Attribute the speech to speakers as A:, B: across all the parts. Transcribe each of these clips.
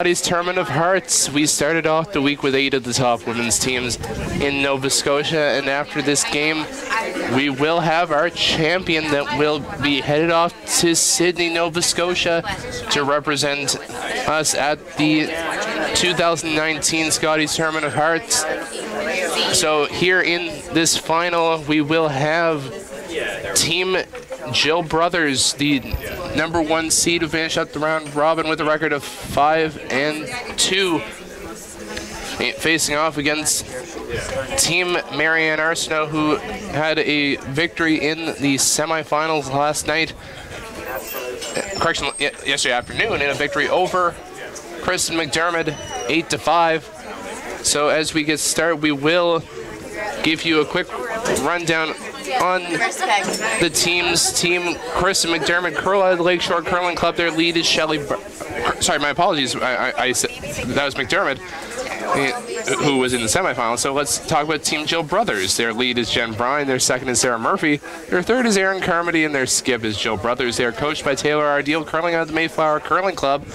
A: Scotties Tournament of Hearts. We started off the week with 8 of the top women's teams in Nova Scotia, and after this game, we will have our champion that will be headed off to Sydney, Nova Scotia to represent us at the 2019 Scotties Tournament of Hearts. So here in this final, we will have Team Jill Brothers, the #1 seed, who finished up the round robin with a record of 5-2, facing off against Team Marianne Arsenault, who had a victory in the semifinals last night. Correction, yesterday afternoon, in a victory over Kristen McDermott, 8-5. So as we get started, we will give you a quick rundown on the teams. Team Kristen McDermott, curl out of the Lakeshore Curling Club. Their lead is Shelley. Sorry, my apologies. I said that was McDermott, who was in the semifinals. So let's talk about Team Jill Brothers. Their lead is Jen Bryan. Their second is Sarah Murphy. Their third is Erin Carmody, and their skip is Jill Brothers. They are coached by Taylor Ardeal, curling out of the Mayflower Curling Club.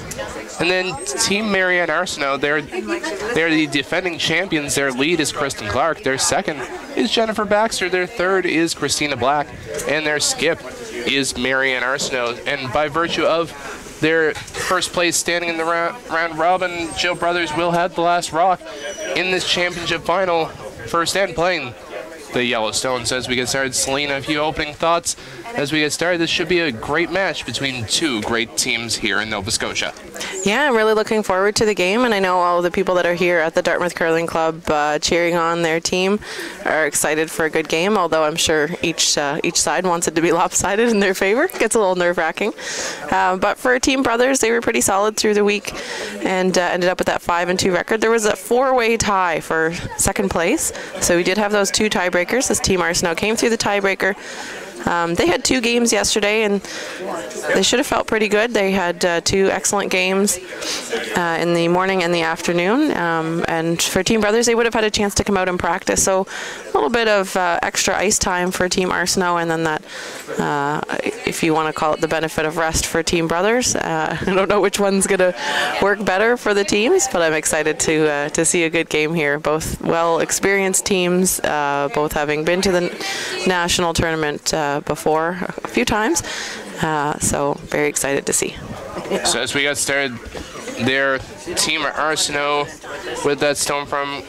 A: And then Team Marianne Arsenault, they're the defending champions. Their lead is Kristen Clark. Their second is Jennifer Baxter. Their third is Christina Black. And their skip is Marianne Arsenault. And by virtue of their first place standing in the round robin, Jill Brothers will have the last rock in this championship final, first and playing the Yellowstone. So as we get started, Selena, a few opening thoughts as we get started. This should be a great match between two great teams here in Nova Scotia.
B: Yeah, I'm really looking forward to the game, and I know all the people that are here at the Dartmouth Curling Club cheering on their team are excited for a good game, although I'm sure each side wants it to be lopsided in their favor. It gets a little nerve-wracking. But for Team Brothers, they were pretty solid through the week and ended up with that 5-2 record. There was a 4-way tie for second place, so we did have those 2 tiebreakers as Team Arsenault came through the tiebreaker. They had 2 games yesterday, and they should have felt pretty good. They had 2 excellent games in the morning and the afternoon. And for Team Brothers, they would have had a chance to come out and practice. So a little bit of extra ice time for Team Arsenault, and then that, if you want to call it the benefit of rest for Team Brothers. I don't know which one's going to work better for the teams, but I'm excited to see a good game here. Both well-experienced teams, both having been to the national tournament before a few times, so very excited to see.
A: So as we got started, their Team Arsenault with that stone from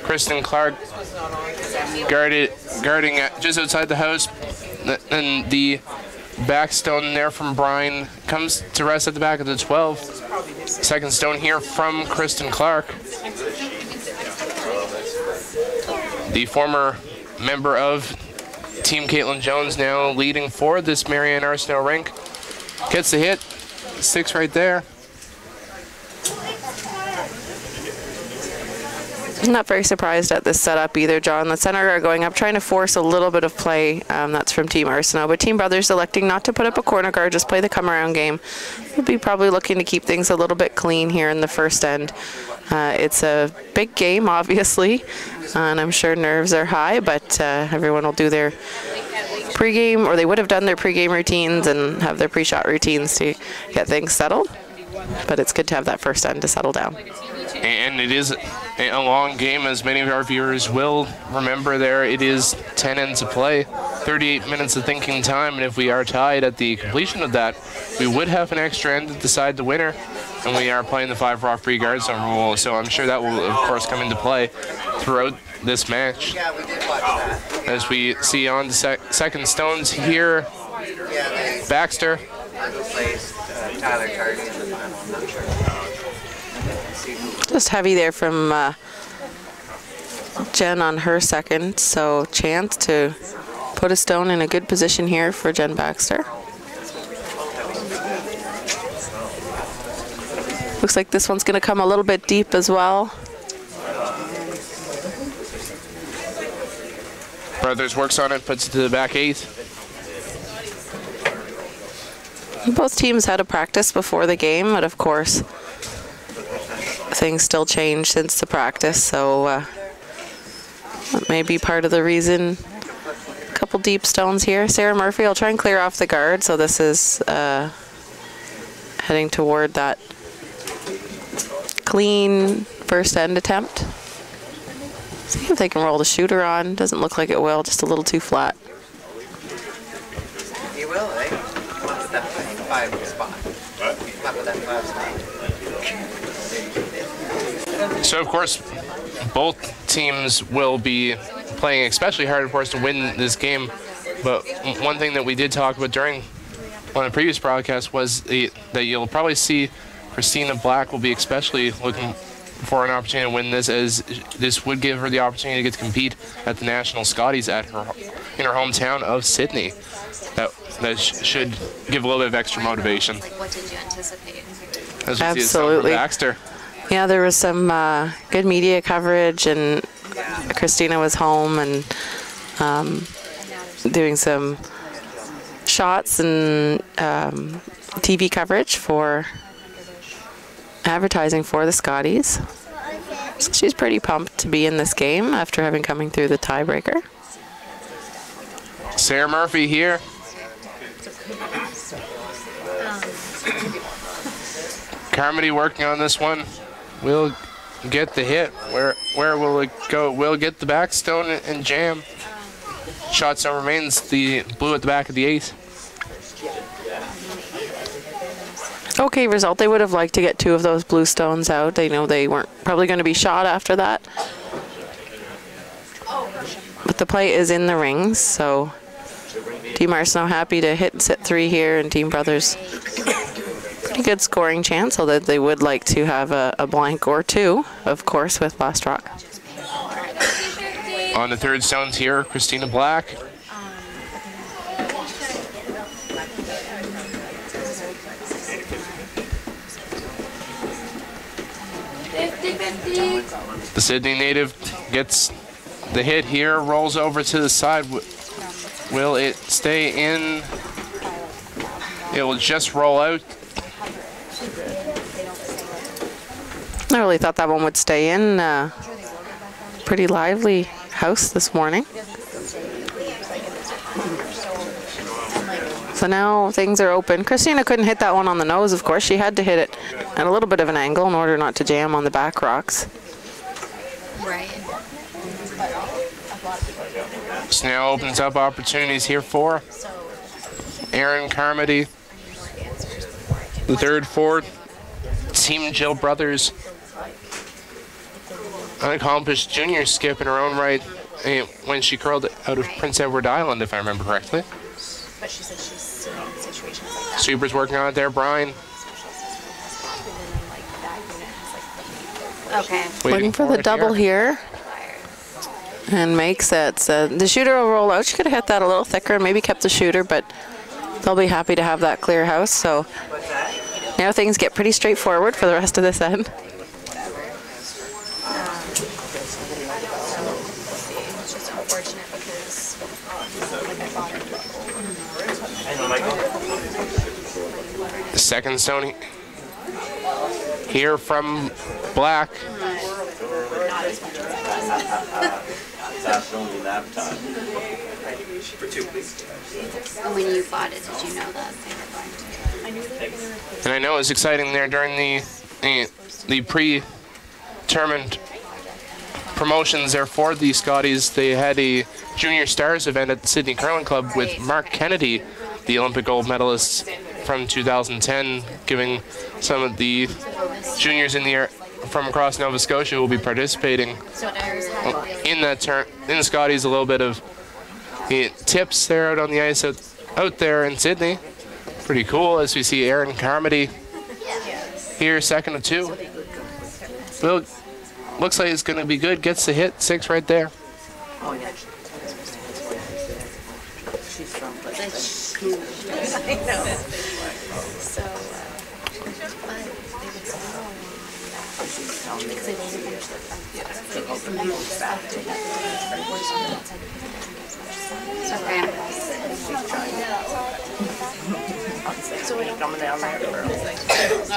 A: Kristen Clark guarding just outside the house, and the back stone there from Bryan comes to rest at the back of the 12. Second stone here from Kristen Clark, the former member of Team Caitlin Jones, now leading for this Marianne Arsenault rink. Gets the hit, 6 right there.
B: I'm not very surprised at this setup either, John. The center are going up, trying to force a little bit of play. That's from Team Arsenault, but Team Brothers electing not to put up a corner guard, just play the come-around game. We'll be probably looking to keep things a little bit clean here in the first end. It's a big game, obviously, and I'm sure nerves are high, but everyone will do their pregame, or they would have done their pregame routines and have their pre-shot routines to get things settled. But it's good to have that first end to settle down.
A: And it is a long game, as many of our viewers will remember there. It is 10 ends to play, 38 minutes of thinking time, and if we are tied at the completion of that, we would have an extra end to decide the winner, and we are playing the 5 rock free guard zone rule, so I'm sure that will, of course, come into play throughout this match. As we see on the second stones here, Baxter.
B: Just heavy there from Jen on her second, so chance to put a stone in a good position here for Jen Baxter. Looks like this one's going to come a little bit deep as well.
A: Brothers works on it, puts it to the back 8.
B: Both teams had a practice before the game, but of course things still change since the practice, so that may be part of the reason. A couple deep stones here. Sarah Murphy, I'll try and clear off the guard, so this is heading toward that clean first end attempt. See if they can roll the shooter on. Doesn't look like it will, just a little too flat.
C: You will, eh? What's that 5 spot? What? What with that 5 spot?
A: So, of course, both teams will be playing especially hard, of course, to win this game. But one thing that we did talk about during one of the previous broadcasts was that you'll probably see Christina Black will be especially looking for an opportunity to win this, as this would give her the opportunity to get to compete at the National Scotties in her hometown of Sydney. That should give a little bit of extra motivation.
D: Like, what did you anticipate?
B: Absolutely.
A: Baxter.
B: Yeah, there was some good media coverage, and Christina was home and doing some shots and TV coverage for advertising for the Scotties. So she's pretty pumped to be in this game after having coming through the tiebreaker.
A: Sarah Murphy here. Carmody working on this one. Will get the hit. Where will it go? Will get the backstone and jam. Shot zone remains the blue at the back of the 8.
B: Okay result. They would have liked to get 2 of those blue stones out. They know they weren't probably going to be shot after that. But the play is in the rings, so Team Arsenault happy to hit and sit 3 here, and Team Brothers pretty good scoring chance, although they would like to have a blank or 2, of course, with Last Rock.
A: On the 3rd stones here, Christina Black. The Sydney native gets the hit here, rolls over to the side. Will it stay in? It will just roll out.
B: I really thought that one would stay in. Pretty lively house this morning. So now things are open. Christina couldn't hit that one on the nose, of course. She had to hit it at a little bit of an angle in order not to jam on the back rocks.
D: Right.
A: This now opens up opportunities here for Aaron Carmody, the 3rd forward. Team Jill Brothers, unaccomplished junior skip in her own right when she curled out of Prince Edward Island, if I remember correctly.
D: But she said she's seen situations like that.
A: Super's working on it there, Brian.
D: Okay.
B: Looking for the double here. And makes it. So the shooter will roll out. She could have hit that a little thicker and maybe kept the shooter, but they'll be happy to have that clear house. So now things get pretty straightforward for the rest of this end.
D: It's just unfortunate because
A: The 2nd stone here from Black.
D: when you bought it, did you know that they were going to?
A: And I know it was exciting there during the pre-tournament promotions there for the Scotties. They had a Junior Stars event at the Sydney Curling Club with Mark Kennedy, the Olympic gold medalist from 2010, giving some of the juniors in the air from across Nova Scotia who will be participating in that in the Scotties a little bit of tips there out on the ice out there in Sydney. Pretty cool as we see Aaron Carmody here, 2nd of 2. Will looks like it's going to be good. Gets the hit, 6 right there.
C: Oh, yeah. She's from, but she's huge.
D: I know. So,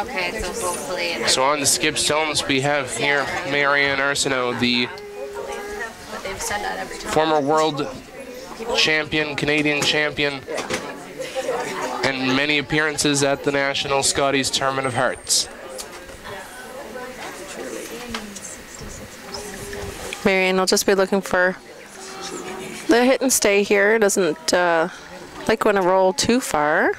D: okay, so hopefully.
A: So on the skip stones, we have here Marianne Arsenault, the
D: They've said that every time.
A: former world champion, Canadian champion, and many appearances at the National Scotties Tournament of Hearts.
B: Marion will just be looking for the hit and stay here. Doesn't like when I roll too far.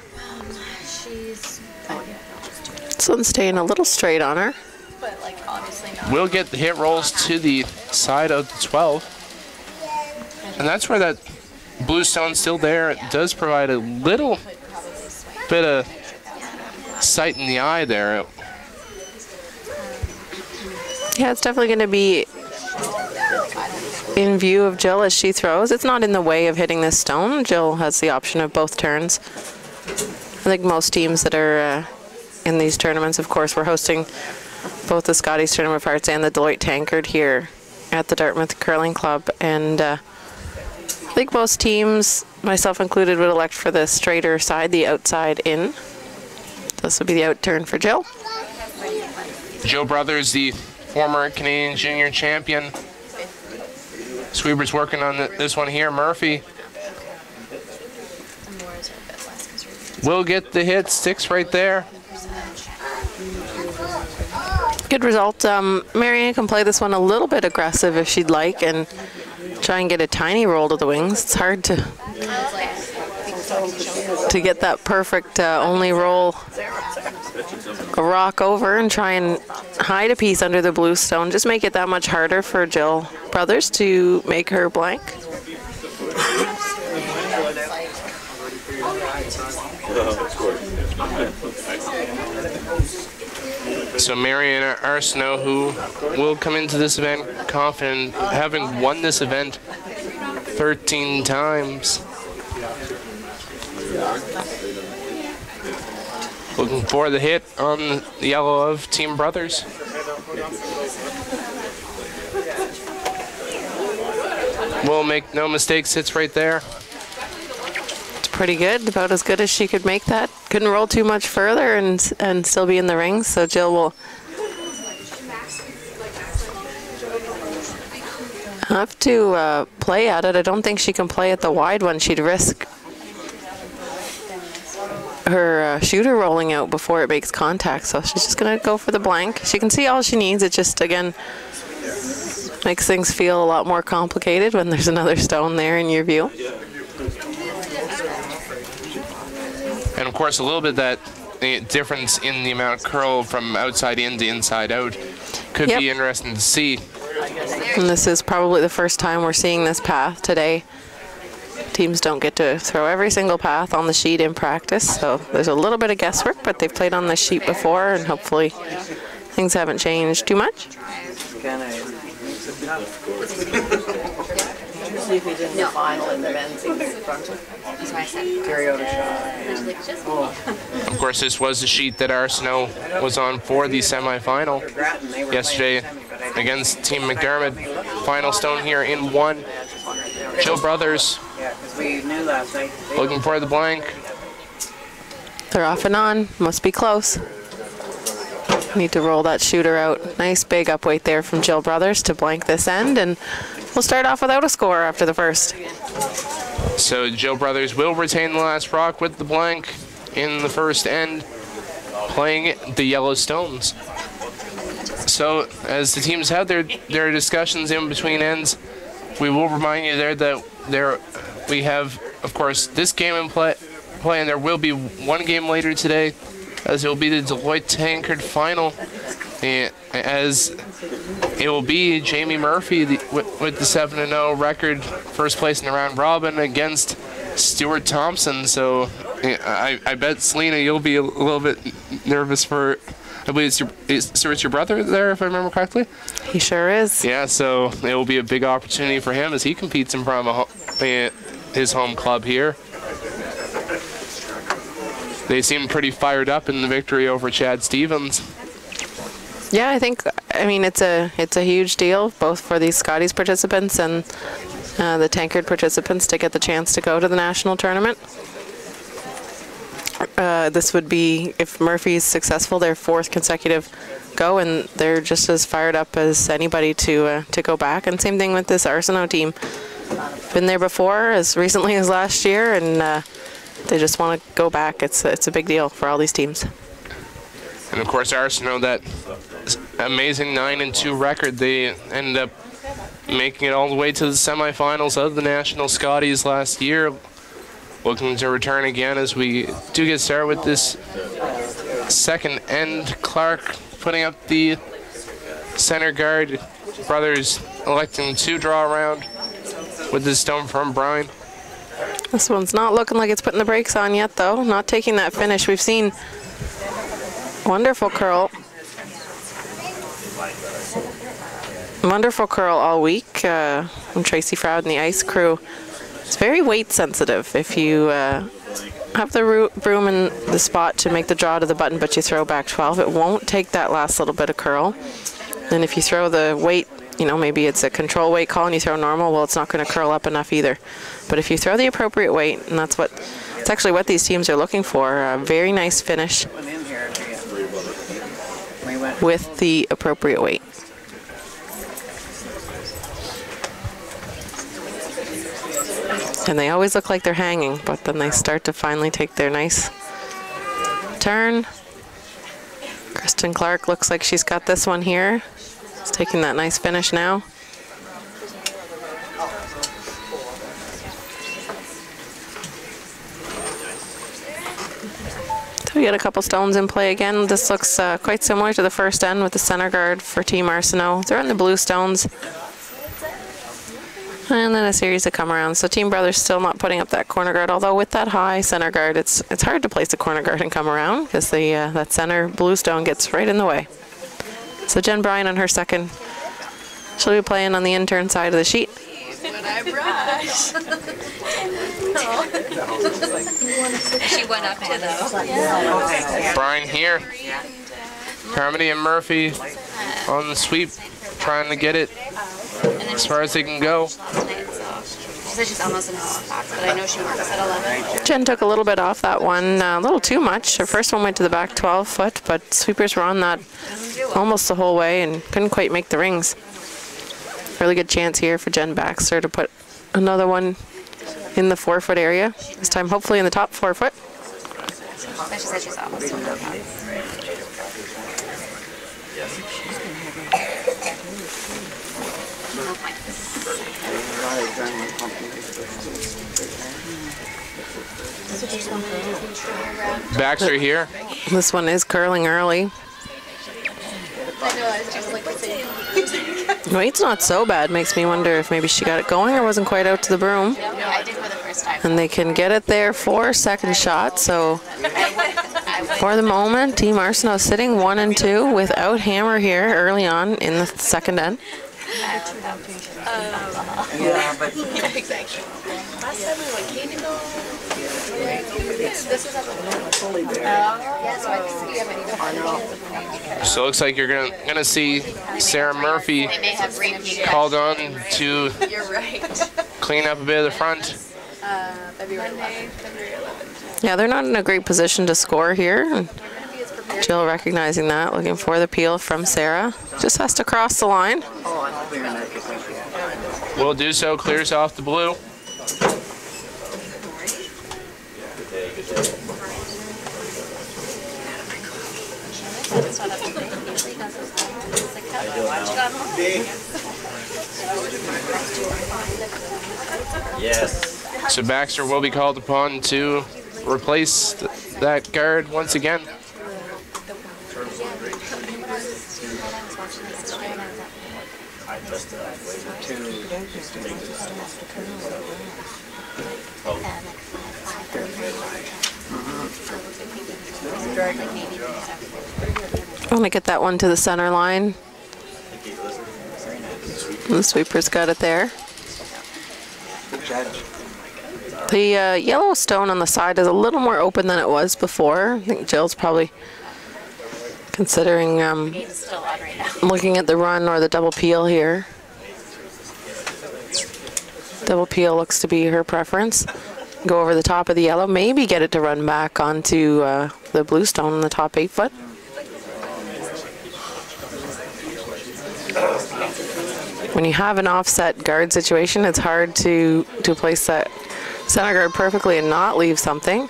B: This one's staying a little straight on her.
D: But like obviously not.
A: Will get the hit rolls to the side of the 12. And that's where that blue stone's still there. It does provide a little bit of sight in the eye there.
B: Yeah, it's definitely going to be in view of Jill as she throws. It's not in the way of hitting this stone. Jill has the option of both turns. I think most teams that are in these tournaments, of course, we're hosting both the Scotties Tournament of Hearts and the Deloitte Tankard here at the Dartmouth Curling Club. And I think most teams, myself included, would elect for the straighter side, the outside in. This will be the out turn for Jill.
A: Joe Brothers, the former Canadian junior champion. Sweeber's working on this one here. Murphy will get the hit, sticks right there.
B: Good result. Marianne can play this one a little bit aggressive if she'd like and try and get a tiny roll to the wings. It's hard to get that perfect only roll a rock over and try and hide a piece under the blue stone. Just make it that much harder for Jill Brothers to make her blank.
A: So Marion Arsenault, who will come into this event confident, having won this event 13 times. Looking for the hit on the yellow of Team Brothers. Will make no mistakes, hits right there.
B: It's pretty good, about as good as she could make that. Couldn't roll too much further and still be in the rings, so Jill will have to play at it. I don't think she can play at the wide one. She'd risk her shooter rolling out before it makes contact, so she's just going to go for the blank. She can see all she needs. It just, again, makes things feel a lot more complicated when there's another stone there in your view.
A: And of course, a little bit that difference in the amount of curl from outside in to inside out could be interesting to see.
B: And this is probably the first time we're seeing this path today. Teams don't get to throw every single path on the sheet in practice, so there's a little bit of guesswork, but they've played on this sheet before, and hopefully things haven't changed too much.
D: No.
A: Of course, this was the sheet that Arsenault was on for the semifinal yesterday against Team McDermott. Final stone here in 1. Jill Brothers looking for the blank.
B: They're off and on. Must be close. Need to roll that shooter out. Nice big upweight there from Jill Brothers to blank this end, and we'll start off without a score after the first.
A: So Jill Brothers will retain the last rock with the blank in the first end, playing the yellow stones. So as the teams have their discussions in between ends, we will remind you there that we have, of course, this game in play, and there will be one game later today, as it will be the Deloitte Tankard final, as it will be Jamie Murphy with the 7-0 record, first place in the round robin against Stuart Thompson. So I bet, Selena, you'll be a little bit nervous for, I believe it's your brother there, if I remember correctly?
B: He sure is.
A: Yeah, so it will be a big opportunity for him as he competes in front of his home club here. They seem pretty fired up in the victory over Chad Stevens.
B: Yeah, I mean, it's a huge deal, both for these Scotties participants and the Tankard participants, to get the chance to go to the national tournament. This would be, if Murphy's successful, their 4th consecutive go, and they're just as fired up as anybody to go back. And same thing with this Arsenault team. Been there before, as recently as last year, and they just want to go back. It's a big deal for all these teams.
A: And of course, Arsenault, that amazing 9-2 record, they ended up making it all the way to the semifinals of the National Scotties last year. Looking to return again as we do get started with this second end. Clark putting up the center guard. Brothers electing to draw around with this stone from Brian.
B: This one's not looking like it's putting the brakes on yet, though. Not taking that finish. We've seen wonderful curl. Wonderful curl all week from Tracy Froud and the ice crew. It's very weight sensitive. If you have the broom in the spot to make the draw to the button, but you throw back 12, it won't take that last little bit of curl. And if you throw the weight, you know, maybe it's a control weight call and you throw normal, well, it's not going to curl up enough either. But if you throw the appropriate weight, and it's actually what these teams are looking for, a very nice finish with the appropriate weight. And they always look like they're hanging, but then they start to finally take their nice turn. Kristen Clark looks like she's got this one here. She's taking that nice finish now. So we got a couple stones in play again. This looks quite similar to the first end with the center guard for Team Arsenault. They're in the blue stones. And then a series of come around. So Team Brothers still not putting up that corner guard, although with that high center guard, it's hard to place a corner guard and come around because that center blue stone gets right in the way. So Jen Bryan on her second. She'll be playing on the intern side of the sheet.
D: She went up to though.
A: Brian here. Carmody and Murphy on the sweep, trying to get it as far as they can go.
D: She said she's almost in the box, but I know she works at 11.
B: Jen took a little bit off that one, a little too much. Her first one went to the back 12 foot, but sweepers were on that almost the whole way and couldn't quite make the rings. Really good chance here for Jen Baxter to put another one in the 4 foot area. This time hopefully in the top 4 foot.
D: But she said she's almost in the box.
A: Baxter here.
B: This one is curling early. Weight's not so bad. Makes me wonder if maybe she got it going or wasn't quite out to the broom.
D: Yeah, I did for the first time.
B: And they can get it there for second shot. So for the moment, Team Arsenault sitting 1 and 2 without hammer here early on in the second end.
C: Yeah, but
D: Exactly.
E: Last time we went Canada. This was at the
D: Yeah, so I think we haven't even.
A: So it looks like you're gonna see Sarah Murphy
D: They may have repeated.
A: called on to
E: You're right.
A: clean up a bit of the front.
E: February 11th.
B: Yeah, they're not in a great position to score here. Jill recognizing that, looking for the peel from Sarah. Just has to cross the line.
A: Will do so, clears off the blue.
F: Yes.
A: So Baxter will be called upon to replace that guard once again.
B: Want to get that one to the center line. The sweeper's got it there. The yellow stone on the side is a little more open than it was before. I think Jill's probably considering looking at the run or the double peel here. Double peel looks to be her preference. Go over the top of the yellow, maybe get it to run back onto the blue stone in the top 8 foot. When you have an offset guard situation, it's hard to place that center guard perfectly and not leave something.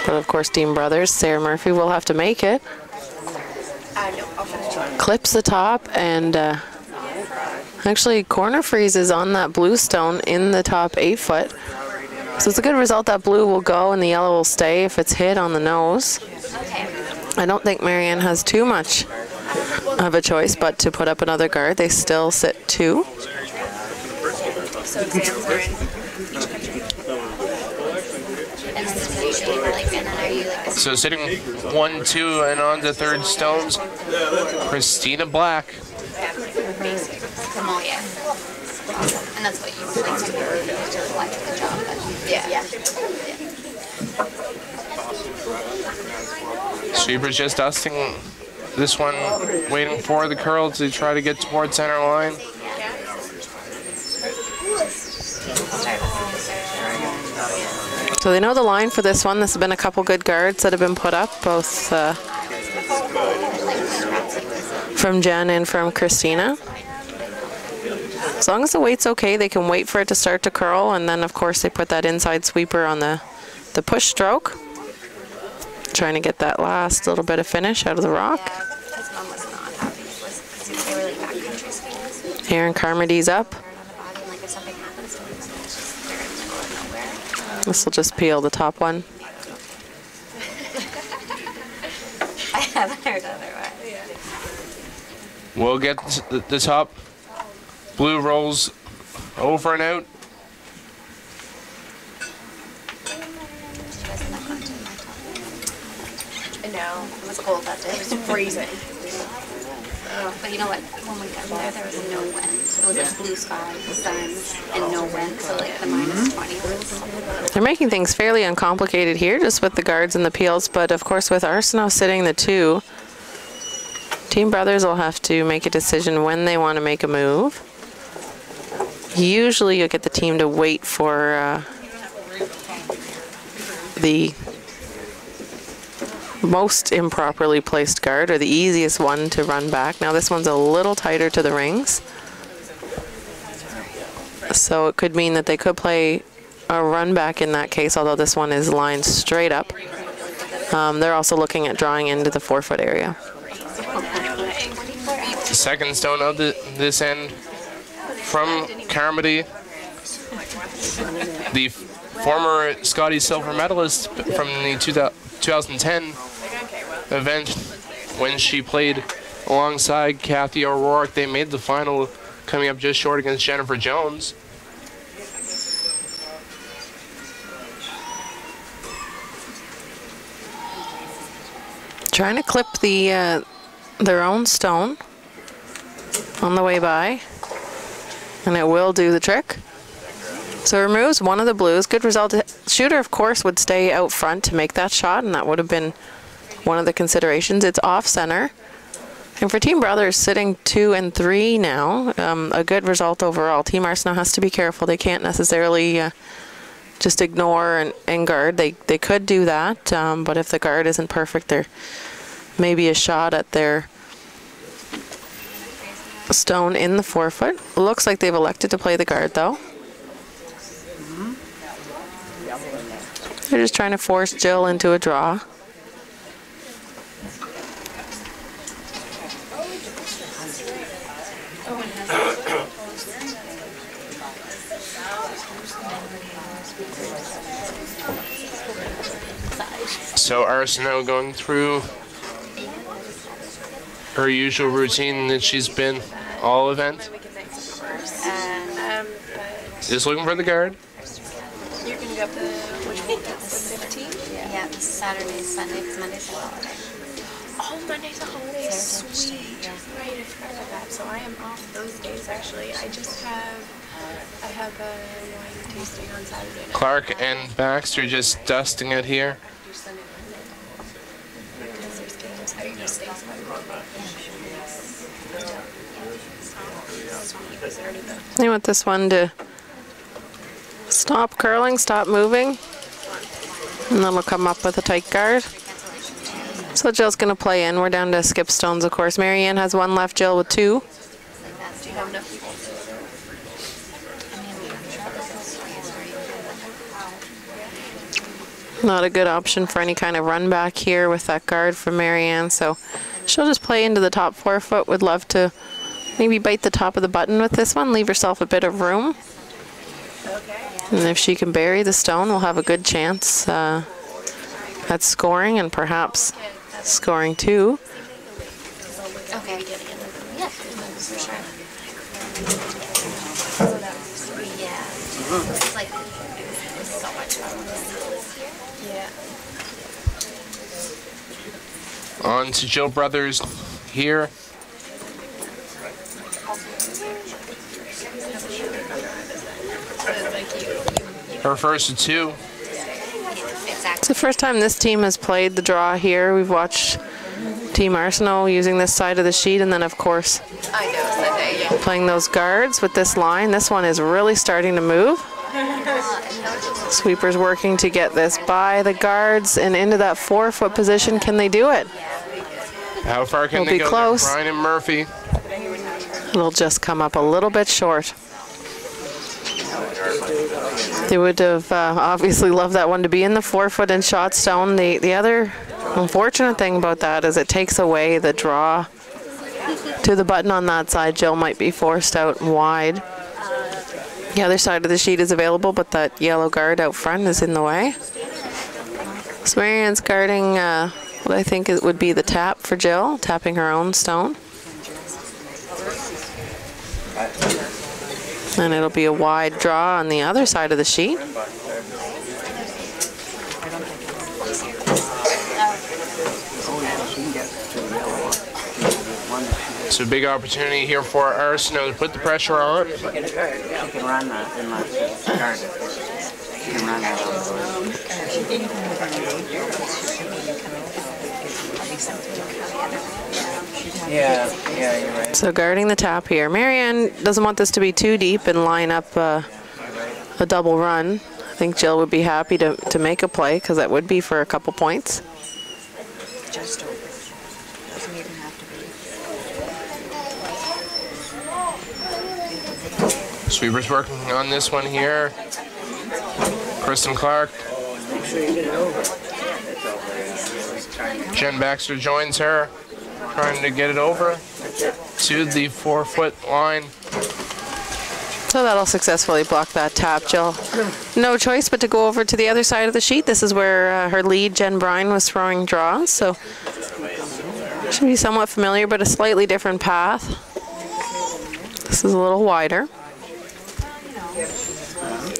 B: But of course, Team Brothers, Sarah Murphy will have to make it. Clips the top and Actually, corner freeze is on that blue stone in the top 8 foot. So it's a good result that blue will go and the yellow will stay if it's hit on the nose. I don't think Marianne has too much of a choice but to put up another guard. They still sit 2.
D: So exams are in each country. And this is usually like, and then are you like
A: So sitting 1, 2, and on the third stones, Christina Black.
D: basic? Oh, yeah. And that's what you like to do to like the job. But yeah.
A: Sweeper's just dusting this one, waiting for the curl to try to get towards center line.
B: So they know the line for this one. This has been a couple good guards that have been put up, both from Jen and from Christina. As long as the weight's okay, they can wait for it to start to curl, and then of course they put that inside sweeper on the push stroke, trying to get that last little bit of finish out of the rock.
D: His mom was not happy because they were like backcountry skiers.
B: Aaron Carmody's up.
D: On the body, and like if something happens to them, it's just they're in the middle of nowhere.
B: This will just peel the top one.
D: I haven't heard otherwise.
A: We'll get the top. Blue rolls over and out.
D: No, it was cold that day. It was freezing. But you know what? When we got there was no wind. It was just blue sky, sun, and no wind. So like the -20 was.
B: They're making things fairly uncomplicated here, just with the guards and the peels, but of course with Arsenault sitting the 2, Team Brothers will have to make a decision when they want to make a move. Usually you'll get the team to wait for the most improperly placed guard, or the easiest one to run back. Now this one's a little tighter to the rings, so it could mean that they could play a run back in that case, although this one is lined straight up. They're also looking at drawing into the 4-foot area.
A: The second stone of this end from Carmody, the former Scotties silver medalist from the 2010 event when she played alongside Kathy O'Rourke. They made the final, coming up just short against Jennifer Jones.
B: Trying to clip their own stone on the way by, and it will do the trick. So it removes one of the blues. Good result. Shooter, of course, would stay out front to make that shot, and that would have been one of the considerations. It's off center. And for Team Brothers, sitting 2 and 3 now, a good result overall. Team Arsenault has to be careful. They can't necessarily just ignore and guard. They could do that, but if the guard isn't perfect, there may be a shot at their stone in the 4-foot. Looks like they've elected to play the guard, though. They're just trying to force Jill into a draw.
A: So Arsenault going through her usual routine that she's been all event. Just looking for the guard.
E: You can go up the, which week? The 15th?
D: Yeah, Saturday, Sunday, because Monday's a holiday.
E: Oh, Monday's a holiday. Sweet. Right, I forgot about that. So I am off those days, actually. I have a wine tasting on Saturday night.
A: Clark and Baxter just dusting it here.
E: Because there's games. Are you just staying somewhere?
B: They want this one to stop curling, stop moving, and then we'll come up with a tight guard. So Jill's going to play in. We're down to skip stones, of course. Marianne has 1 left, Jill with 2.
E: Do you have enough people?
B: Not a good option for any kind of run back here with that guard from Marianne, so she'll just play into the top 4-foot. Would love to Maybe bite the top of the button with this one, leave herself a bit of room. And if she can bury the stone, we'll have a good chance at scoring and perhaps scoring 2.
D: Okay. Yeah, for sure. Yeah. It's like it's so much fun to see this here.
A: On to Jill Brothers here. Her first of 2.
B: It's the first time this team has played the draw here. We've watched Team Arsenault using this side of the sheet, and then of course playing those guards with this line. This one is really starting to move. Sweepers working to get this by the guards and into that 4-foot position. Can they do it?
A: How far can they go?
B: Close.
A: Brian and Murphy.
B: It'll just come up a little bit short. They would have obviously loved that one to be in the 4-foot and shot stone. The other unfortunate thing about that is it takes away the draw to the button on that side. Jill might be forced out wide. The other side of the sheet is available, but that yellow guard out front is in the way. So Marianne's guarding what I think it would be the tap for Jill, tapping her own stone. And it'll be a wide draw on the other side of the sheet.
A: So big opportunity here for Arsenault to put the pressure on.
C: You can run that in my card. You can run that Yeah, you're right.
B: So guarding the tap here. Marianne doesn't want this to be too deep and line up a double run. I think Jill would be happy to make a play because that would be for a couple points.
F: Just over. Doesn't even have to be.
A: Sweepers working on this one here. Kristen Clark. Jen Baxter joins her, trying to get it over to the 4-foot line.
B: So that'll successfully block that tap. Jill, no choice but to go over to the other side of the sheet. This is where her lead, Jen Bryan, was throwing draws. So should be somewhat familiar, but a slightly different path. This is a little wider.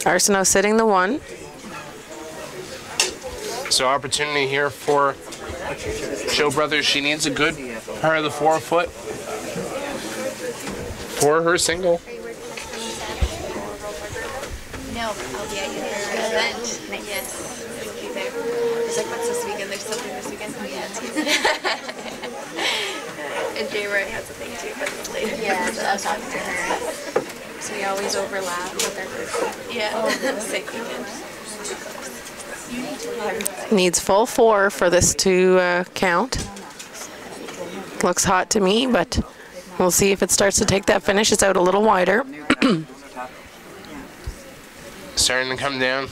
B: Arsenault sitting the 1.
A: So opportunity here for Jill Brothers. She needs a good part of the 4-foot for her single.
E: No, I'll be at your event. Yes, you'll be there. It's like, what's this weekend? There's something this weekend. Oh, yeah, it's and Jay Ray has a thing too, but it's later.
D: Yeah, that's awesome. So we always overlap with our group.
E: Yeah, same weekend.
B: Needs full 4 for this to count. Looks hot to me, but we'll see if it starts to take that finish. It's out a little wider.
A: Starting to come down.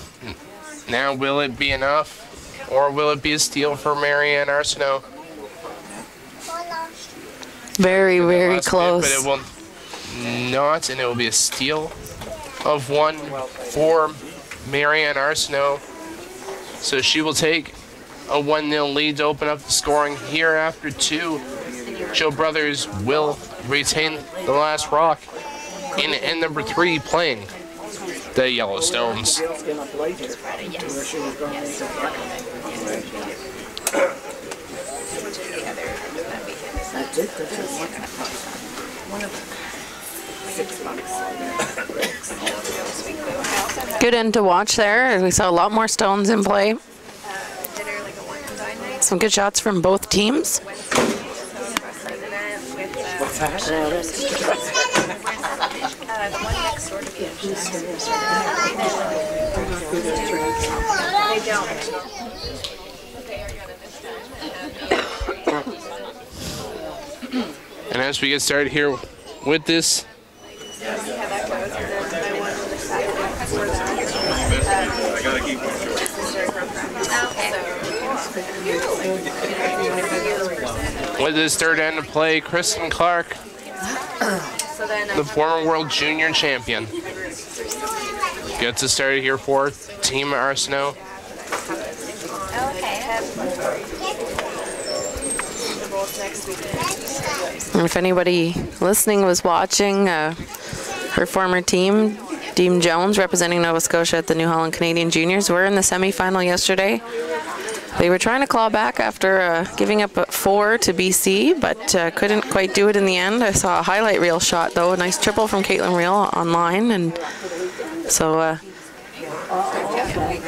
A: Now will it be enough? Or will it be a steal for Marianne Arsenault?
B: Very, very
A: Last bit,
B: close.
A: but it will not, and it will be a steal of 1 for Marianne Arsenault. So she will take a 1-0 lead to open up the scoring here after 2. Jill Brothers will retain the last rock in end number 3 playing the Yellowstones.
B: Good end to watch there. We saw a lot more stones in play. Some good shots from both teams.
C: What's that?
E: The one next door to me. They don't.
A: And as we get started here with this, with this third end of play, Kristen Clark the former world junior champion. Gets us started here for Team Arsenault.
B: And if anybody listening was watching, her former team, Dean Jones, representing Nova Scotia at the New Holland Canadian Juniors, were in the semi-final yesterday. They were trying to claw back after giving up 4 to BC, but couldn't quite do it in the end. I saw a highlight reel shot, though, a nice triple from Caitlin Reel online, and so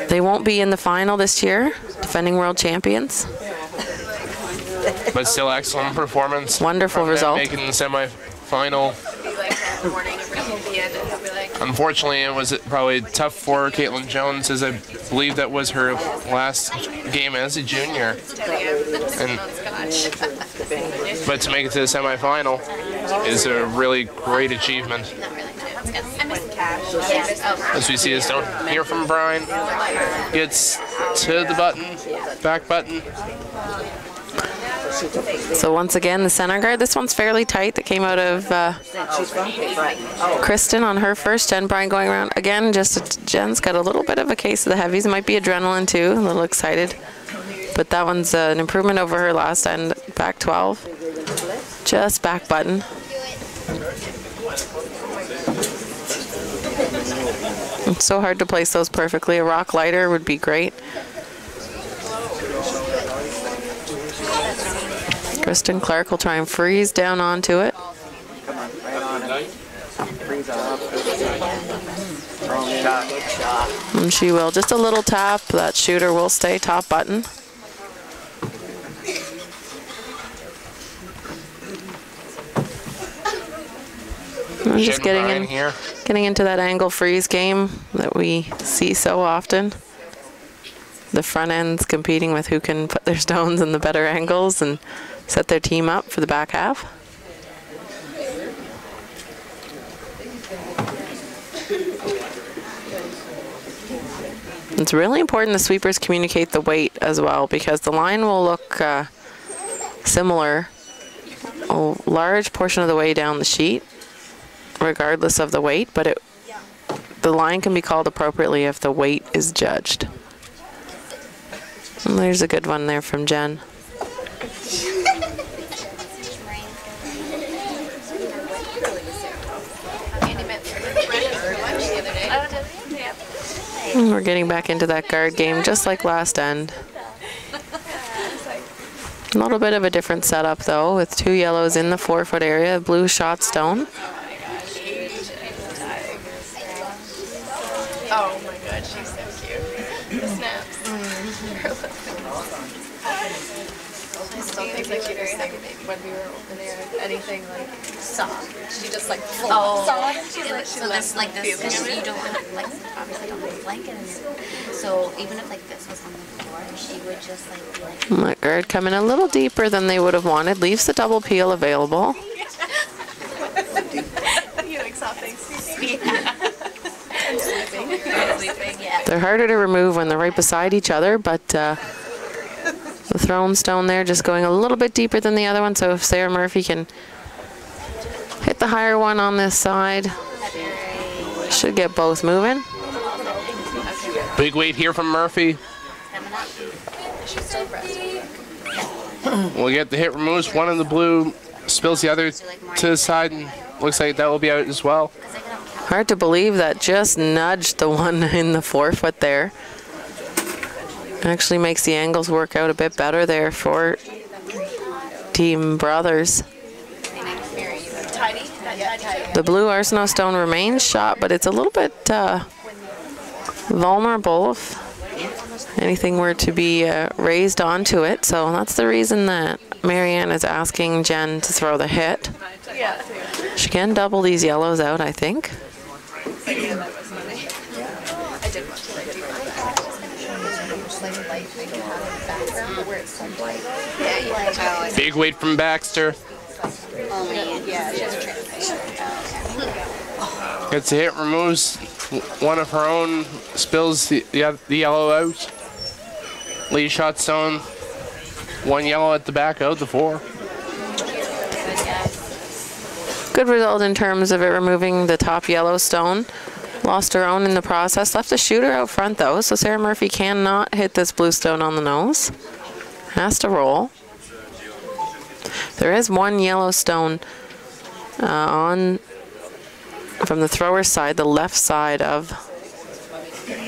B: they won't be in the final this year, defending world champions.
A: But still excellent performance.
B: Wonderful result.
A: Making the semi-final. Unfortunately, it was probably tough for Caitlin Jones, as I believe that was her last game as a junior. But to make it to the semi-final is a really great achievement. As we see, don't hear from Brian. Gets to the button, back button.
B: So once again, the center guard. This one's fairly tight. That came out of Kristen on her first. Jen Bryan going around again. Just Jen's got a little bit of a case of the heavies. Might be adrenaline too. A little excited, but that one's an improvement over her last end. Back 12. Just back button. It's so hard to place those perfectly. A rock lighter would be great. Kristen Clark will try and freeze down onto it.
C: Come on, right on it. Freeze off. Good shot.
B: And she will. Just a little tap. That shooter will stay top button. I'm just getting into that angle freeze game that we see so often. The front ends competing with who can put their stones in the better angles and set their team up for the back half. It's really important the sweepers communicate the weight as well, because the line will look similar a large portion of the way down the sheet, regardless of the weight, but the line can be called appropriately if the weight is judged. And there's a good one there from Jen. And we're getting back into that guard game just like last end. A little bit of a different setup though, with 2 yellows in the 4-foot area, blue shot stone.
E: Oh my god, she's so cute. The snaps. I still think like she was like when we were over there, anything like soft. She just like soft. She's like,
D: so that's like this, because you don't have, like, obviously don't have a blanket in there. So even if like this was on the floor, she would just like be like.
B: That guard coming a little deeper than they would have wanted. Leaves the double peel available.
E: You like soft things.
B: They're harder to remove when they're right beside each other, but the thrown stone there just going a little bit deeper than the other one, so if Sarah Murphy can hit the higher one on this side, should get both moving.
A: Big weight here from Murphy. We'll get the hit removed. One in the blue spills the other to the side, and looks like that will be out as well.
B: Hard to believe that just nudged the one in the 4-foot there. Actually makes the angles work out a bit better there for Team Brothers. The blue Arsenault stone remains shot, but it's a little bit vulnerable if anything were to be raised onto it. So that's the reason that Marianne is asking Jen to throw the hit. She can double these yellows out, I think.
A: Big weight from Baxter. Gets a hit, removes one of her own, spills the yellow out. Lead shot stone, 1 yellow at the back out the 4.
B: Good result in terms of it removing the top yellow stone. Lost her own in the process. Left a shooter out front though, so Sarah Murphy cannot hit this blue stone on the nose. Has to roll. There is one yellow stone on from the thrower's side, the left side of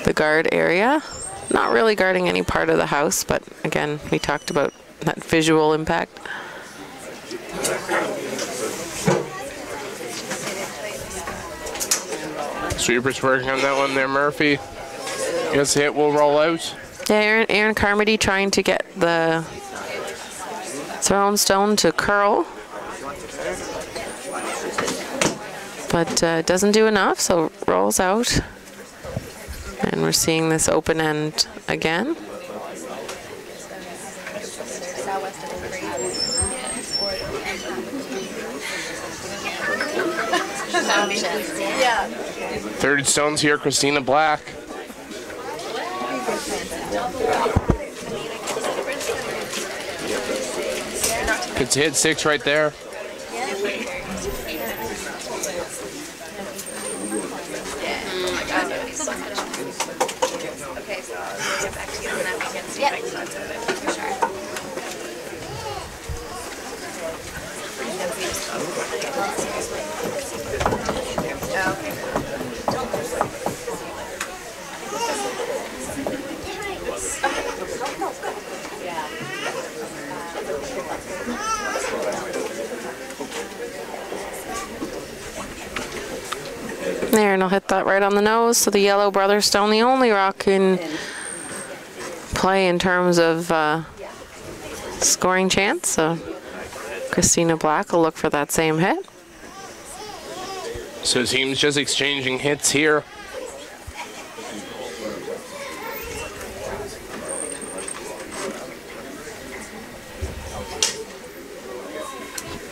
B: the guard area. Not really guarding any part of the house, but again, we talked about that visual impact.
A: Sweeper's working on that one there, Murphy. Gets hit, will roll out.
B: Yeah, Aaron Carmody trying to get the thrown stone to curl. But doesn't do enough, so rolls out. And we're seeing this open end again.
A: Third stones here, Christina Black. Gets hit 6 right there.
D: Okay, so I'll get back to you on that weekend. See if I can talk to it for sure.
B: There, and I'll hit that right on the nose. So the yellow brother stone, the only rock in play in terms of scoring chance. So Christina Black will look for that same hit.
A: So teams just exchanging hits here.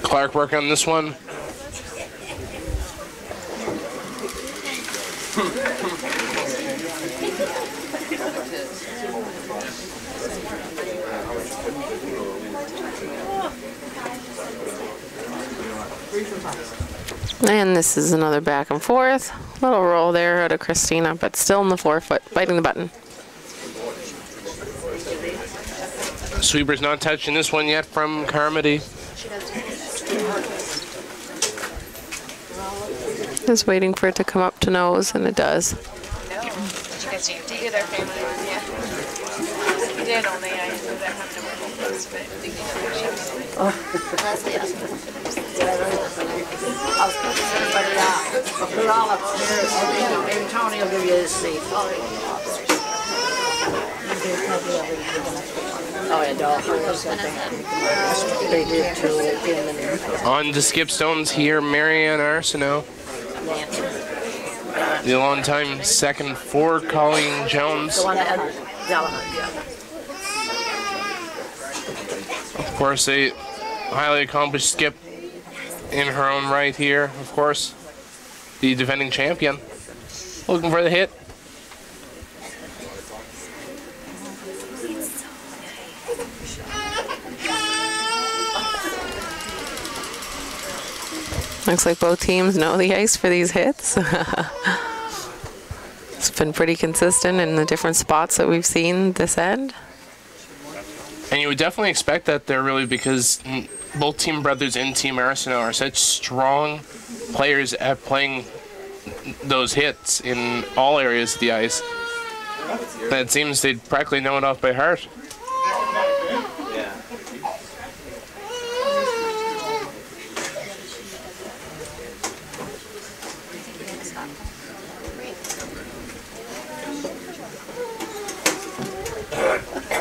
A: Clark working on this one.
B: And this is another back and forth. Little roll there out of Christina, but still in the forefoot, biting the button.
A: Sweeper's not touching this one yet from Carmody.
B: Just waiting for it to come up to nose, and it does.
E: You their family one, yeah. You did, only I ended up having to work on most of it.
D: That's the other one.
G: Put all upstairs. Maybe Tony will give you his seat. Oh, yeah, they did too.
A: On to skip stones here, Marianne Arsenault. The long-time second for Colleen Jones. Of course, a highly accomplished skip in her own right here, of course. The defending champion. Looking for the hit.
B: Looks like both teams know the ice for these hits. It's been pretty consistent in the different spots that we've seen this end.
A: And you would definitely expect that there, really, because both Team Brothers and Team Arsenault are such strong players at playing those hits in all areas of the ice that it seems they'd practically know it off by heart.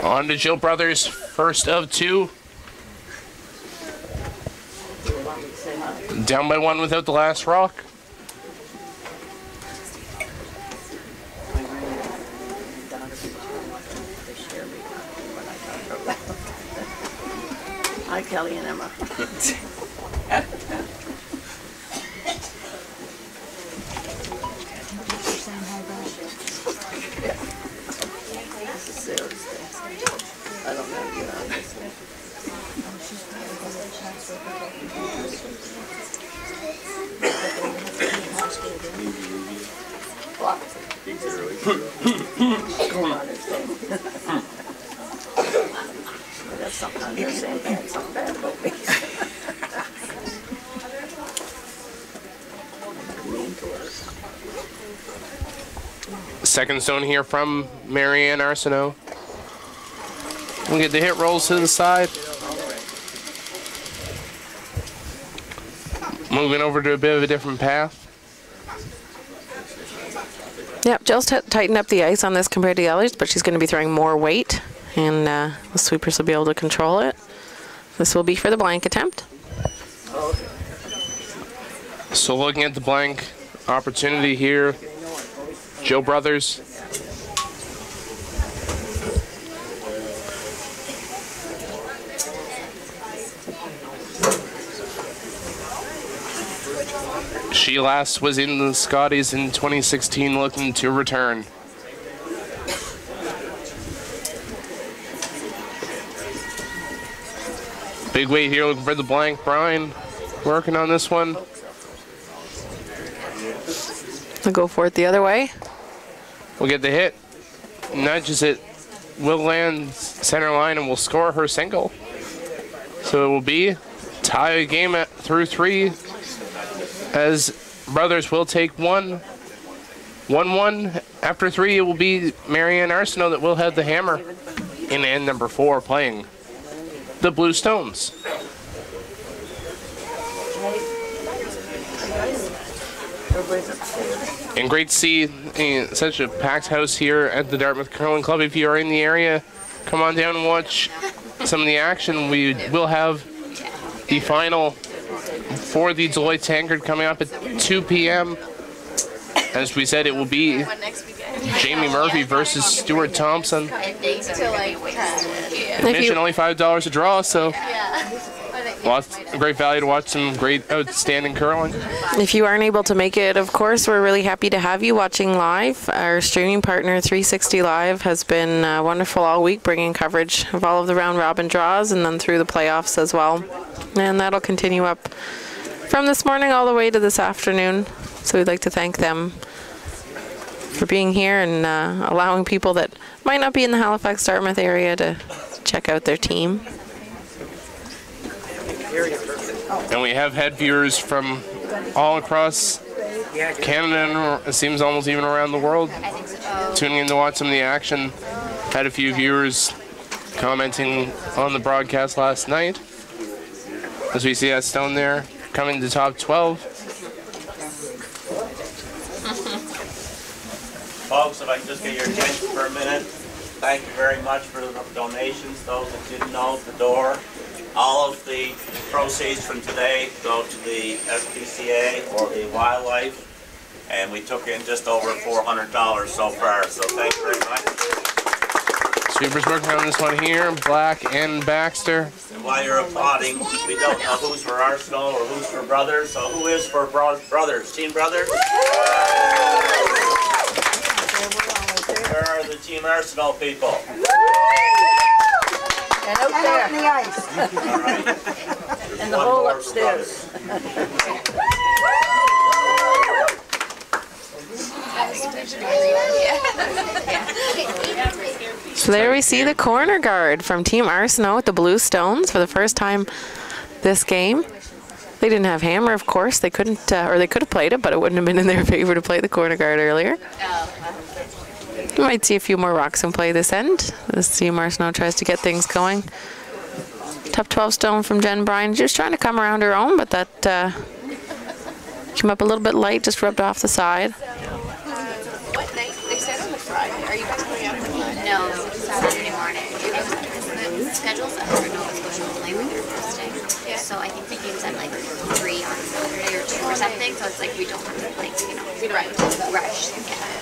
A: On to Jill Brothers, first of two. Down by one without the last rock.
G: Hi, Kelly and Emma. I don't know, you know. That's something I'm just saying bad, something bad about me.
A: Second stone here from Marianne Arsenault. We'll get the hit rolls to the side. Moving over to a bit of a different path.
B: Yep, Jill's tightened up the ice on this compared to the others, but she's going to be throwing more weight, and the sweepers will be able to control it. This will be for the blank attempt.
A: So looking at the blank opportunity here, Joe Brothers. She last was in the Scotties in 2016, looking to return. Big weight here, looking for the blank. Brian working on this one.
B: I'll go for it the other way.
A: We'll get the hit. Nudges it. Will land center line and will score her single. So it will be tie game through 3 as Brothers will take 1-1. After 3, it will be Marianne Arsenault that will have the hammer in end number 4 playing the Blue Stones. And great to see such a packed house here at the Dartmouth Curling Club. If you are in the area, come on down and watch some of the action. We will have the final for the Deloitte Tankard coming up at 2 p.m. As we said, it will be Jamie Murphy versus Stuart Thompson. Admission only $5 a draw, so great value to watch some great, outstanding curling.
B: If you aren't able to make it, of course, we're really happy to have you watching live. Our streaming partner, 360 Live, has been wonderful all week, bringing coverage of all of the round-robin draws and then through the playoffs as well. And that'll continue up from this morning all the way to this afternoon. So we'd like to thank them for being here and allowing people that might not be in the Halifax-Dartmouth area to check out their team.
A: And we have had viewers from all across Canada and it seems almost even around the world tuning in to watch some of the action. Had a few viewers commenting on the broadcast last night. As we see that stone there coming to top 12.
H: Folks, if I can just get your attention for a minute. Thank you very much for the donations. Those that didn't know at the door. All of the proceeds from today go to the SPCA or the wildlife, and we took in just over $400 so far, so thank you very much.
A: Sweepers working on this one here, Black and Baxter.
H: And while you're applauding, we don't know who's for Arsenault or who's for Brothers, so who is for Brothers? Team Brothers? Where are the Team Arsenault people?
G: And out there. In the ice.
H: All right.
G: And the hole upstairs.
B: So there we see the corner guard from Team Arsenault with the Blue Stones for the first time this game. They didn't have hammer, of course. They couldn't, or they could have played it, but it wouldn't have been in their favor to play the corner guard earlier. You might see a few more rocks in play this end as Team Arsenault tries to get things going. Top 12 stone from Jen Bryan, just trying to come around her own, but that came up a little bit light, just rubbed off the side.
E: What night? They said on the Friday. Are you guys coming out on Friday?
D: No, Saturday morning. The schedule's at Nova Scotia only when they're posting. Yeah. So I think the game's at like 3 on Saturday or 2 or something. So it's like we don't have to like, you know, rush to get there.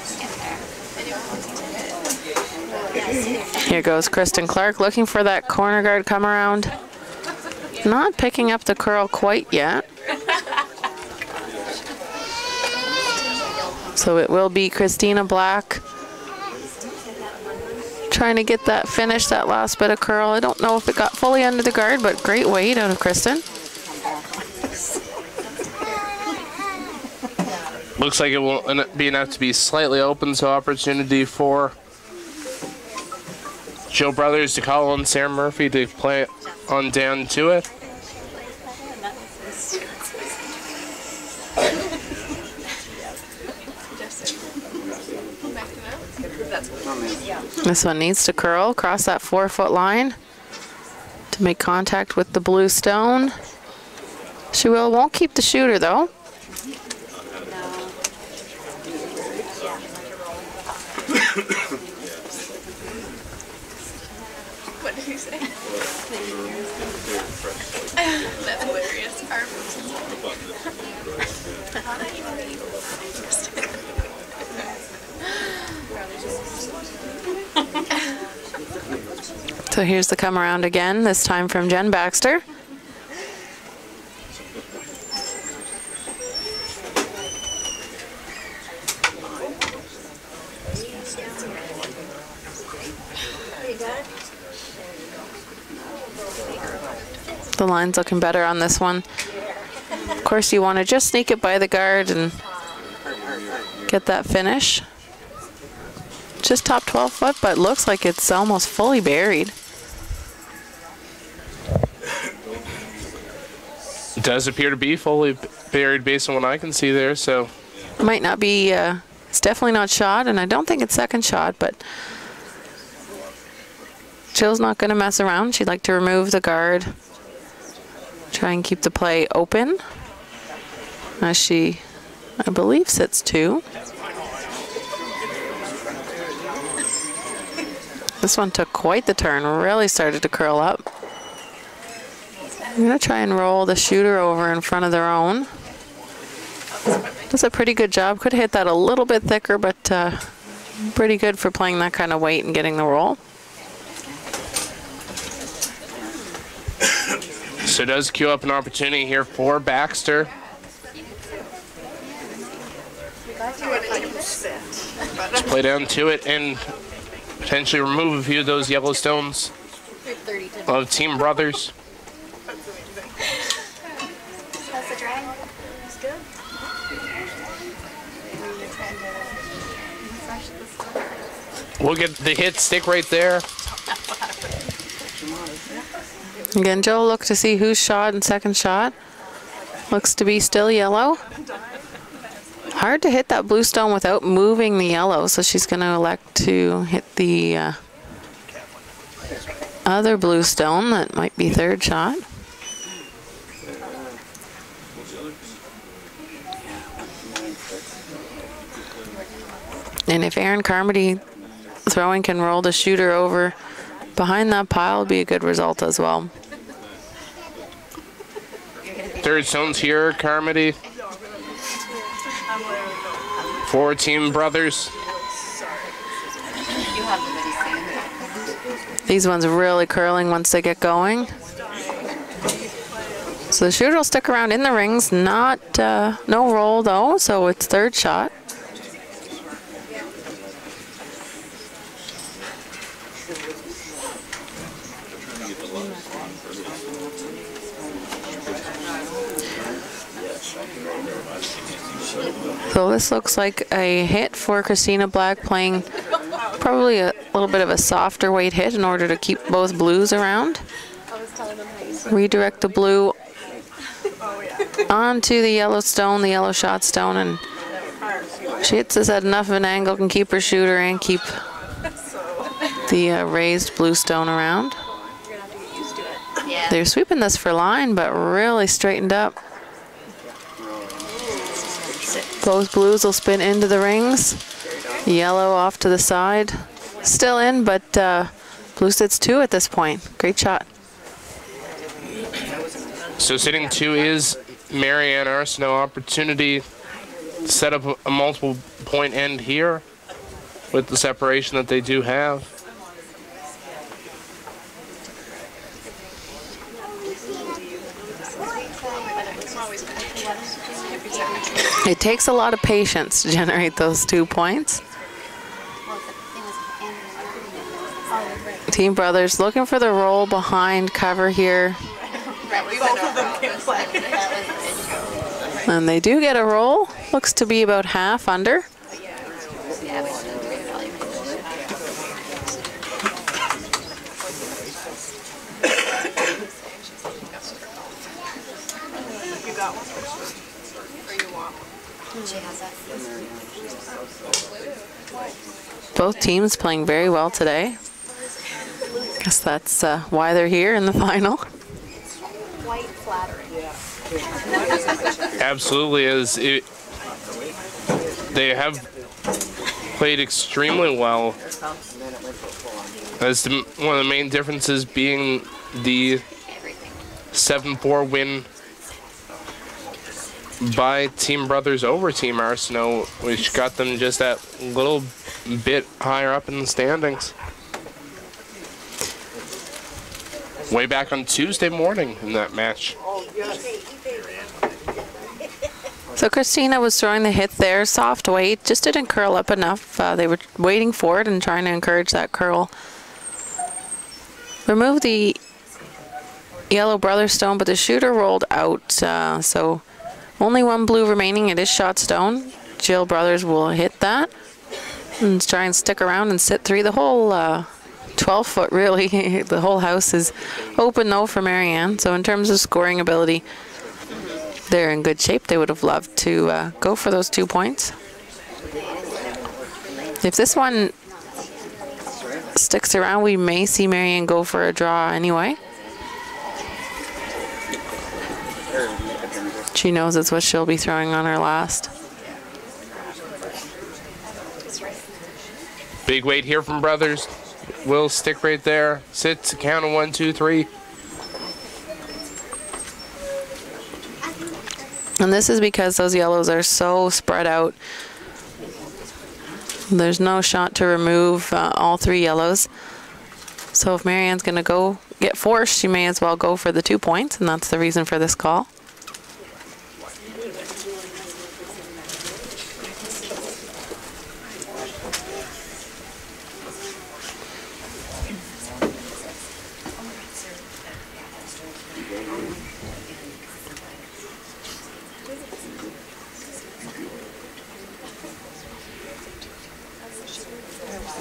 B: Here goes Kristen Clark looking for that corner guard come around. Not picking up the curl quite yet. So it will be Christina Black trying to get that finish, that last bit of curl. I don't know if it got fully under the guard, but great weight out of Kristen.
A: Looks like it will be enough to be slightly open, so opportunity for Joe Brothers to call on Sarah Murphy to play on down to it.
B: This one needs to curl across that 4-foot line to make contact with the blue stone. She won't keep the shooter though.
E: What did you say? That's hilarious.
B: So here's the come around again, this time from Jen Baxter. The line's looking better on this one. Of course, you want to just sneak it by the guard and get that finish. Just top 12 foot, but looks like it's almost fully buried.
A: It does appear to be fully buried based on what I can see there, so.
B: Might not be, it's definitely not shot, and I don't think it's second shot, but Jill's not going to mess around. She'd like to remove the guard. Try and keep the play open as she, I believe, sits 2. This one took quite the turn, really started to curl up. I'm going to try and roll the shooter over in front of their own. Does a pretty good job. Could have hit that a little bit thicker, but pretty good for playing that kind of weight and getting the roll.
A: So does queue up an opportunity here for Baxter. Just play down to it and potentially remove a few of those yellow stones of Team Brothers.
D: How's the drag?
E: It's good.
A: We'll get the hit stick right there.
B: Again, Joe look to see who's shot and second shot. Looks to be still yellow. Hard to hit that blue stone without moving the yellow, so she's going to elect to hit the other blue stone. That might be third shot. And if Erin Carmody throwing can roll the shooter over behind that pile, would be a good result as well.
A: Third stones here, Carmody. For Team Brothers.
B: These ones are really curling once they get going. So the shooter will stick around in the rings, not no roll though, so it's third shot. So this looks like a hit for Christina Black, playing probably a little bit of a softer weight hit in order to keep both blues around. Redirect the blue onto the yellow stone, the yellow shot stone, and she hits this at enough of an angle, can keep her shooter and keep the raised blue stone around. They're sweeping this for line, but really straightened up. Both blues will spin into the rings. Yellow off to the side. Still in, but blue sits 2 at this point. Great shot.
A: So sitting 2 is Marianne Arsenault. Opportunity to set up a multiple point end here with the separation that they do have.
B: It takes a lot of patience to generate those 2 points. Team Brothers looking for the roll behind cover here. And they do get a roll. Looks to be about half under. Both teams playing very well today. Guess that's why they're here in the final.
E: Quite flattering.
A: Absolutely, they have played extremely well. That's one of the main differences being the 7-4 win by Team Brothers over Team Arsenault, which got them just that little bit higher up in the standings. Way back on Tuesday morning in that match.
B: So Christina was throwing the hit there, soft weight, just didn't curl up enough. They were waiting for it and trying to encourage that curl. Remove the yellow brother stone, but the shooter rolled out, so only one blue remaining. It is shot stone. Jill Brothers will hit that and try and stick around and sit three. The whole 12-foot, really. The whole house is open, though, for Marianne. So in terms of scoring ability, they're in good shape. They would have loved to go for those 2 points. If this one sticks around, we may see Marianne go for a draw anyway. She knows it's what she'll be throwing on her last.
A: Big weight here from Brothers. Will stick right there. Sits, count of 1, 2, 3.
B: And this is because those yellows are so spread out. There's no shot to remove all 3 yellows. So if Marianne's going to go get forced, she may as well go for the 2 points, and that's the reason for this call.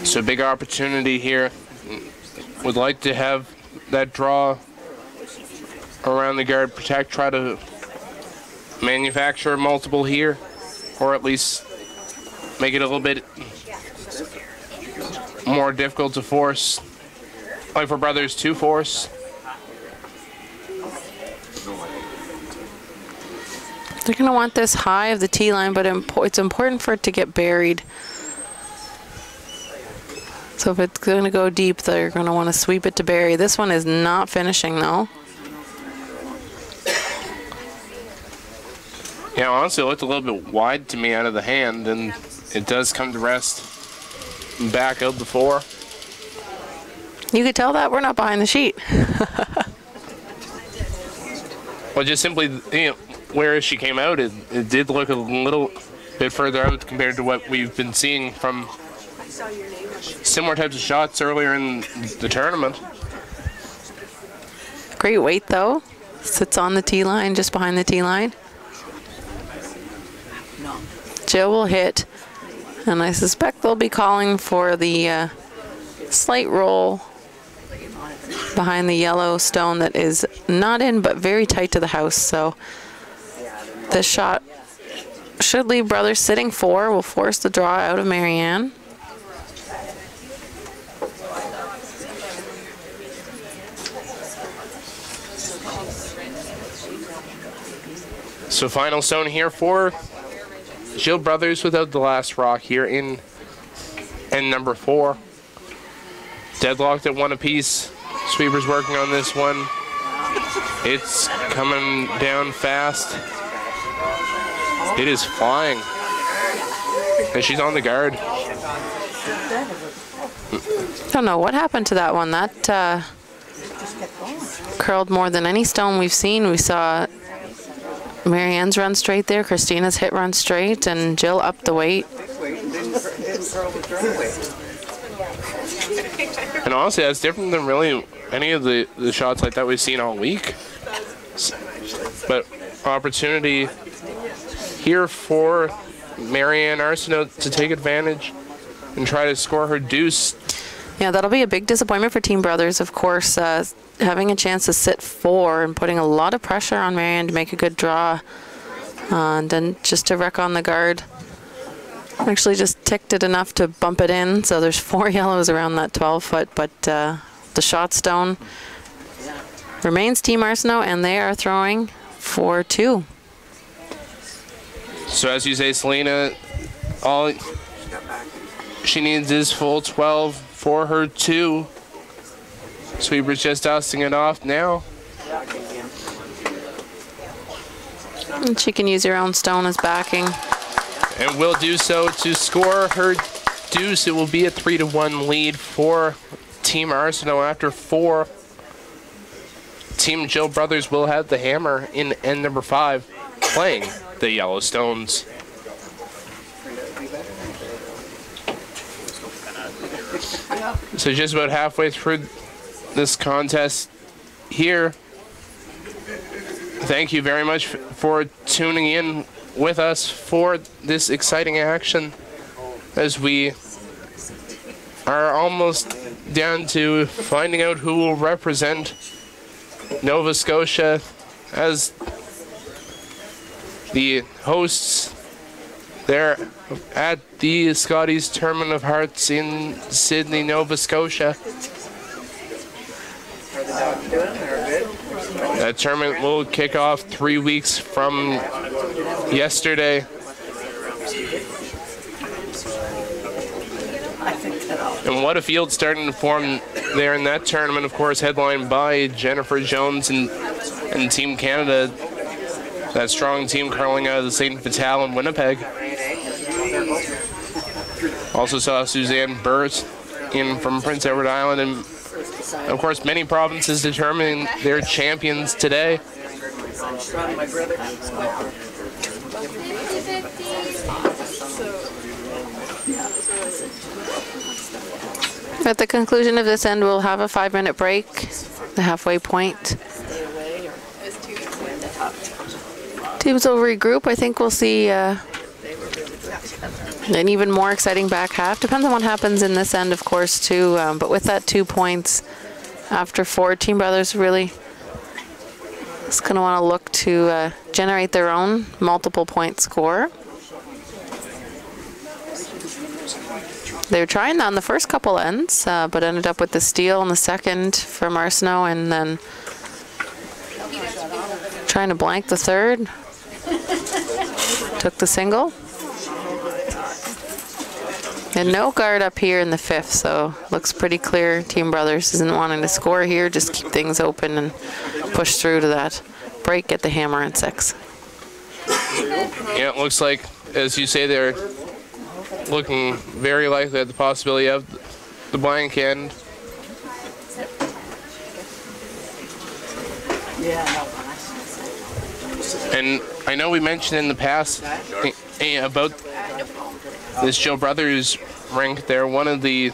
A: So big opportunity here. Would like to have that draw around the guard protect, try to manufacture multiple here, or at least make it a little bit more difficult to force. Like for Brothers to force.
B: They're going to want this high of the tee line, but it's important for it to get buried. So if it's going to go deep, they're going to want to sweep it to bury. This one is not finishing, though.
A: Yeah, honestly, it looked a little bit wide to me out of the hand, and it does come to rest back out the 4.
B: You could tell that we're not behind the sheet.
A: Well, just simply, you know, where she came out, it did look a little bit further out compared to what we've been seeing from similar types of shots earlier in the tournament.
B: Great weight, though. Sits on the tee line, just behind the tee line. Jill will hit, and I suspect they'll be calling for the slight roll behind the yellow stone that is not in, but very tight to the house. So this shot should leave Brothers sitting 4. Will force the draw out of Marianne.
A: So final stone here for Jill Brothers without the last rock here in end number 4. Deadlocked at 1 apiece. Sweeper's working on this one. It's coming down fast. It is flying. And she's on the guard.
B: Don't know what happened to that one. That curled more than any stone we've seen. We saw Marianne's run straight there, Christina's hit run straight, and Jill up the weight.
A: And honestly, that's different than really any of the shots like that we've seen all week. But opportunity here for Marianne Arsenault to take advantage and try to score her deuce.
B: Yeah, that'll be a big disappointment for Team Brothers, of course. Having a chance to sit 4 and putting a lot of pressure on Marianne to make a good draw. And then just to wreck on the guard. Actually just ticked it enough to bump it in. So there's 4 yellows around that 12-foot. But the shot stone remains Team Arsenault, and they are throwing for 2.
A: So as you say, Selena, all she needs is full 12 for her 2. Sweeper's just dusting it off now.
B: And she can use her own stone as backing.
A: And will do so to score her deuce. It will be a 3-1 lead for Team Arsenault after 4. Team Jill Brothers will have the hammer in end number 5, playing the yellow stones. So just about halfway through this contest here. Thank you very much for tuning in with us for this exciting action as we are almost down to finding out who will represent Nova Scotia as the hosts there at the Scotties Tournament of Hearts in Sydney, Nova Scotia. That tournament will kick off 3 weeks from yesterday. And what a field starting to form there in that tournament, of course, headlined by Jennifer Jones and Team Canada. That strong team curling out of the St. Vital in Winnipeg. Also saw Suzanne Burt in from Prince Edward Island, and of course many provinces determining their champions today.
B: At the conclusion of this end, we'll have a 5-minute break, the halfway point. Teams will regroup. I think we'll see an even more exciting back half. Depends on what happens in this end, of course, too. But with that 2 points after 4, Team Brothers really is going to want to look to generate their own multiple point score. They were trying that on the first couple ends, but ended up with the steal in the second from Arsenault, and then trying to blank the third. Took the single. And no guard up here in the 5th, so looks pretty clear. Team Brothers isn't wanting to score here, just keep things open and push through to that break, get the hammer at 6.
A: Yeah, it looks like, as you say, they're looking very likely at the possibility of the blank end. And I know we mentioned in the past about this Jill Brothers rink. They're one of the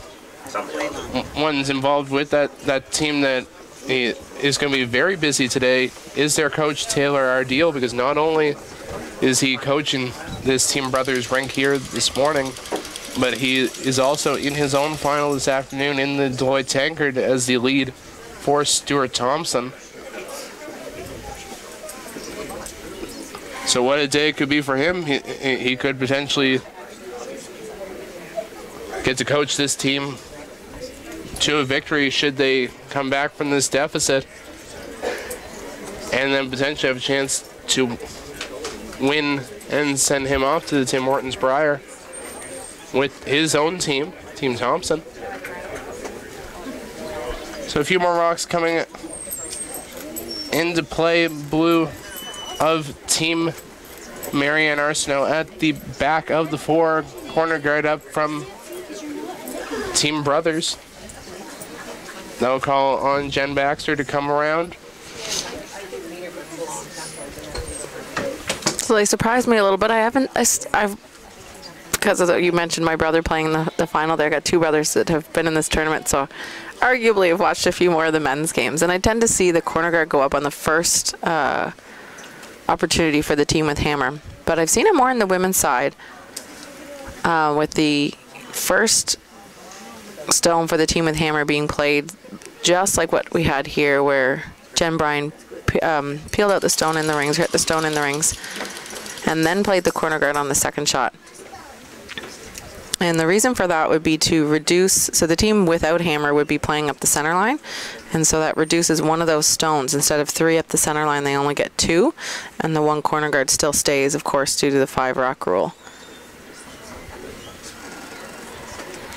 A: ones involved with that team that is going to be very busy today is their coach Taylor Ardeal, because not only is he coaching this Team Brothers rink here this morning, but he is also in his own final this afternoon in the Deloitte Tankard as the lead for Stuart Thompson. So what a day it could be for him. He could potentially get to coach this team to a victory should they come back from this deficit, and then potentially have a chance to win and send him off to the Tim Hortons Brier with his own team, Team Thompson. So a few more rocks coming into play. Blue of Team Marianne Arsenault at the back of the 4, corner guard up from Team Brothers. They'll call on Jen Baxter to come around.
B: So they surprised me a little bit. I've because of you mentioned my brother playing the final there. I got 2 brothers that have been in this tournament, so arguably I've watched a few more of the men's games. And I tend to see the corner guard go up on the first opportunity for the team with hammer. but I've seen it more on the women's side with the first stone for the team with hammer being played just like what we had here, where Jen Bryan peeled out the stone in the rings, hit the stone in the rings, and then played the corner guard on the second shot. And the reason for that would be to reduce, so the team without hammer would be playing up the center line, and so that reduces one of those stones. Instead of 3 up the center line, they only get 2, and the 1 corner guard still stays, of course, due to the 5 rock rule.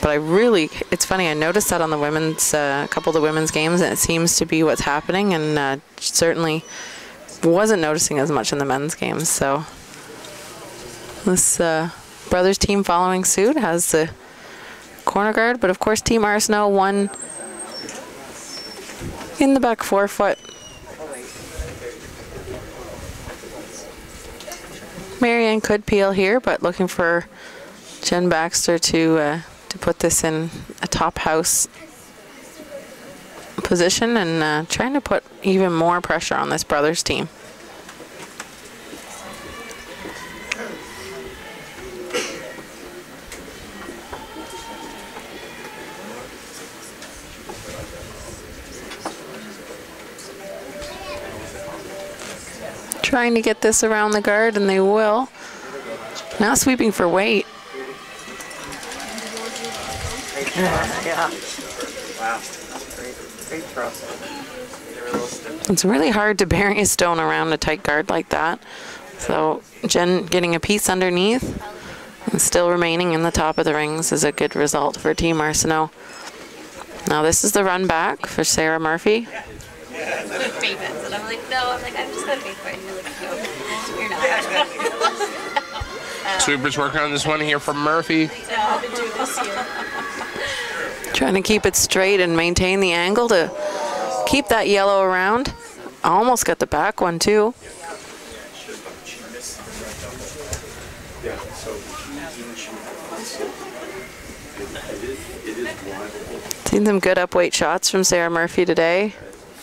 B: But it's funny, I noticed that on the women's, a couple of the women's games, and it seems to be what's happening, and certainly wasn't noticing as much in the men's games. So this brothers team following suit has the corner guard, but of course Team Arsenault won in the back forefoot. Marianne could peel here, but looking for Jen Baxter to put this in a top house position, and trying to put even more pressure on this brothers team. Trying to get this around the guard, and they will. Now sweeping for weight.
F: Yeah.
C: Wow. Great throw.
B: It's really hard to bury a stone around a tight guard like that. So Jen getting a piece underneath and still remaining in the top of the rings is a good result for Team Arsenault. Now this is the run back for Sarah Murphy.
D: Famous, and I'm like, no, I'm just gonna pay for it. And you're like, no, you're not.
A: Sweeper's working on this one here from Murphy.
B: Trying to keep it straight and maintain the angle to keep that yellow around. Almost got the back one too. Seen some good up-weight shots from Sarah Murphy today.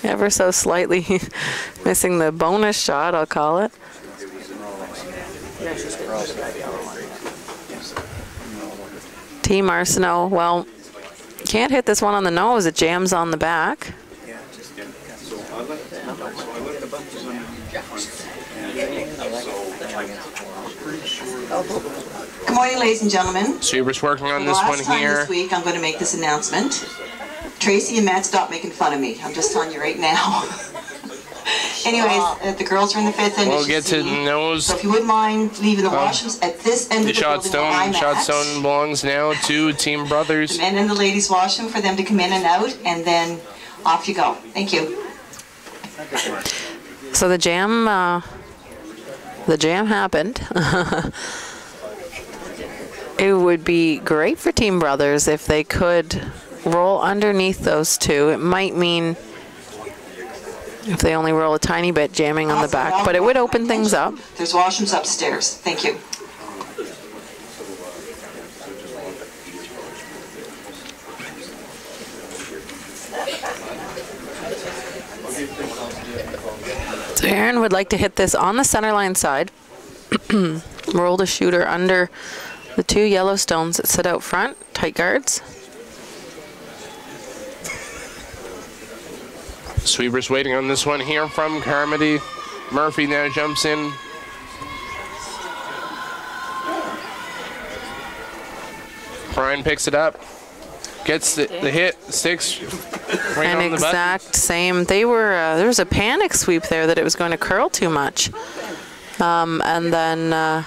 B: Ever so slightly missing the bonus shot, I'll call it. Team Arsenault, well, can't hit this one on the nose. It jams on the back.
F: Good morning, ladies and gentlemen.
A: Sweeper's working on this one
F: Last time
A: here.
F: this week, I'm going to make this announcement. Tracy and Matt, stop making fun of me. I'm just telling you right now. Anyways, the girls are in the 5th end.
A: We'll get to the nose.
F: So if you wouldn't mind leaving the washrooms at this end
A: The
F: of the
A: shot
F: building where I'm
A: stone
F: at.
A: belongs now to Team Brothers.
F: The men and the ladies washroom for them to come in and out, and then off you go. Thank you.
B: So the jam happened. It would be great for Team Brothers if they could roll underneath those two. It might mean if they only roll a tiny bit, jamming on the back, but it would open things up.
F: There's washrooms upstairs. Thank you.
B: So Aaron would like to hit this on the center line side. Roll the shooter under the 2 yellow stones that sit out front, tight guards.
A: Sweeper's waiting on this one here from Carmody. Murphy now jumps in. Brian picks it up. Gets the hit, sticks right
B: And
A: on the button.
B: exact same. They were there was a panic sweep there that it was going to curl too much, and then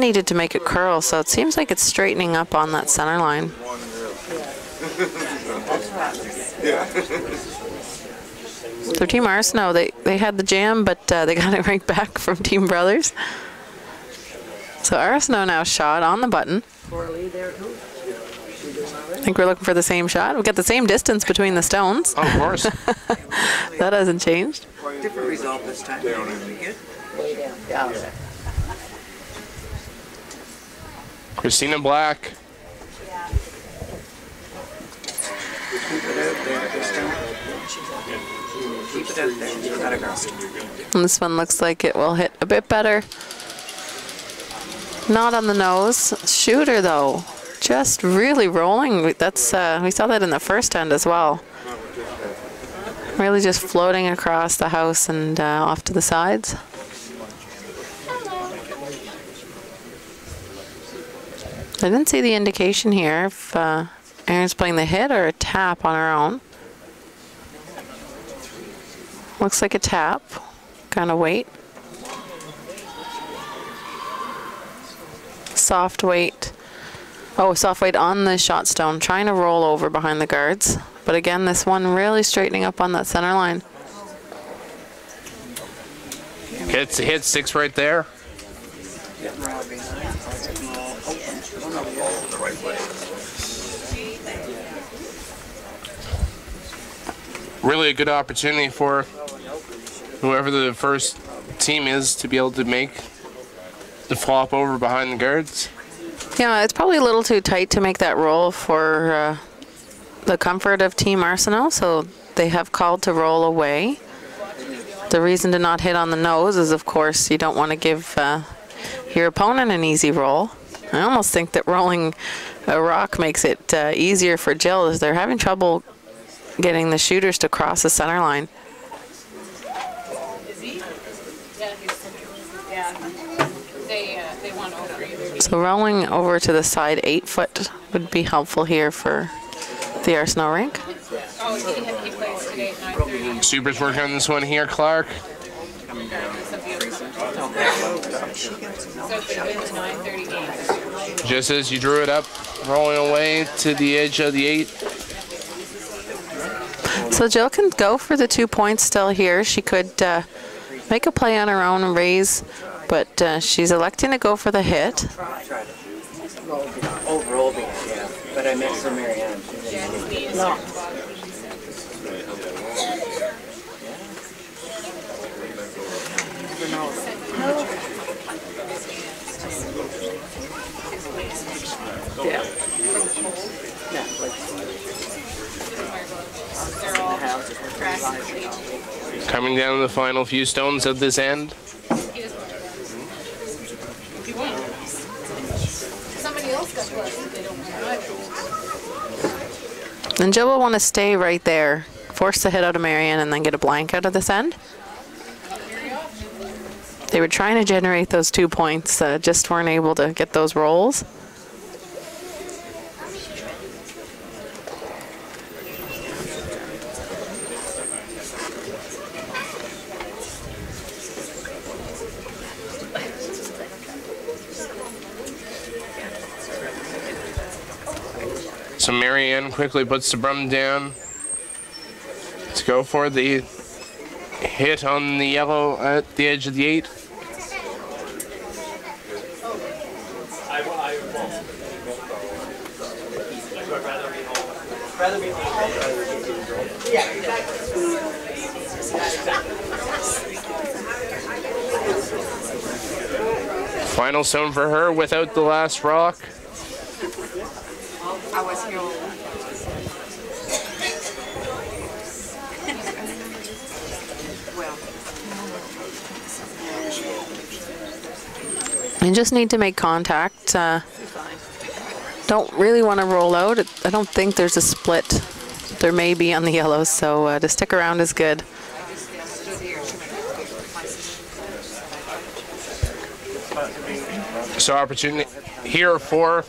B: needed to make it curl. So it seems like it's straightening up on that center line. So Team Arsenault, they had the jam, but they got it right back from Team Brothers. So Arsenault now shot on the button. I think we're looking for the same shot. We've got the same distance between the stones.
A: Oh, of course.
B: That hasn't changed.
G: Different result this time. Way down. Yeah.
A: Christina Black.
G: Keep it out there, Christina. Keep it out there. You gotta go.
B: And this one looks like it will hit a bit better. Not on the nose. Shooter though, just really rolling. That's we saw that in the first end as well. Really just floating across the house and off to the sides. I didn't see the indication here if Erin's playing the hit or a tap on her own. Looks like a tap. Gonna wait. Soft weight. Oh, soft weight on the shot stone. Trying to roll over behind the guards. But again, this one really straightening up on that center line.
A: Hits the hit, 6 right there. Really a good opportunity for whoever the first team is to be able to make the flop over behind the guards.
B: Yeah, it's probably a little too tight to make that roll for the comfort of Team Arsenault, so they have called to roll away. The reason to not hit on the nose is, of course, you don't want to give your opponent an easy roll. I almost think that rolling a rock makes it easier for Jill, as they're having trouble getting the shooters to cross the center line. So rolling over to the side 8 foot would be helpful here for the Arsenault rink.
A: Super's working on this one here, Clark. Just as you drew it up, rolling away to the edge of the 8.
B: So Jill can go for the 2 points still here. She could make a play on her own and raise, but she's electing to go for the hit.
G: Overall, yeah. But I meant for Marianne. No. Yeah.
A: Coming down to the final few stones of this end.
B: And Jill will want to stay right there, force the hit out of Marianne, and then get a blank out of this end. They were trying to generate those 2 points, just weren't able to get those rolls.
A: So Marianne quickly puts the brum down to go for the hit on the yellow at the edge of the 8. Final stone for her without the last rock.
F: I was here.
B: You just need to make contact. Don't really want to roll out. I don't think there's a split. There may be on the yellows, so to stick around is good.
A: So opportunity here for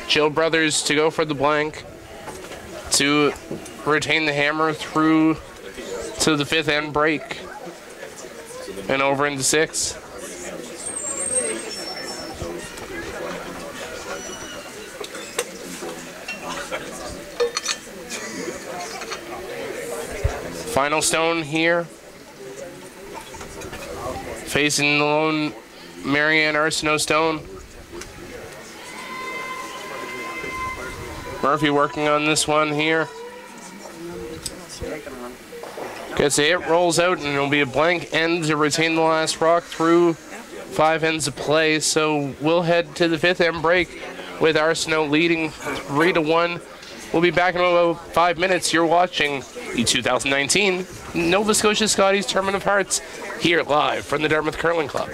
A: Jill Brothers to go for the blank, to retain the hammer through to the 5th end break and over into 6. Final stone here, facing the lone Marianne Arsenault stone. Murphy working on this one here. Gets a hit, rolls out, and it'll be a blank end to retain the last rock through 5 ends of play. So we'll head to the 5th end break with Arsenault leading 3-1 We'll be back in about 5 minutes. You're watching the 2019 Nova Scotia Scotties Tournament of Hearts here live from the Dartmouth Curling Club.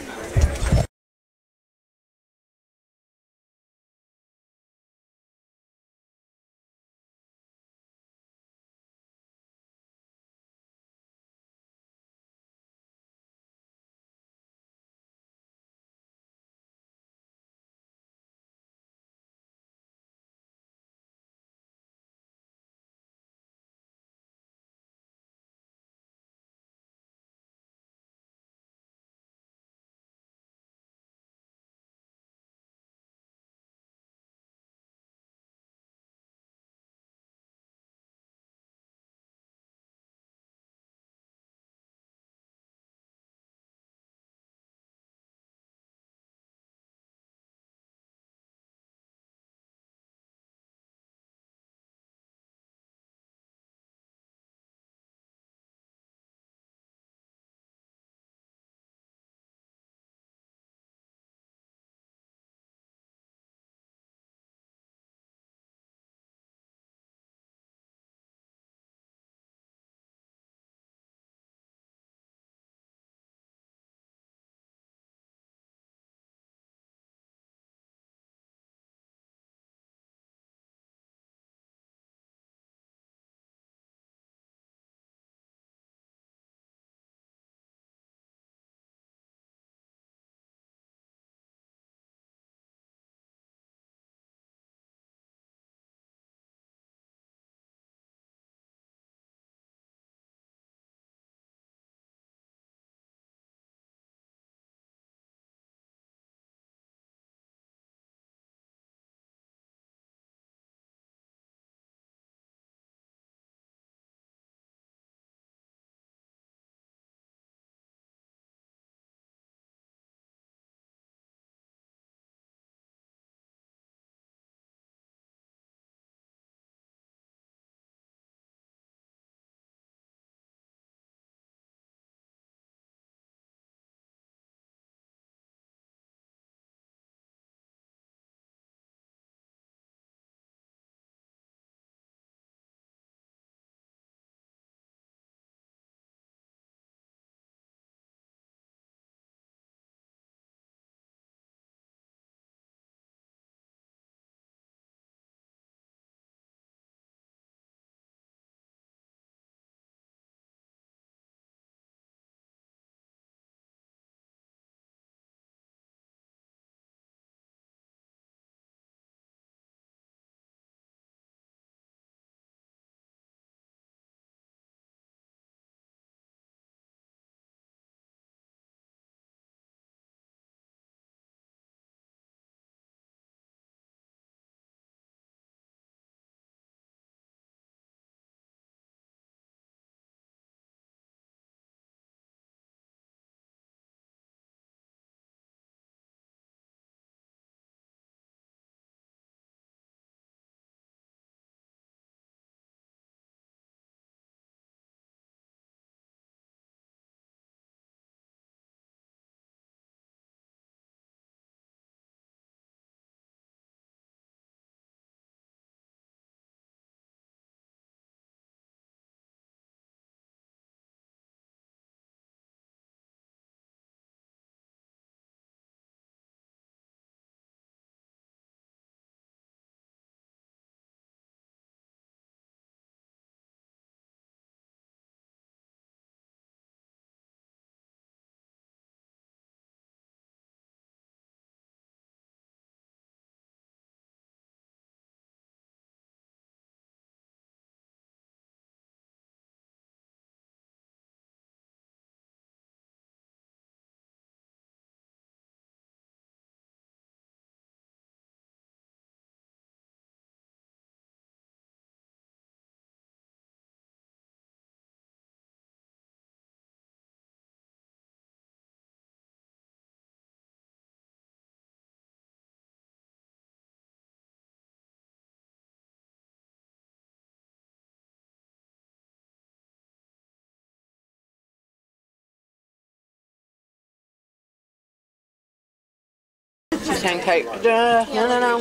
G: Hang tight. No.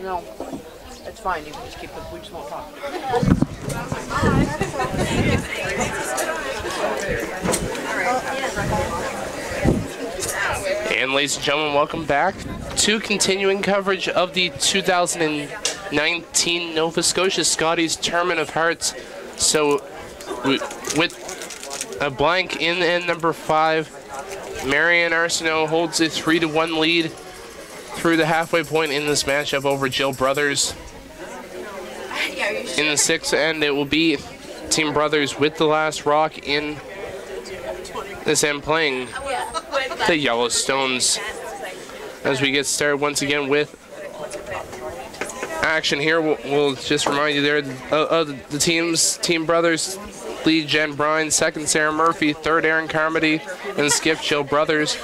G: No. It's fine. You can just keep it. We just won't talk.
A: And ladies and gentlemen, welcome back to continuing coverage of the 2019 Nova Scotia Scotties Tournament of Hearts. So with a blank in end number 5, Marianne Arsenault holds a 3-1 lead through the halfway point in this matchup over Jill Brothers. In the 6th end, it will be Team Brothers with the last rock in this end, playing the Yellowstones. As we get started once again with action here, we'll just remind you there of the teams. Team Brothers lead Jen Bryan, second Sarah Murphy, third Erin Carmody, and skip Jill Brothers.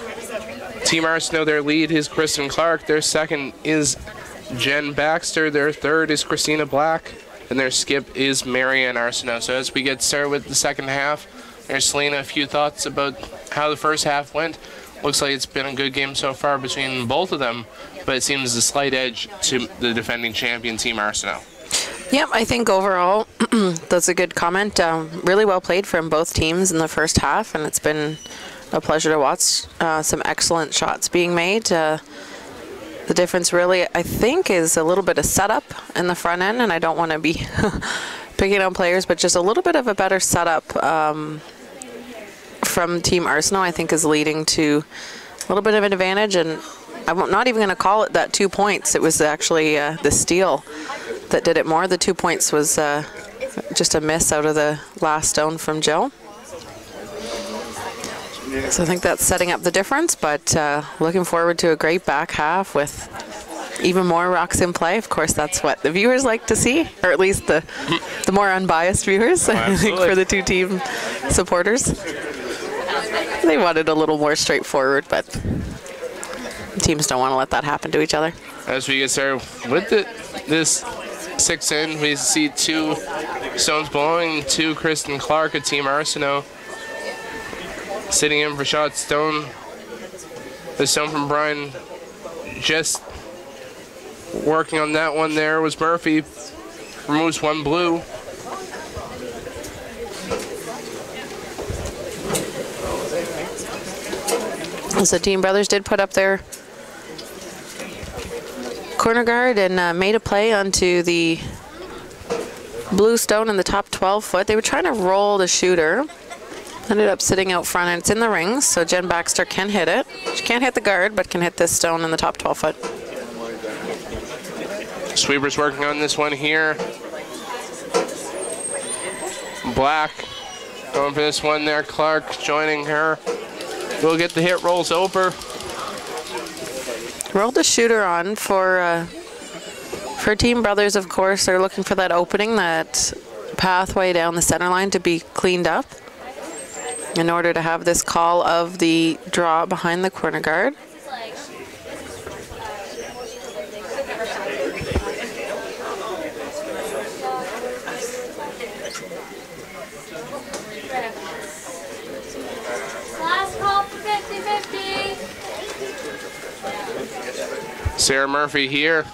A: Team Arsenault, their lead is Kristen Clark, their second is Jen Baxter, their third is Christina Black, and their skip is Marianne Arsenault. So as we get started with the second half, there's Selena, a few thoughts about how the first half went. Looks like it's been a good game so far between both of them, but it seems a slight edge to the defending champion, Team Arsenault.
B: Yep, I think overall that's a good comment. Really well played from both teams in the first half, and it's been a pleasure to watch some excellent shots being made. The difference really, I think, is a little bit of setup in the front end, and I don't want to be picking on players, but just a little bit of a better setup from Team Arsenault, I think, is leading to a little bit of an advantage, and I'm not even going to call it that 2 points. It was actually the steal that did it more. The 2 points was just a miss out of the last stone from Jill. So I think that's setting up the difference, but looking forward to a great back half with even more rocks in play. Of course, that's what the viewers like to see, or at least the more unbiased viewers, I think, for the two team supporters. They wanted a little more straightforward, but teams don't want to let that happen to each other.
A: As we get started with this 6th end, we see 2 stones belonging to Kristen Clark at Team Arsenault. Sitting in for shot stone. The stone from Bryan, just working on that one there was Murphy. Removes 1 blue.
B: So Team Brothers did put up their corner guard and made a play onto the blue stone in the top 12 foot. They were trying to roll the shooter. Ended up sitting out front, and it's in the rings, so Jen Baxter can hit it. She can't hit the guard, but can hit this stone in the top 12 foot.
A: Sweeper's working on this one here. Black going for this one there. Clark joining her. We'll get the hit, rolls over.
B: Rolled the shooter on for Team Brothers, of course. They're looking for that opening, that pathway down the center line to be cleaned up in order to have this call of the draw behind the corner guard.
D: Last call for 50-50.
A: Sarah Murphy here.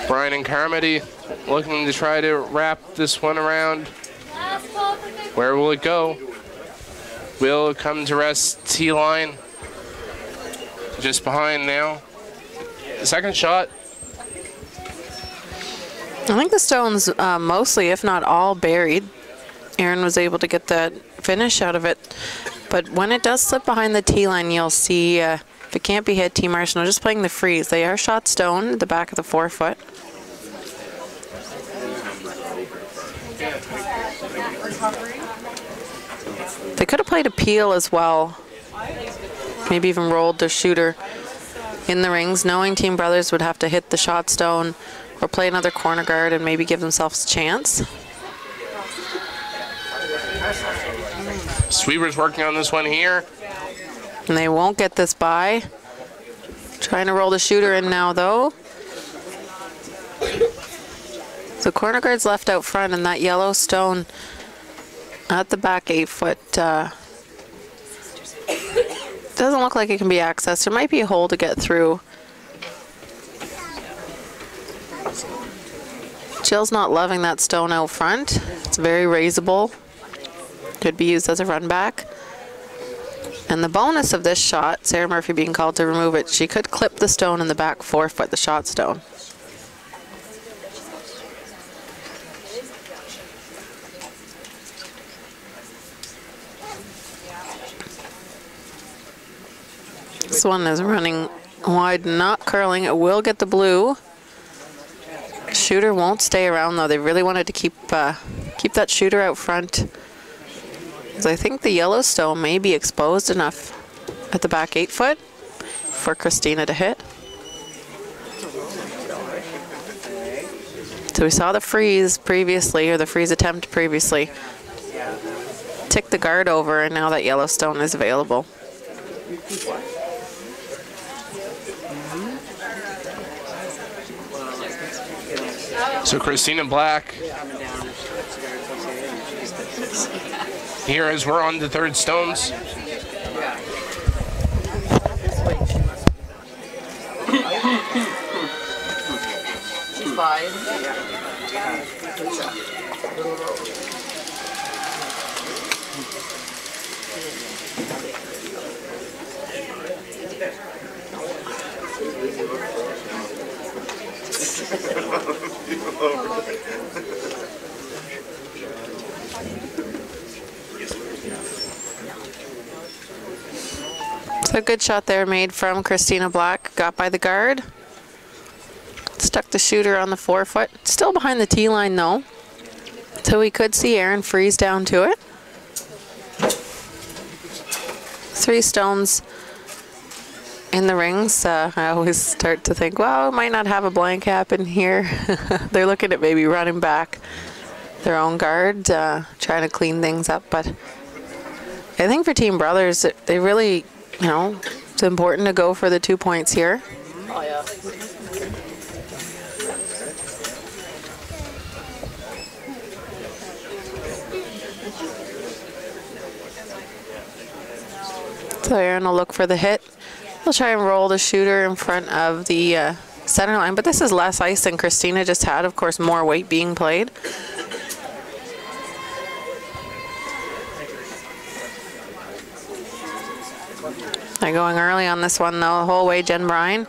A: Bryan and Carmody looking to try to wrap this one around. Where will it go? Will it come to rest T-line? Just behind now. The second shot.
B: I think the stone's mostly, if not all, buried. Erin was able to get that finish out of it. But when it does slip behind the T-line, you'll see if it can't be hit, Team Arsenault just playing the freeze. They are shot stone at the back of the 4 foot. They could have played a peel as well. Maybe even rolled the shooter in the rings, knowing Team Brothers would have to hit the shot stone or play another corner guard and maybe give themselves a chance.
A: Sweeper's working on this one here.
B: And they won't get this by. Trying to roll the shooter in now, though. So corner guard's left out front, and that yellow stone at the back 8 foot doesn't look like it can be accessed. There might be a hole to get through Jill's not loving that stone out front. It's very raisable. Could be used as a run back. And the bonus of this shot, Sarah Murphy being called to remove it, she could clip the stone in the back 4 foot, the shot stone. This one is running wide, not curling. It will get the blue. Shooter won't stay around though. They really wanted to keep that shooter out front. So I think the yellow stone may be exposed enough at the back 8 foot for Christina to hit. So we saw the freeze previously, or the freeze attempt previously. Tick the guard over, and now that yellow stone is available.
A: So Christina Black here as we're on the third stones.
G: She's fine.
B: So a good shot there made from Christina Black. Got by the guard. Stuck the shooter on the 4 foot. Still behind the tee line though. So we could see Aaron freeze down to it. 3 stones in the rings. I always start to think, well, it might not have a blank happen here. They're looking at maybe running back their own guard, trying to clean things up. But I think for Team Brothers, they really, you know, it's important to go for the 2 points here.
G: Oh, yeah.
B: So Aaron will look for the hit. He'll try and roll the shooter in front of the center line, but this is less ice than Christina just had. Of course, more weight being played. They're going early on this one though, the whole way, Jen Bryan.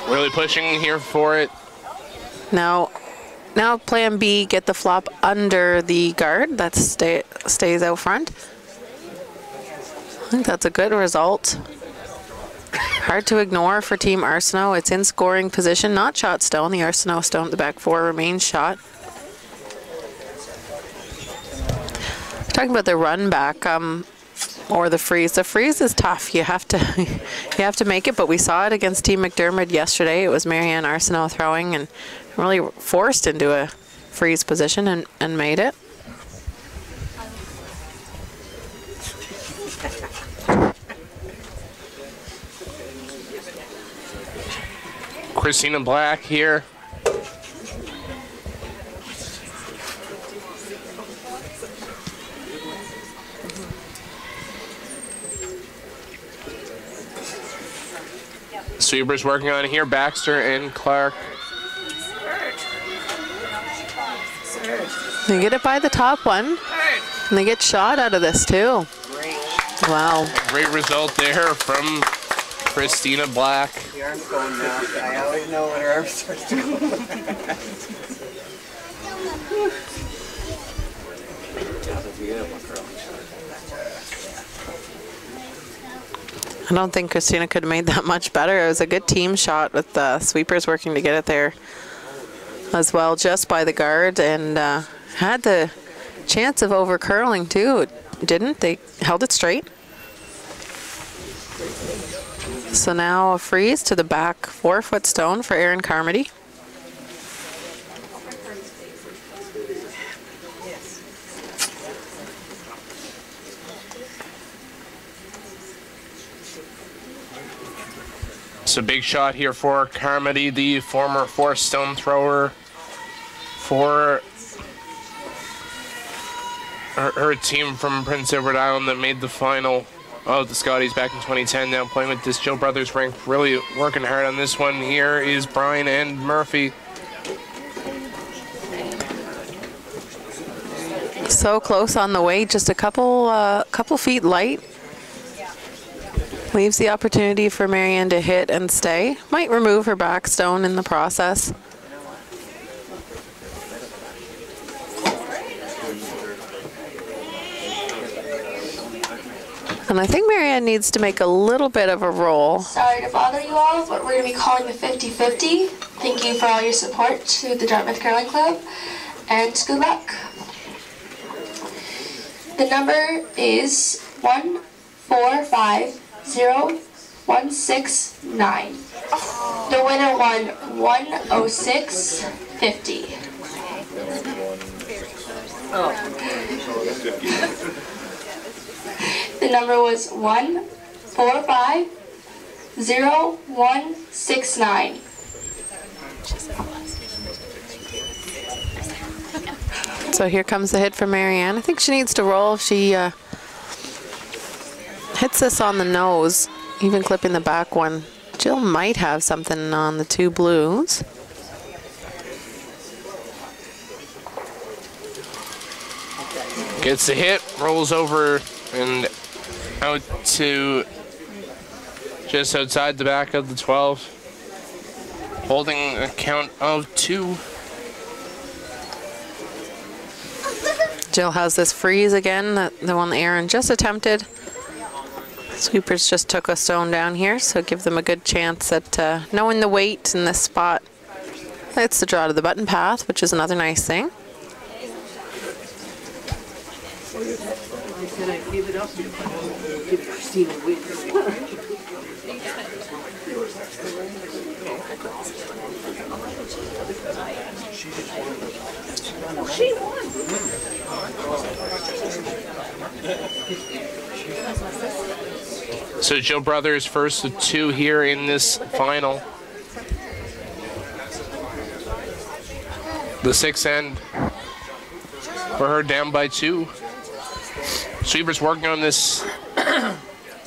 A: Really pushing here for it.
B: Now plan B, get the flop under the guard. That stays out front. I think that's a good result. Hard to ignore for Team Arsenault. It's in scoring position, not shot stone. The Arsenault stone at the back 4 remains shot. Talking about the run back, or the freeze. The freeze is tough. You have to make it, but we saw it against Team McDermott yesterday. It was Marianne Arsenault throwing and really forced into a freeze position and made it.
A: Christina Black here. Sweepers working on it here, Baxter and Clark.
B: They get it by the top one, and they get shot out of this too. Wow.
A: Great result there from Christina Black.
C: The arm's going now. I always know when her arm starts to go.
B: I don't think Christina could have made that much better. It was a good team shot with the sweepers working to get it there as well, just by the guard, and had the chance of over curling too. Didn't they? Held it straight. So now a freeze to the back 4 foot stone for Erin Carmody.
A: It's a big shot here for Carmody, the former 4-stone thrower for her team from Prince Edward Island that made the final Oh, the Scotties back in 2010 now playing with this Jill Brothers rank. Really working hard on this one. Here is Brian and Murphy.
B: So close on the weight, just a couple feet light. Leaves the opportunity for Marianne to hit and stay. Might remove her back stone in the process. And I think Marianne needs to make a little bit of a roll.
I: Sorry to bother you all, but we're going to be calling the 50-50. Thank you for all your support to the Dartmouth Curling Club, and good luck. The number is 1450-169. The winner won 106.50. The number was 1450-169.
B: So here comes the hit for Marianne. I think she needs to roll. If she hits this on the nose, even clipping the back one, Jill might have something on the two blues.
A: Gets the hit, rolls over and out to just outside the back of the 12. Holding a count of 2.
B: Jill has this freeze again, the one Aaron just attempted. Sweepers just took a stone down here, so give them a good chance at knowing the weight in this spot. It's the draw to the button path, which is another nice thing.
G: Can I give it up? Give Christina a win. She won.
A: So Jill Brothers first of 2 here in this final. The 6th end for her down by 2. Sweepers working on this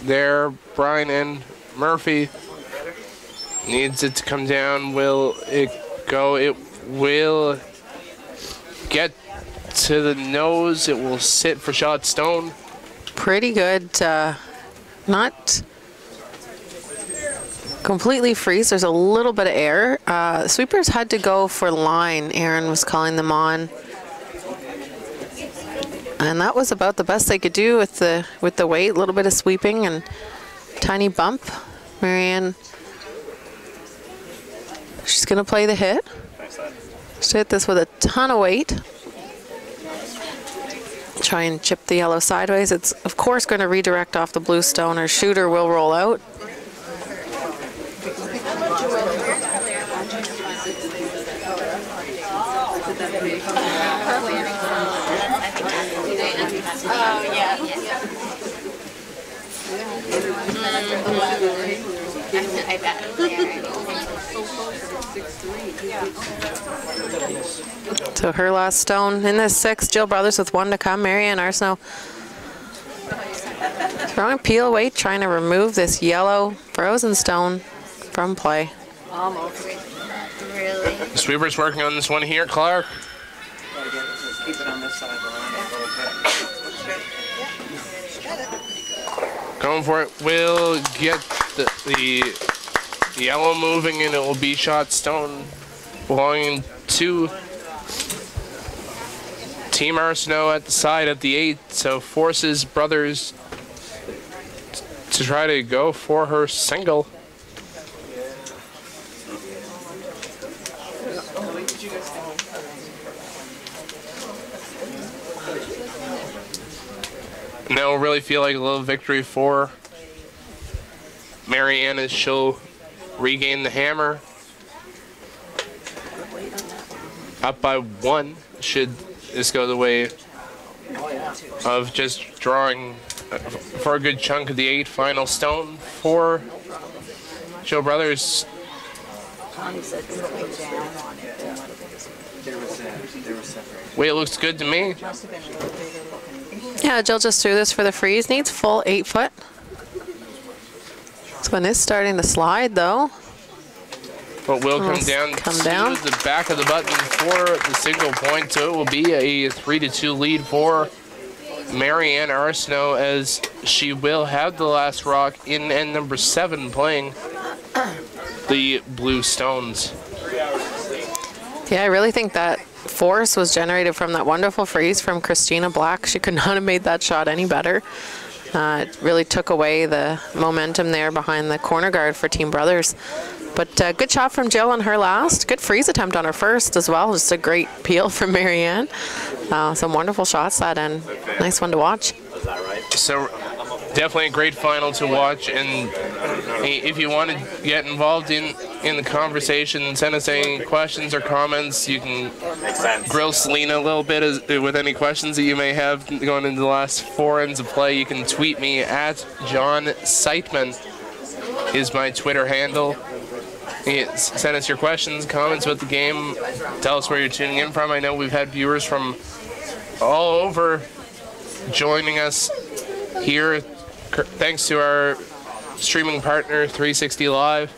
A: there. Brian and Murphy needs it to come down. Will it go? It will get to the nose. It will sit for shot stone.
B: Pretty good. Not completely freeze. There's a little bit of air. Sweepers had to go for line. Aaron was calling them on. And that was about the best they could do with the weight. A little bit of sweeping and tiny bump. Marianne, she's going to play the hit. She hit this with a ton of weight. Try and chip the yellow sideways. It's, of course, going to redirect off the blue stone. Her shooter will roll out.
D: Oh, yeah. I bet.
B: So her last stone in this 6. Jill Brothers with 1 to come. Marianne Arsenault throwing peel weight, trying to remove this yellow frozen stone from play.
G: Almost.
D: Really?
A: Sweepers working on this one here, Clark.
G: Keep it on this side.
A: Going for it. Will get the yellow moving, and it will be shot stone belonging to Team Arsenault at the side at the 8. So forces Brothers to try to go for her single. Now really feel like a little victory for Marianne as she'll regain the hammer. Up by 1 should this go the way of just drawing for a good chunk of the 8 final stone for Jill Brothers. Weight looks good to me.
B: Yeah, Jill just threw this for the freeze. Needs full 8 foot. This one is starting to slide, though.
A: But will come
B: Almost
A: down
B: come
A: to
B: down.
A: the back of the button for the single point. So it will be a 3-2 lead for Marianne Arsenault, as she will have the last rock in end number 7 playing the Blue Stones.
B: Yeah, I really think that force was generated from that wonderful freeze from Christina Black. She could not have made that shot any better. It really took away the momentum there behind the corner guard for Team Brothers. But good shot from Jill on her last. Good freeze attempt on her first as well. Just a great peel from Marianne. Some wonderful shots that end. Nice one to watch.
A: So definitely a great final to watch, and if you want to get involved in the conversation, send us any questions or comments. You can grill Selena a little bit with any questions that you may have going into the last 4 ends of play. You can tweet me at John Seitman is my Twitter handle. Send us your questions, comments about the game. Tell us where you're tuning in from. I know we've had viewers from all over joining us here, thanks to our streaming partner 360 Live.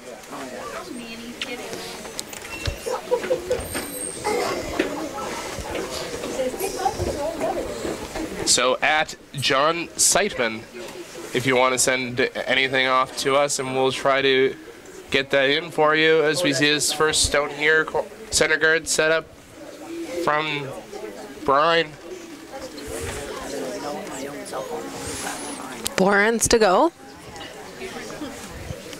A: So at John Seitman, if you want to send anything off to us, and we'll try to get that in for you as we see this first Stone here center guard set up from Brian.
B: 4 ends to go.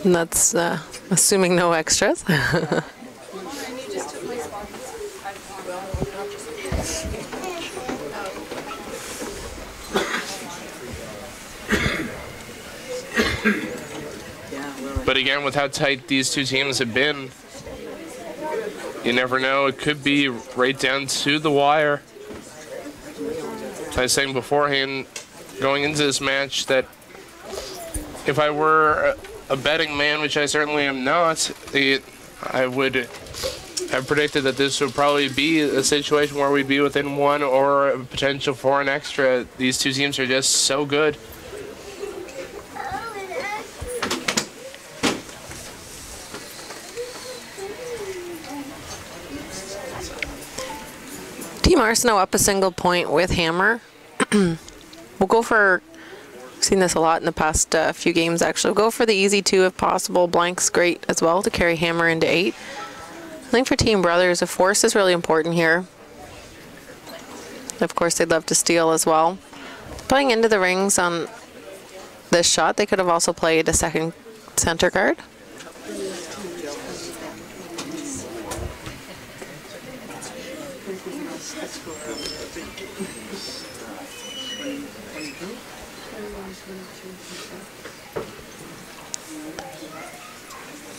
B: And that's assuming no extras.
A: But again, with how tight these two teams have been, you never know. It could be right down to the wire. As I was saying beforehand, going into this match, that if I were a betting man, which I certainly am not, I would have predicted that this would probably be a situation where we'd be within 1 or a potential for an extra. These two teams are just so good.
B: Team Arsenault up a single point with hammer. We'll go for, I've seen this a lot in the past few games actually, we'll go for the easy 2 if possible. Blank's great as well to carry hammer into 8. I think for Team Brothers, a force is really important here. Of course, they'd love to steal as well. Playing into the rings on this shot, they could have also played a second center guard.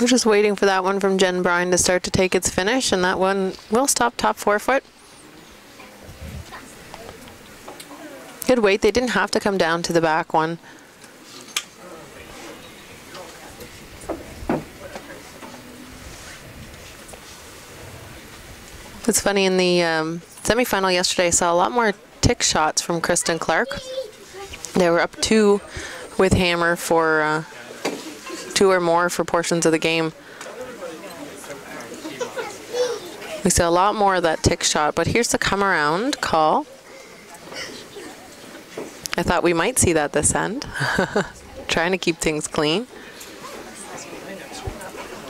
B: We're just waiting for that one from Jen Bryan to start to take its finish, and that one will stop top forefoot. Good weight. They didn't have to come down to the back one. It's funny, in the semifinal yesterday, I saw a lot more tick shots from Kristen Clark. They were up 2 with hammer for 2 or more for portions of the game. We saw a lot more of that tick shot, but here's the come around call. I thought we might see that this end. Trying to keep things clean.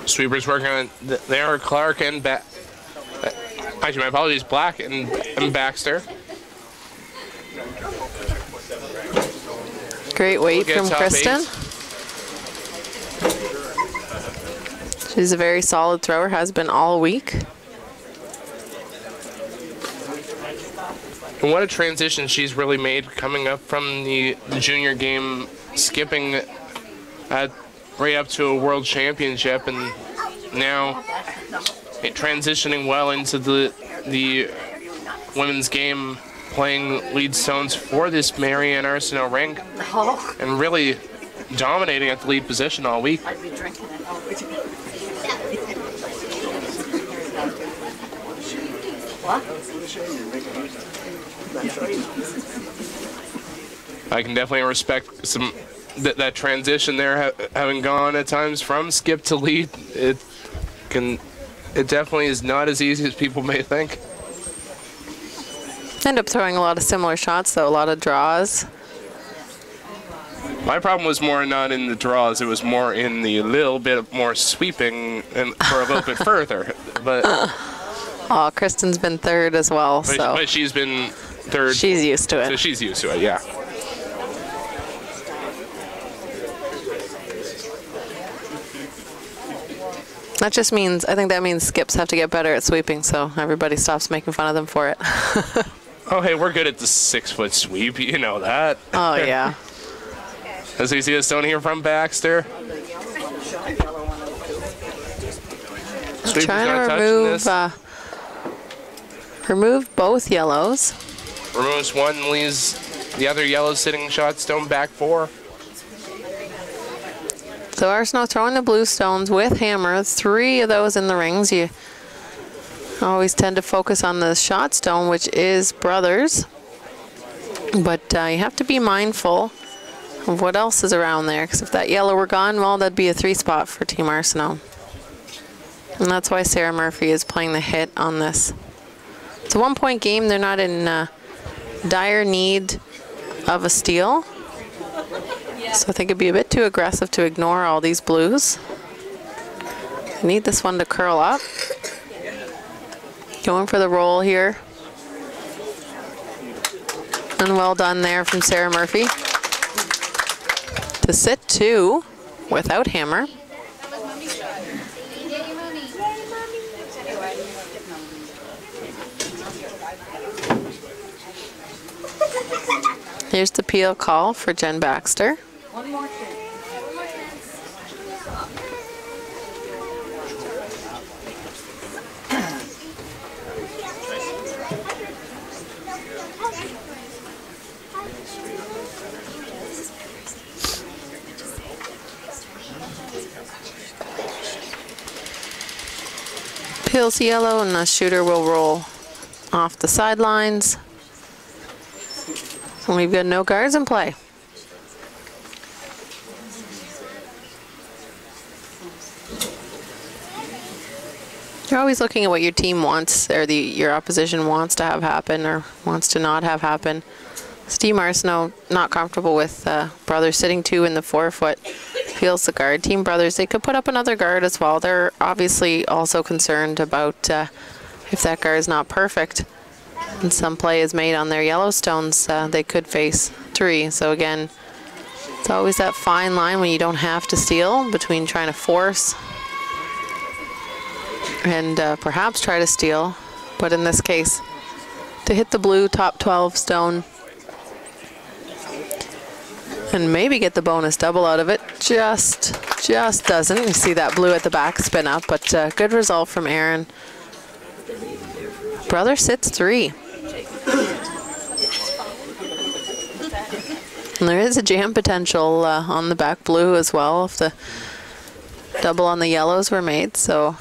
A: Sweepers working on it. They are Clark and actually, my apologies, Black and Baxter.
B: Great weight from Kristen.
A: 8.
B: She's a very solid thrower, has been all week.
A: And what a transition she's really made coming up from the junior game, skipping right up to a world championship, and now transitioning well into the women's game, playing lead stones for this Marianne Arsenault rink, and really dominating at the lead position all week.
G: I'd be drinking it. What?
A: I can definitely respect some that transition there, having gone at times from skip to lead, it definitely is not as easy as people may think.
B: End up throwing a lot of similar shots, though, a lot of draws.
A: My problem was more not in the draws, it was more in the little bit more sweeping and for a little bit further. But
B: oh, Kristen's been third as well,
A: but she's been third.
B: She's used to it.
A: So she's used to it, yeah.
B: That just means, I think that means skips have to get better at sweeping, so everybody stops making fun of them for it.
A: Oh, hey, we're good at the 6-foot sweep. You know that.
B: Oh, yeah.
A: As we see a stone here from Baxter.
B: Trying to remove both yellows.
A: Removes one, leaves the other yellow sitting shot stone back 4.
B: So Arsenault throwing the blue stones with hammer. 3 of those in the rings. You always tend to focus on the shot stone, which is Brothers. But you have to be mindful of what else is around there, because if that yellow were gone, well, that'd be a 3 spot for Team Arsenault. And that's why Sarah Murphy is playing the hit on this. It's a 1-point game. They're not in dire need of a steal. So I think it'd be a bit too aggressive to ignore all these blues. I need this one to curl up. Going for the roll here. And well done there from Sarah Murphy. To sit 2 without hammer. Here's the peel call for Jen Baxter.
G: One more chance.
B: Peels yellow, and the shooter will roll off the sidelines. And we've got no guards in play. You're always looking at what your team wants, or your opposition wants to have happen or wants to not have happen. Team Arsenault not comfortable with Brothers sitting 2 in the 4-foot. Peels the guard. Team Brothers, they could put up another guard as well. They're obviously also concerned about if that guard is not perfect and some play is made on their Yellowstones, they could face 3. So again, it's always that fine line when you don't have to steal between trying to force and perhaps try to steal, but in this case, to hit the blue top 12 stone and maybe get the bonus double out of it, just doesn't. You see that blue at the back spin up, but good result from Aaron. Brother sits 3. And there is a jam potential on the back blue as well if the double on the yellows were made, so.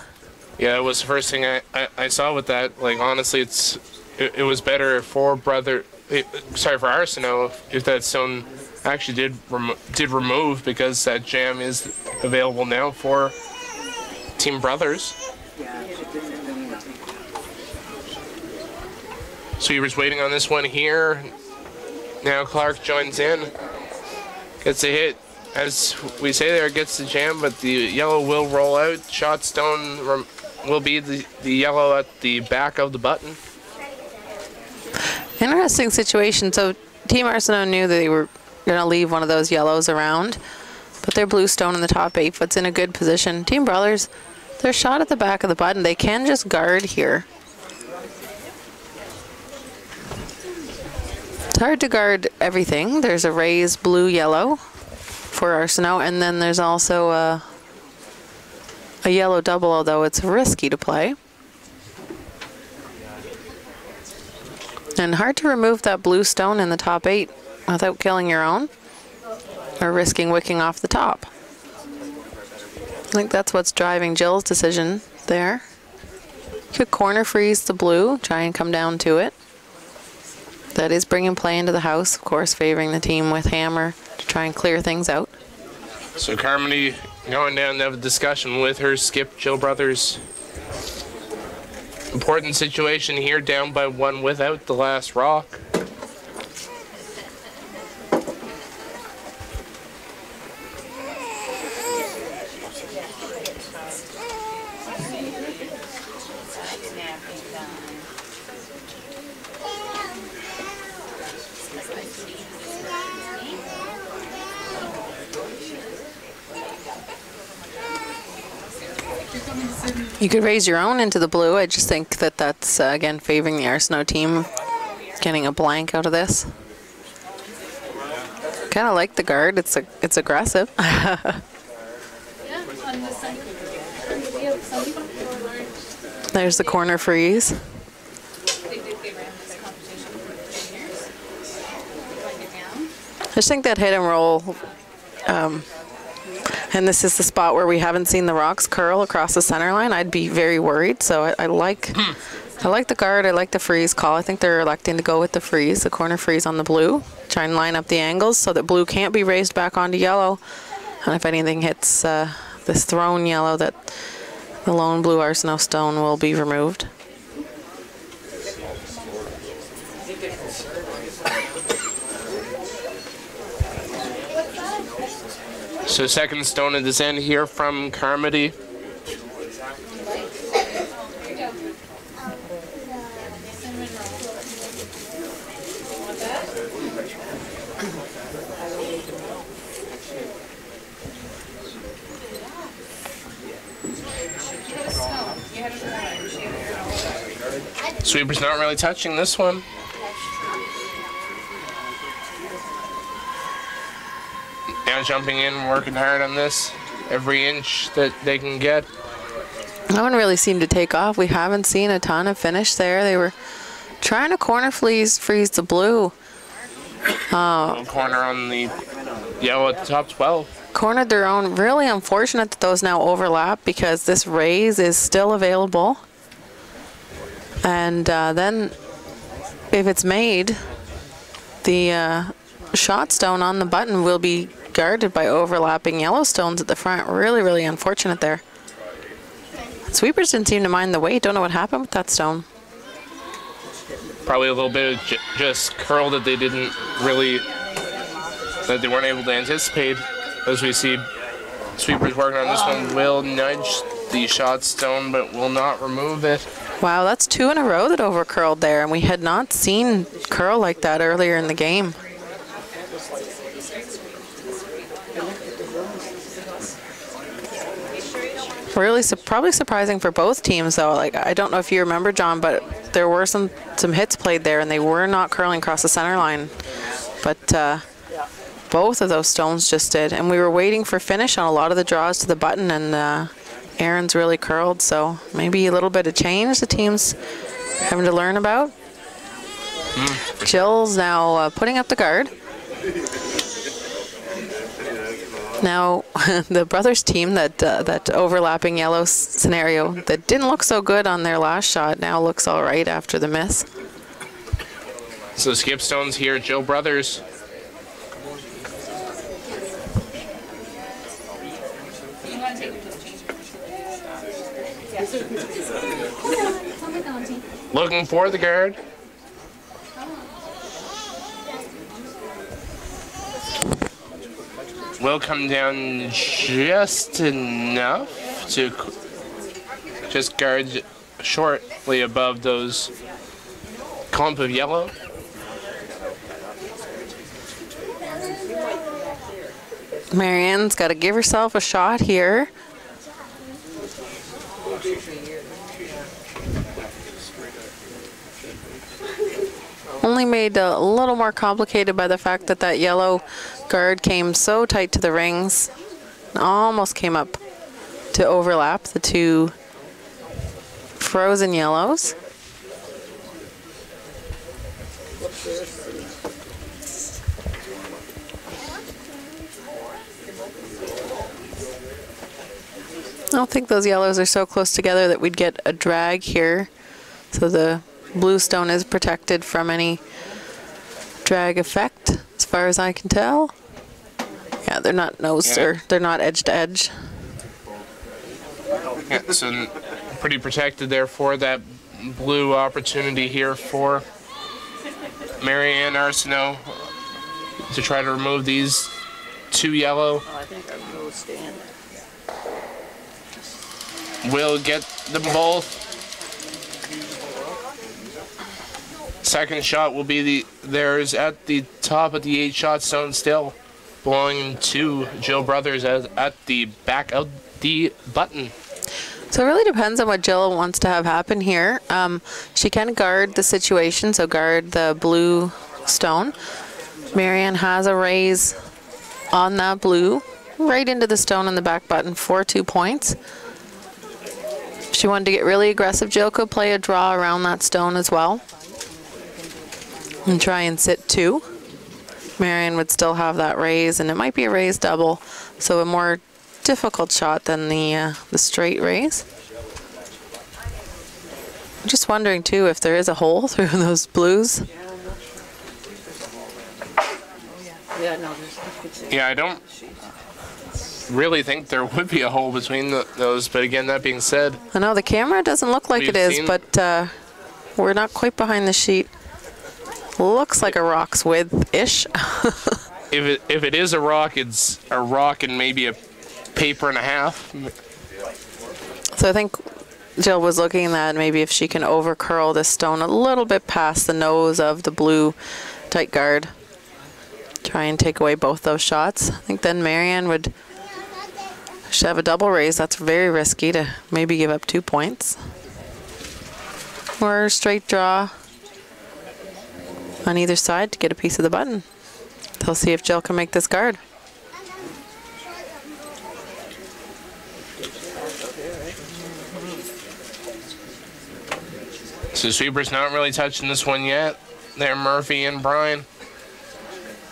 A: Yeah, it was the first thing I saw with that. Like, honestly, it was better for for Arsenault if that stone actually did remove, because that jam is available now for Team Brothers. So he was waiting on this one here. Now Clark joins in, gets a hit. As we say there, gets the jam, but the yellow will roll out. Shot stone will be the yellow at the back of the button.
B: Interesting situation. So Team Arsenault knew that they were going to leave one of those yellows around, but their blue stone in the top 8-foot's in a good position. Team Brothers, their shot at the back of the button, they can just guard here. It's hard to guard everything. There's a raised blue-yellow for Arsenault, and then there's also a yellow double, although it's risky to play. And hard to remove that blue stone in the top 8 without killing your own or risking wicking off the top. I think that's what's driving Jill's decision there. Could corner freeze the blue, try and come down to it. That is bringing play into the house, of course, favoring the team with hammer to try and clear things out.
A: So Carmody going down to have a discussion with her skip, Jill Brothers. Important situation here, down by 1 without the last rock.
B: You could raise your own into the blue. I just think that that's, again, favoring the Arsenault team, getting a blank out of this. Kind of like the guard. It's aggressive. There's the corner freeze. I just think that hit and roll, and this is the spot where we haven't seen the rocks curl across the center line. I'd be very worried. So I like the guard. I like the freeze call. I think they're electing to go with the freeze, the corner freeze on the blue. Try and line up the angles so that blue can't be raised back onto yellow. And if anything hits this thrown yellow, that the lone blue Arsenault stone will be removed.
A: So second stone at this end here from Carmody. Sweeper's not really touching this one. Now jumping in, working hard on this, every inch that they can get.
B: That one really seemed to take off. We haven't seen a ton of finish there. They were trying to corner freeze the blue.
A: Little corner on the yellow at the top 12.
B: Cornered their own. Really unfortunate that those now overlap because this raise is still available. And then if it's made, the shot stone on the button will be guarded by overlapping yellow stones at the front. Really, really unfortunate there. Sweepers didn't seem to mind the weight. Don't know what happened with that stone.
A: Probably a little bit of just curl that they didn't really, that they weren't able to anticipate. As we see Sweepers working on this one, will nudge the shot stone but will not remove it.
B: Wow, that's 2 in a row that over curled there, and we had not seen curl like that earlier in the game. Really, probably surprising for both teams, though. Like, I don't know if you remember, John, but there were some hits played there, and they were not curling across the center line. But both of those stones just did, and we were waiting for finish on a lot of the draws to the button, and Aaron's really curled. So maybe a little bit of change the team's having to learn about. Jill's now putting up the guard. Now, the brothers team, that overlapping yellow scenario that didn't look so good on their last shot now looks all right after the miss.
A: So skip stones here, Jill Brothers. Looking for the guard. Will come down just enough to just guard shortly above those clump of yellow.
B: Marianne's got to give herself a shot here. Only made a little more complicated by the fact that that yellow guard came so tight to the rings, almost came up to overlap the 2 frozen yellows. I don't think those yellows are so close together that we'd get a drag here. So the blue stone is protected from any drag effect, as far as I can tell. Yeah, they're not nose or they're not edge to edge.
A: Yeah, so pretty protected there for that blue opportunity here for Marianne Arsenault to try to remove these 2 yellow.
G: Oh, I think our blue stand.
A: Will get them both. Second shot will be theirs at the top of the 8-shot zone still, belonging to Jill Brothers at the back of the button.
B: So it really depends on what Jill wants to have happen here. She can guard the situation, so guard the blue stone. Marianne has a raise on that blue, right into the stone on the back button for 2 points. If she wanted to get really aggressive, Jill could play a draw around that stone as well and try and sit 2. Marianne would still have that raise, and it might be a raise double, so a more difficult shot than the straight raise. I'm just wondering too if there is a hole through those blues.
A: Yeah, I don't really think there would be a hole between those, but again, that being said,
B: I know the camera doesn't look like it is, but we're not quite behind the sheet. Looks like a rock's width-ish.
A: if it is a rock, it's a rock and maybe a paper and a half.
B: So I think Jill was looking at maybe if she can over curl this stone a little bit past the nose of the blue tight guard. Try and take away both those shots. I think then Marianne should have a double raise. That's very risky to maybe give up 2 points. Or straight draw on either side to get a piece of the button. They'll see if Jill can make this guard.
A: So sweeper's not really touching this one yet. They're Murphy and Brian.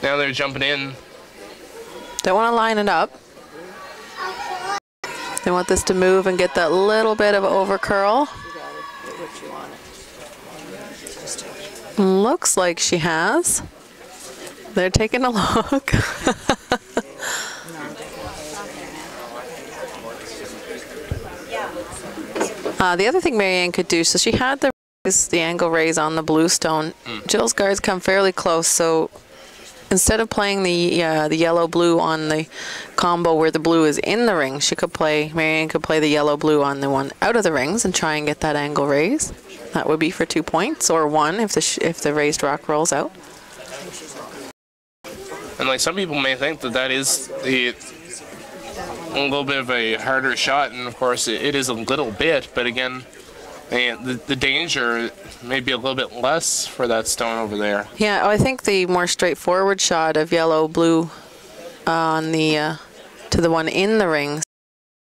A: Now they're jumping in.
B: Don't want to line it up. They want this to move and get that little bit of over curl. Looks like she has. They're taking a look. The other thing Marianne could do, so she had the angle raise on the blue stone. Jill's guards come fairly close, so instead of playing the yellow-blue on the combo where the blue is in the ring, Marianne could play the yellow-blue on the one out of the rings and try and get that angle raise. That would be for 2 points, or 1 if the raised rock rolls out.
A: And like some people may think that is a little bit of a harder shot, and of course it is a little bit, but again, the danger may be a little bit less for that stone over there.
B: Yeah, I think the more straightforward shot of yellow-blue on the to the one in the rings,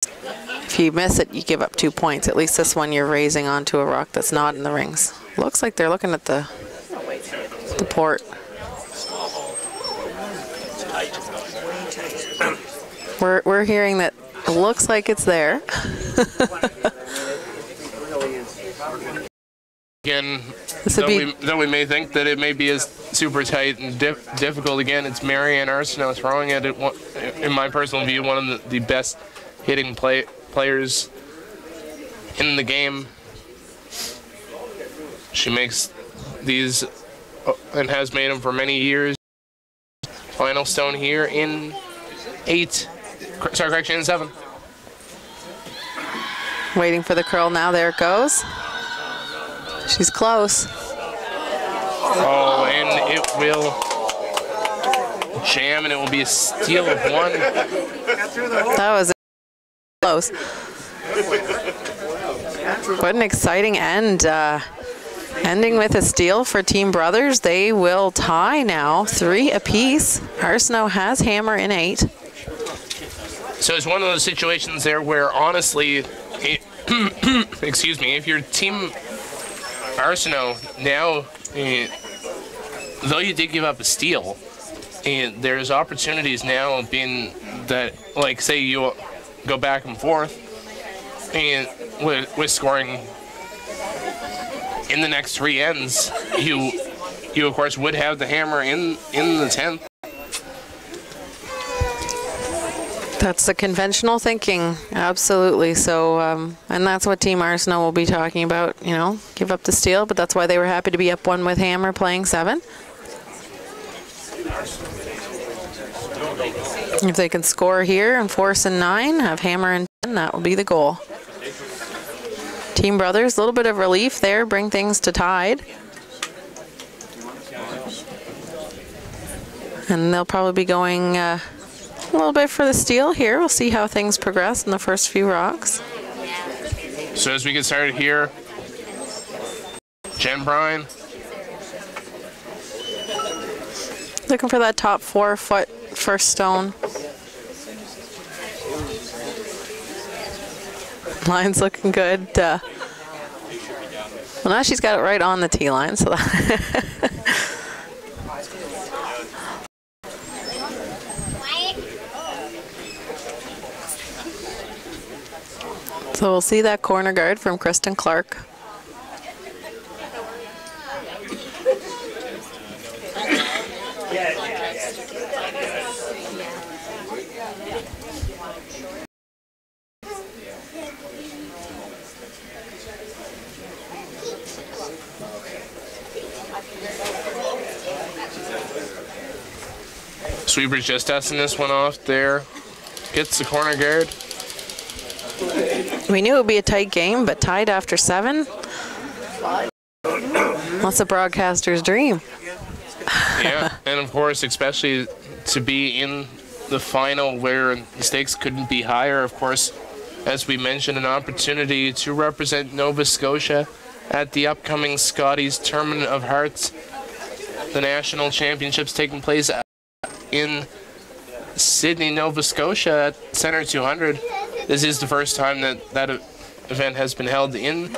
B: if you miss it, you give up 2 points. At least this one you're raising onto a rock that's not in the rings. Looks like they're looking at the port. We're hearing that it looks like it's there.
A: Again, though we may think that it may be as super tight and difficult, again, it's Marianne Arsenault throwing at it, in my personal view, one of the best hitting players in the game. She makes these and has made them for many years. Final stone here in 7.
B: Waiting for the curl now. There it goes. She's close.
A: Oh, and it will jam, and it will be a steal of 1.
B: That was close. What an exciting end. Ending with a steal for Team Brothers. They will tie now, 3 apiece. Arsenault has hammer in 8.
A: So it's one of those situations there where, honestly, excuse me, if your team Arsenault now, though you did give up a steal, there's opportunities now being that, like, say you go back and forth, and with scoring in the next 3 ends, you of course would have the hammer in the 10th.
B: That's the conventional thinking, absolutely. So, and that's what Team Arsenault will be talking about, you know, give up the steal, but that's why they were happy to be up 1 with Hammer playing 7. If they can score here and force a 9, have Hammer and 10, that will be the goal. Team Brothers, a little bit of relief there, bring things to tied. And they'll probably be going a little bit for the steal here. We'll see how things progress in the first few rocks.
A: So as we get started here, Jen Bryan.
B: Looking for that top 4-foot first stone. Line's looking good. Well, now she's got it right on the tee line. So So we'll see that corner guard from Kristen Clark.
A: Sweeper's just dusting this one off there. Gets the corner guard.
B: We knew it would be a tight game, but tied after 7. That's a broadcaster's dream.
A: Yeah, and of course, especially to be in the final where the stakes couldn't be higher. Of course, as we mentioned, an opportunity to represent Nova Scotia at the upcoming Scotties Tournament of Hearts. The national championships taking place in Sydney, Nova Scotia at Centre 200. This is the first time that event has been held in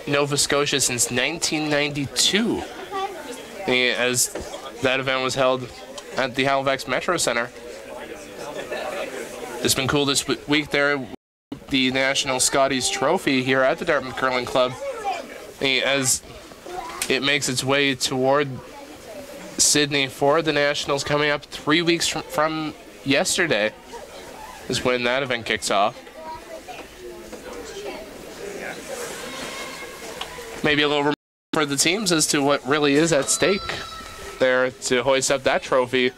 A: Nova Scotia since 1992, as that event was held at the Halifax Metro Centre. It's been cool this week there, the National Scotties Trophy here at the Dartmouth Curling Club, as it makes its way toward Sydney for the Nationals coming up 3 weeks from yesterday is when that event kicks off. Maybe a little reminder for the teams as to what really is at stake there to hoist up that trophy.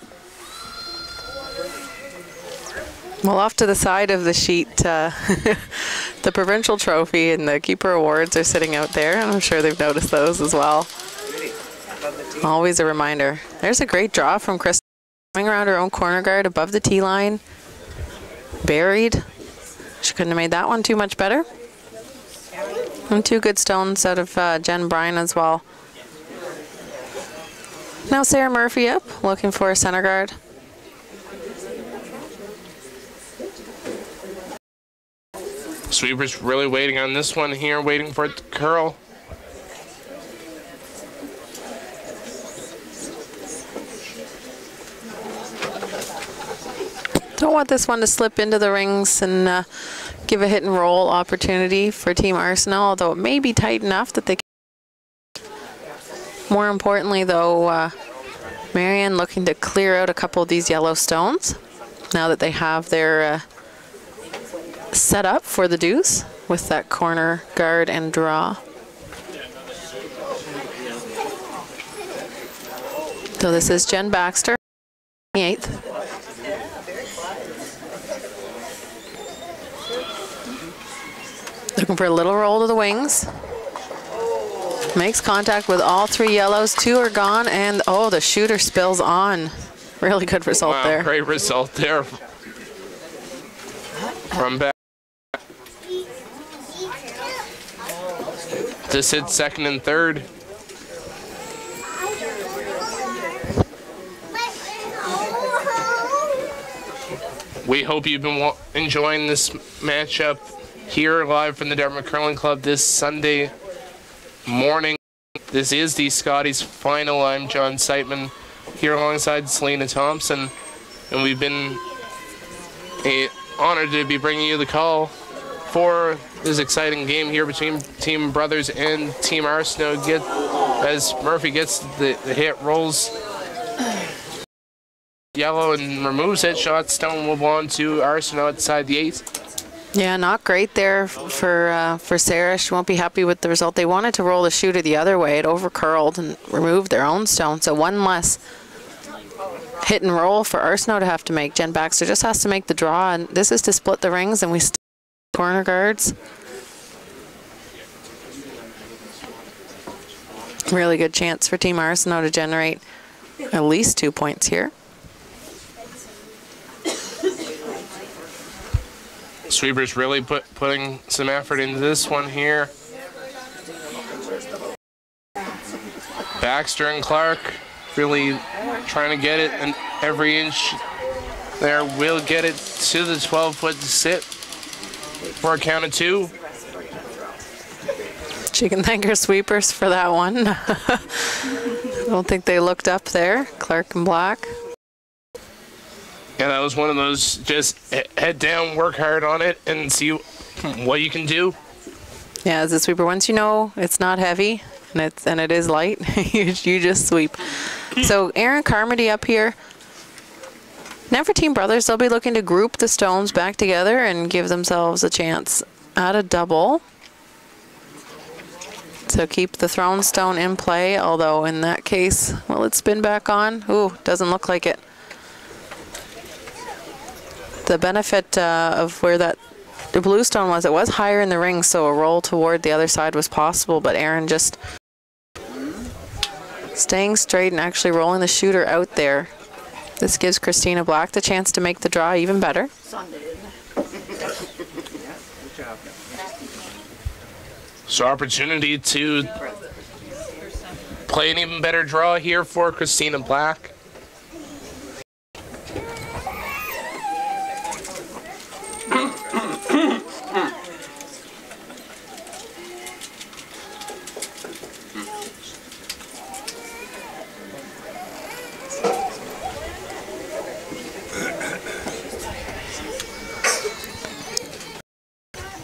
B: Well, off to the side of the sheet, the provincial trophy and the keeper awards are sitting out there, and I'm sure they've noticed those as well. Always a reminder. There's a great draw from Christina, coming around her own corner guard above the tee line. Buried. She couldn't have made that one too much better. And 2 good stones out of Jen Bryan as well. Now Sarah Murphy up, looking for a center guard.
A: Sweeper's really waiting on this one here, waiting for it to curl.
B: Don't want this one to slip into the rings and give a hit and roll opportunity for Team Arsenault, although it may be tight enough that they can. More importantly though, Marion looking to clear out a couple of these yellow stones now that they have their set up for the deuce with that corner guard and draw. So this is Jen Baxter, 8th. Looking for a little roll to the wings. Makes contact with all 3 yellows. 2 are gone, and oh, the shooter spills on. Really good result there.
A: Great result there from back. This hits 2nd and 3rd. We hope you've been enjoying this matchup here live from the Dartmouth Curling Club this Sunday morning. This is the Scotties final. I'm John Seitman here alongside Selena Thompson, and we've been honored to be bringing you the call for this exciting game here between Team Brothers and Team Arsenault. As Murphy gets the hit, rolls yellow and removes it. Shot stone will go on to Arsenault outside the 8.
B: Yeah, not great there for Sarah. She won't be happy with the result. They wanted to roll the shooter the other way. It over-curled and removed their own stone. So one less hit and roll for Arsenault to have to make. Jen Baxter just has to make the draw, and this is to split the rings, and we still corner guards. Really good chance for Team Arsenault to generate at least 2 points here.
A: Sweepers really putting some effort into this one here. Baxter and Clark really trying to get it, and every inch there will get it to the 12-foot to sit for a count of 2.
B: She can thank her sweepers for that one. I don't think they looked up there, Clark and Black.
A: Yeah, that was one of those just head down, work hard on it, and see what you can do.
B: Yeah, as a sweeper, once you know it's not heavy and it is light, you just sweep. So Aaron Carmody up here. Now for Team Brothers, they'll be looking to group the stones back together and give themselves a chance at a double. So keep the thrown stone in play, although in that case, will it spin back on? Ooh, doesn't look like it. The benefit of where the blue stone was, it was higher in the ring, so a roll toward the other side was possible, but Aaron just staying straight and actually rolling the shooter out there. This gives Christina Black the chance to make the draw even better.
A: So opportunity to play an even better draw here for Christina Black.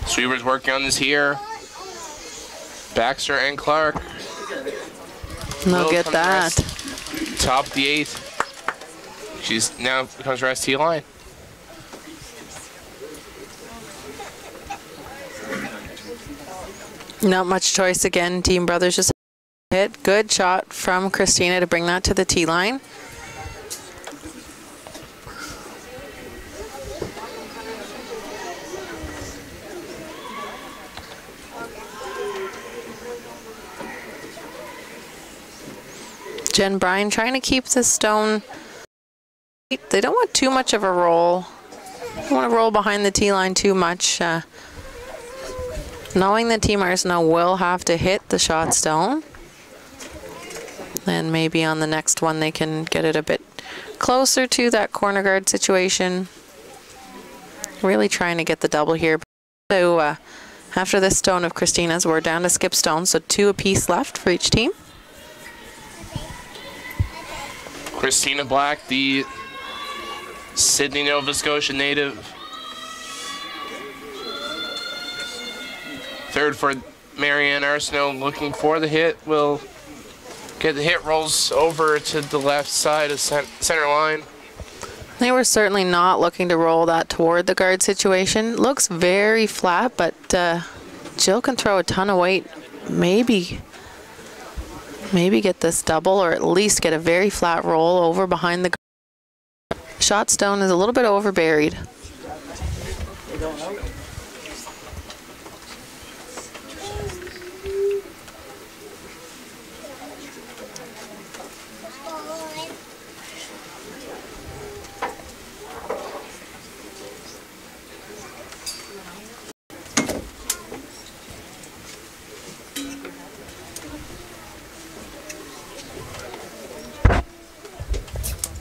A: Sweepers working on this here. Baxter and Clark.
B: They'll get that.
A: Top the 8. She's now comes her ST line.
B: Not much choice again. Team Brothers just hit. Good shot from Christina to bring that to the tee line. Jen Bryan trying to keep the stone. They don't want too much of a roll. They don't want to roll behind the tee line too much. Knowing that Team Arsenault will have to hit the shot stone. And maybe on the next one they can get it a bit closer to that corner guard situation. Really trying to get the double here. So after this stone of Christina's, we're down to skip stones, so 2 apiece left for each team.
A: Christina Black, the Sydney, Nova Scotia native. Third for Marianne Arsenault, looking for the hit. Will get the hit, rolls over to the left side of center line.
B: They were certainly not looking to roll that toward the guard situation. Looks very flat, but Jill can throw a ton of weight. Maybe get this double, or at least get a very flat roll over behind the guard. Shot stone is a little bit over buried.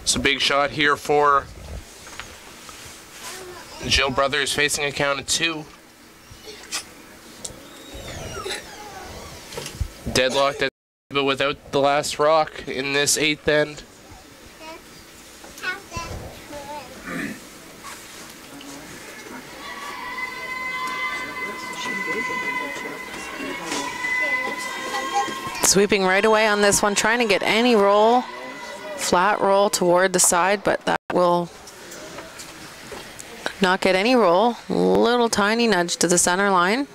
A: It's a big shot here for Jill Brothers, facing a count of 2. Deadlocked, but without the last rock in this 8th end.
B: Sweeping right away on this one, trying to get any roll, flat roll toward the side, but that will not get any roll. Little tiny nudge to the center line.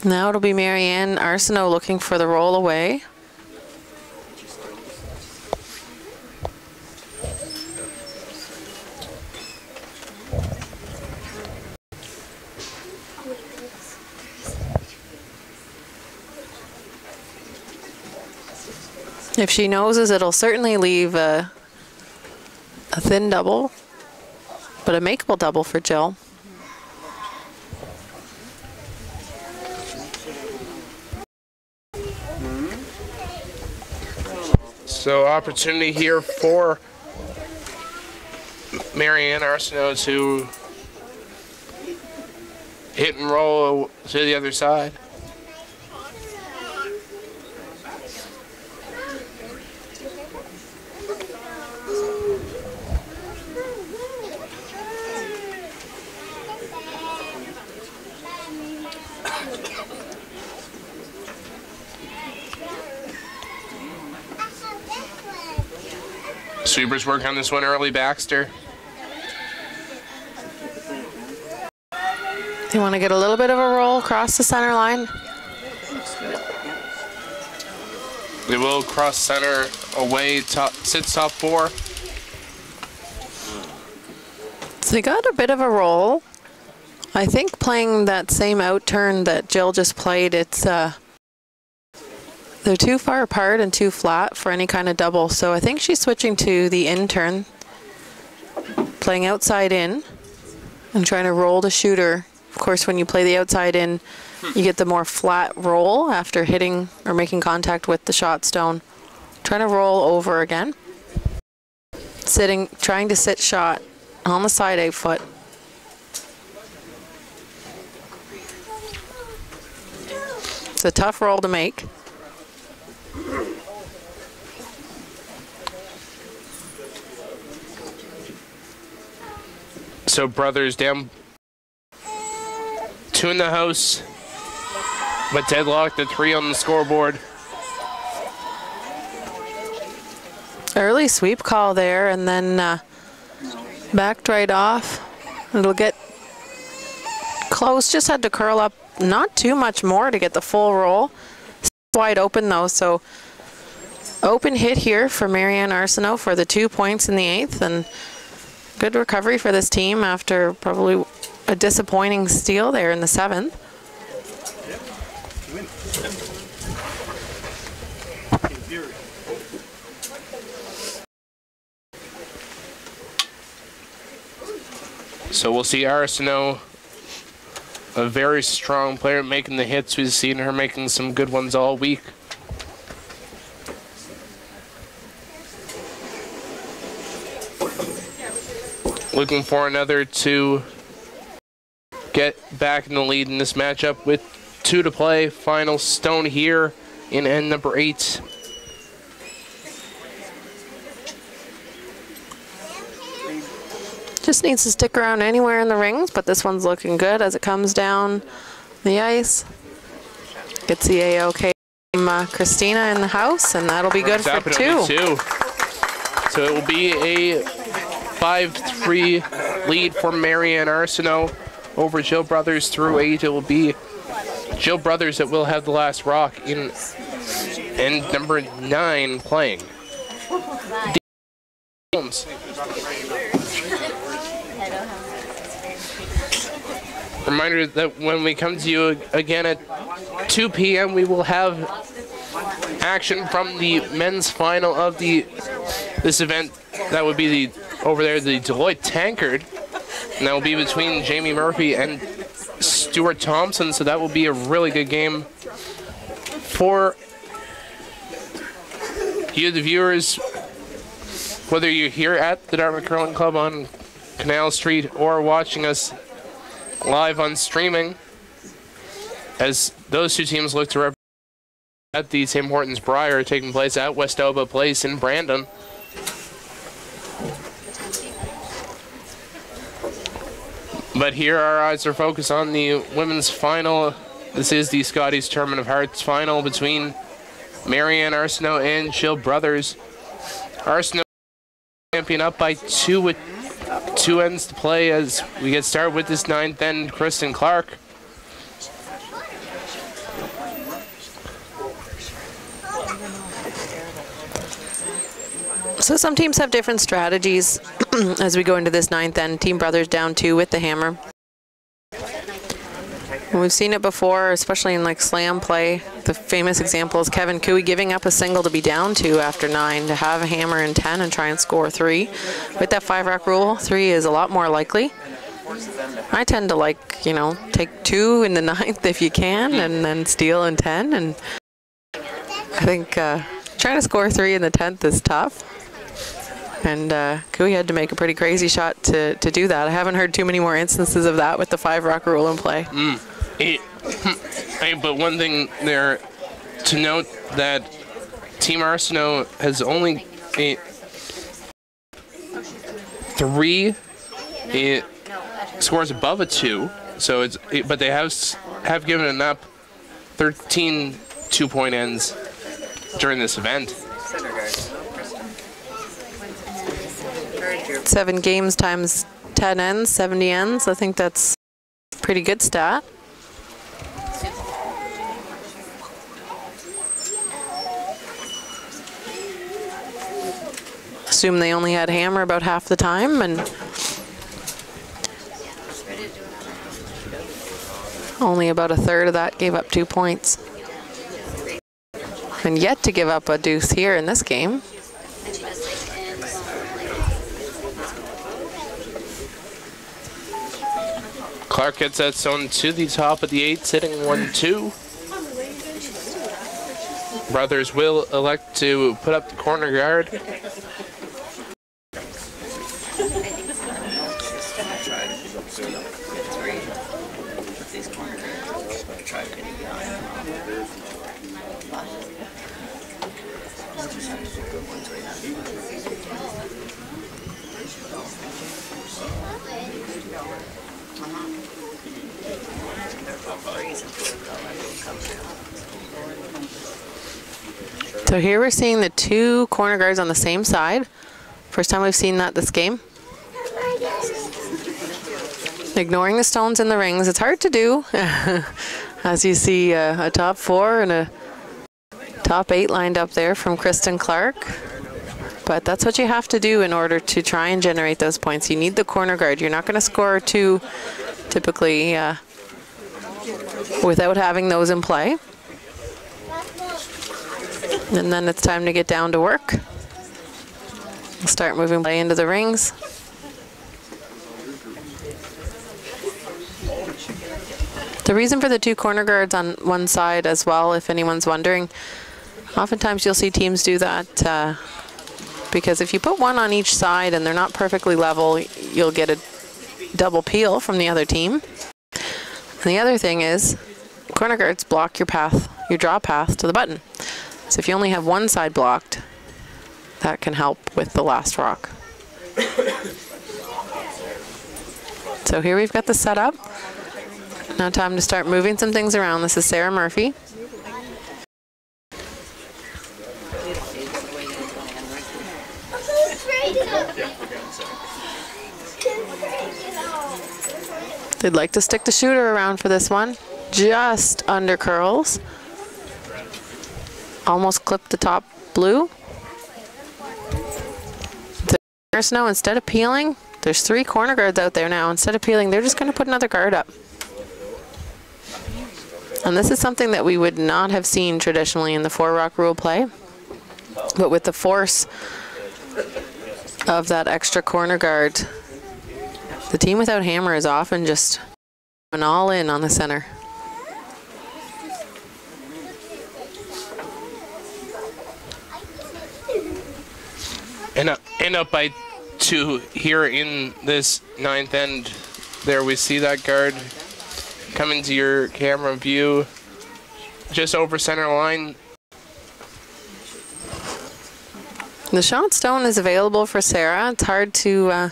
B: Now it'll be Marianne Arsenault looking for the roll away. If she noses, it'll certainly leave a thin double, but a makeable double for Jill.
A: So opportunity here for Marianne Arsenault to hit and roll to the other side. Sweepers work on this one early, Baxter.
B: You want to get a little bit of a roll across the center line.
A: They will cross center away, sits top four.
B: So they got a bit of a roll. I think playing that same out turn that Jill just played, it's they're too far apart and too flat for any kind of double. So I think she's switching to the in turn, playing outside in and trying to roll the shooter. Of course, when you play the outside in, you get the more flat roll after hitting or making contact with the shot stone. Trying to roll over again. Sitting, trying to sit shot on the side 8 foot. It's a tough roll to make.
A: So Brothers down 2 in the house, but deadlocked at 3 on the scoreboard.
B: Early sweep call there, and then backed right off. It'll get close, just had to curl up not too much more to get the full roll. Wide open though, so open hit here for Marianne Arsenault for the 2 points in the 8th, and good recovery for this team after probably a disappointing steal there in the 7th.
A: So we'll see Arsenault, a very strong player, making the hits. We've seen her making some good ones all week. Looking for another to get back in the lead in this matchup with 2 to play. Final stone here in end number 8.
B: Just needs to stick around anywhere in the rings, but this one's looking good as it comes down the ice. Gets the A-OK from Christina in the house, and that'll be good for 2.
A: So it will be a 5-3 lead for Marianne Arsenault over Jill Brothers through 8. It will be Jill Brothers that will have the last rock in end number 9 playing. Reminder that when we come to you again at 2 p.m., we will have action from the men's final of this event. That would be the over there, the Deloitte Tankard, and that will be between Jamie Murphy and Stuart Thompson. So that will be a really good game for you, the viewers, whether you're here at the Dartmouth Curling Club on Canal Street or watching us live on streaming, as those 2 teams look to represent at the Tim Hortons Briar taking place at Westoba Place in Brandon. But here our eyes are focused on the women's final. This is the Scotties Tournament of Hearts final between Marianne Arsenault and Jill Brothers. Arsenault champion up by 2 with 2 ends to play as we get started with this 9th end. Kristen Clark.
B: So some teams have different strategies as we go into this 9th end. Team Brothers down 2 with the hammer. And we've seen it before, especially in like slam play. The famous example is Kevin Cooey giving up a single to be down 2 after 9 to have a hammer in 10 and try and score 3. With that 5-rack rule, 3 is a lot more likely. I tend to like, you know, take 2 in the 9th if you can and then steal in 10. And I think trying to score 3 in the 10th is tough. And Cooey had to make a pretty crazy shot to do that. I haven't heard too many more instances of that with the 5-rack rule in play.
A: But one thing there to note that Team Arsenault has only 3 scores above a 2, so it's but they have given up 13 2-point ends during this event.
B: 7 games times 10 ends, 70 ends. I think that's a pretty good stat. Assume they only had hammer about half the time, and only about a third of that gave up 2 points. And yet to give up a deuce here in this game.
A: Clark gets that zone to the top of the 8, sitting 1-2. Brothers will elect to put up the corner guard.
B: So here we're seeing the 2 corner guards on the same side. First time we've seen that this game. Ignoring the stones in the rings. It's hard to do as you see a top 4 and a top 8 lined up there from Kristen Clark. But that's what you have to do in order to try and generate those points. You need the corner guard. You're not going to score 2 typically without having those in play. And then it's time to get down to work. Start moving play into the rings. The reason for the 2 corner guards on one side as well, if anyone's wondering, oftentimes you'll see teams do that because if you put 1 on each side and they're not perfectly level, you'll get a double peel from the other team. And the other thing is, corner guards block your path, your draw path to the button. So if you only have one side blocked, that can help with the last rock. So here we've got the setup. Now time to start moving some things around. This is Sarah Murphy. They'd like to stick the shooter around for this one. Just under curls. Almost clipped the top blue. Arsenault, instead of peeling, there's 3 corner guards out there now. Instead of peeling, they're just going to put another guard up. And this is something that we would not have seen traditionally in the 4-rock rule play. But with the force of that extra corner guard, the team without hammer is often just an all in on the center.
A: And up by 2 here in this 9th end. There we see that guard come into your camera view just over center line.
B: The shot stone is available for Sarah. It's hard to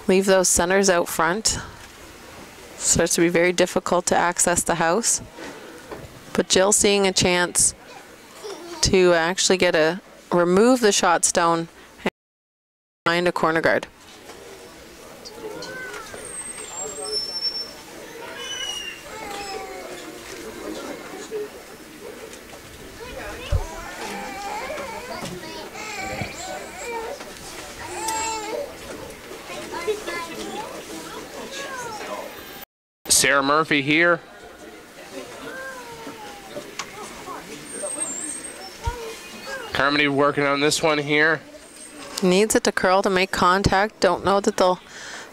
B: leave those centers out front. Starts to be very difficult to access the house. But Jill seeing a chance to actually remove the shot stone behind a corner guard.
A: Sarah Murphy here. Carmody working on this one here.
B: Needs it to curl to make contact. Don't know that they'll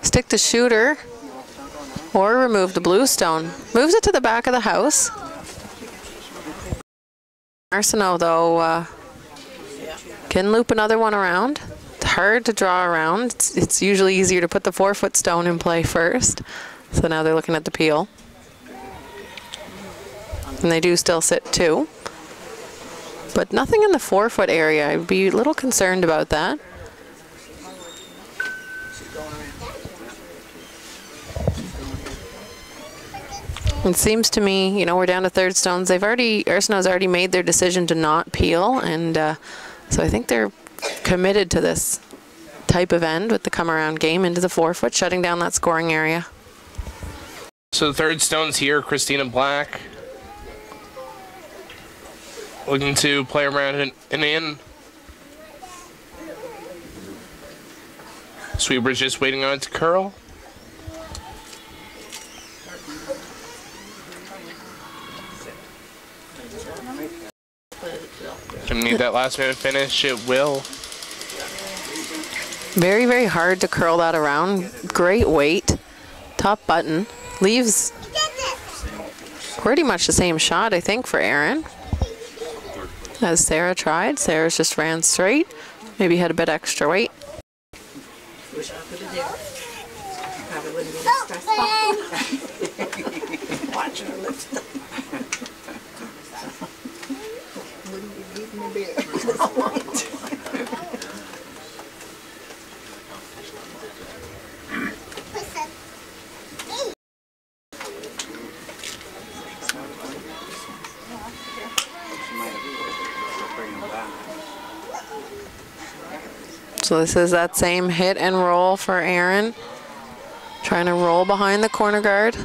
B: stick the shooter or remove the blue stone. Moves it to the back of the house. Arsenault, though, can loop another one around. It's hard to draw around. It's usually easier to put the 4-foot stone in play first. So now they're looking at the peel. And they do still sit 2. But nothing in the 4-foot area. I'd be a little concerned about that. It seems to me, you know, we're down to third stones. Arsenault's already made their decision to not peel, and so I think they're committed to this type of end with the come around game into the 4-foot, shutting down that scoring area.
A: So the third stone's here, Christina Black. Looking to play around and in. Sweeper's just waiting on it to curl. Gonna need that last minute finish, it will.
B: Very, very hard to curl that around. Great weight. Top button. Leaves pretty much the same shot, I think, for Erin as Sarah tried. Sarah's just ran straight. Maybe had a bit extra weight.
F: Wish I could have did it. Probably wouldn't be this stressful. Watch her lips. Wouldn't be leaving me there.
B: So this is that same hit and roll for Erin. Trying to roll behind the corner guard.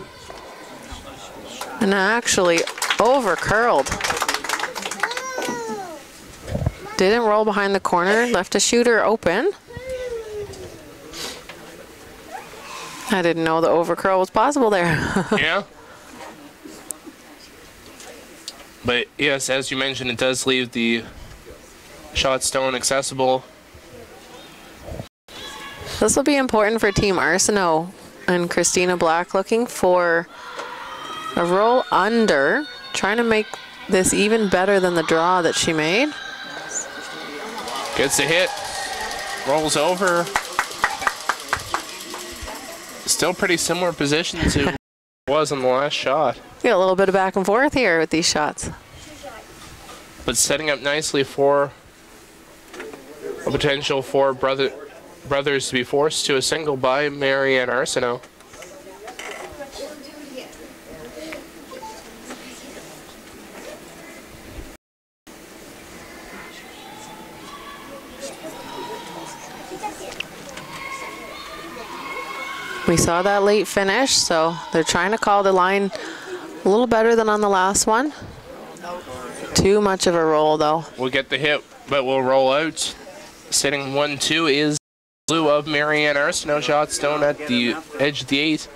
B: And actually over curled. Didn't roll behind the corner, left a shooter open. I didn't know the over curl was possible there.
A: Yeah. But yes, as you mentioned, it does leave the shot stone accessible.
B: This will be important for Team Arsenault and Christina Black, looking for a roll under, trying to make this even better than the draw that she made.
A: Gets a hit, rolls over. Still pretty similar position to it was on the last shot.
B: Got a little bit of back and forth here with these shots.
A: But setting up nicely for a potential for brothers to be forced to a single by Mary and Arsenault.
B: We saw that late finish, so they're trying to call the line a little better than on the last one. Too much of a roll, though.
A: We'll get the hit, but we'll roll out. Sitting 1-2 is blue of Marianne Arsenault, shot stone at the edge of the 8.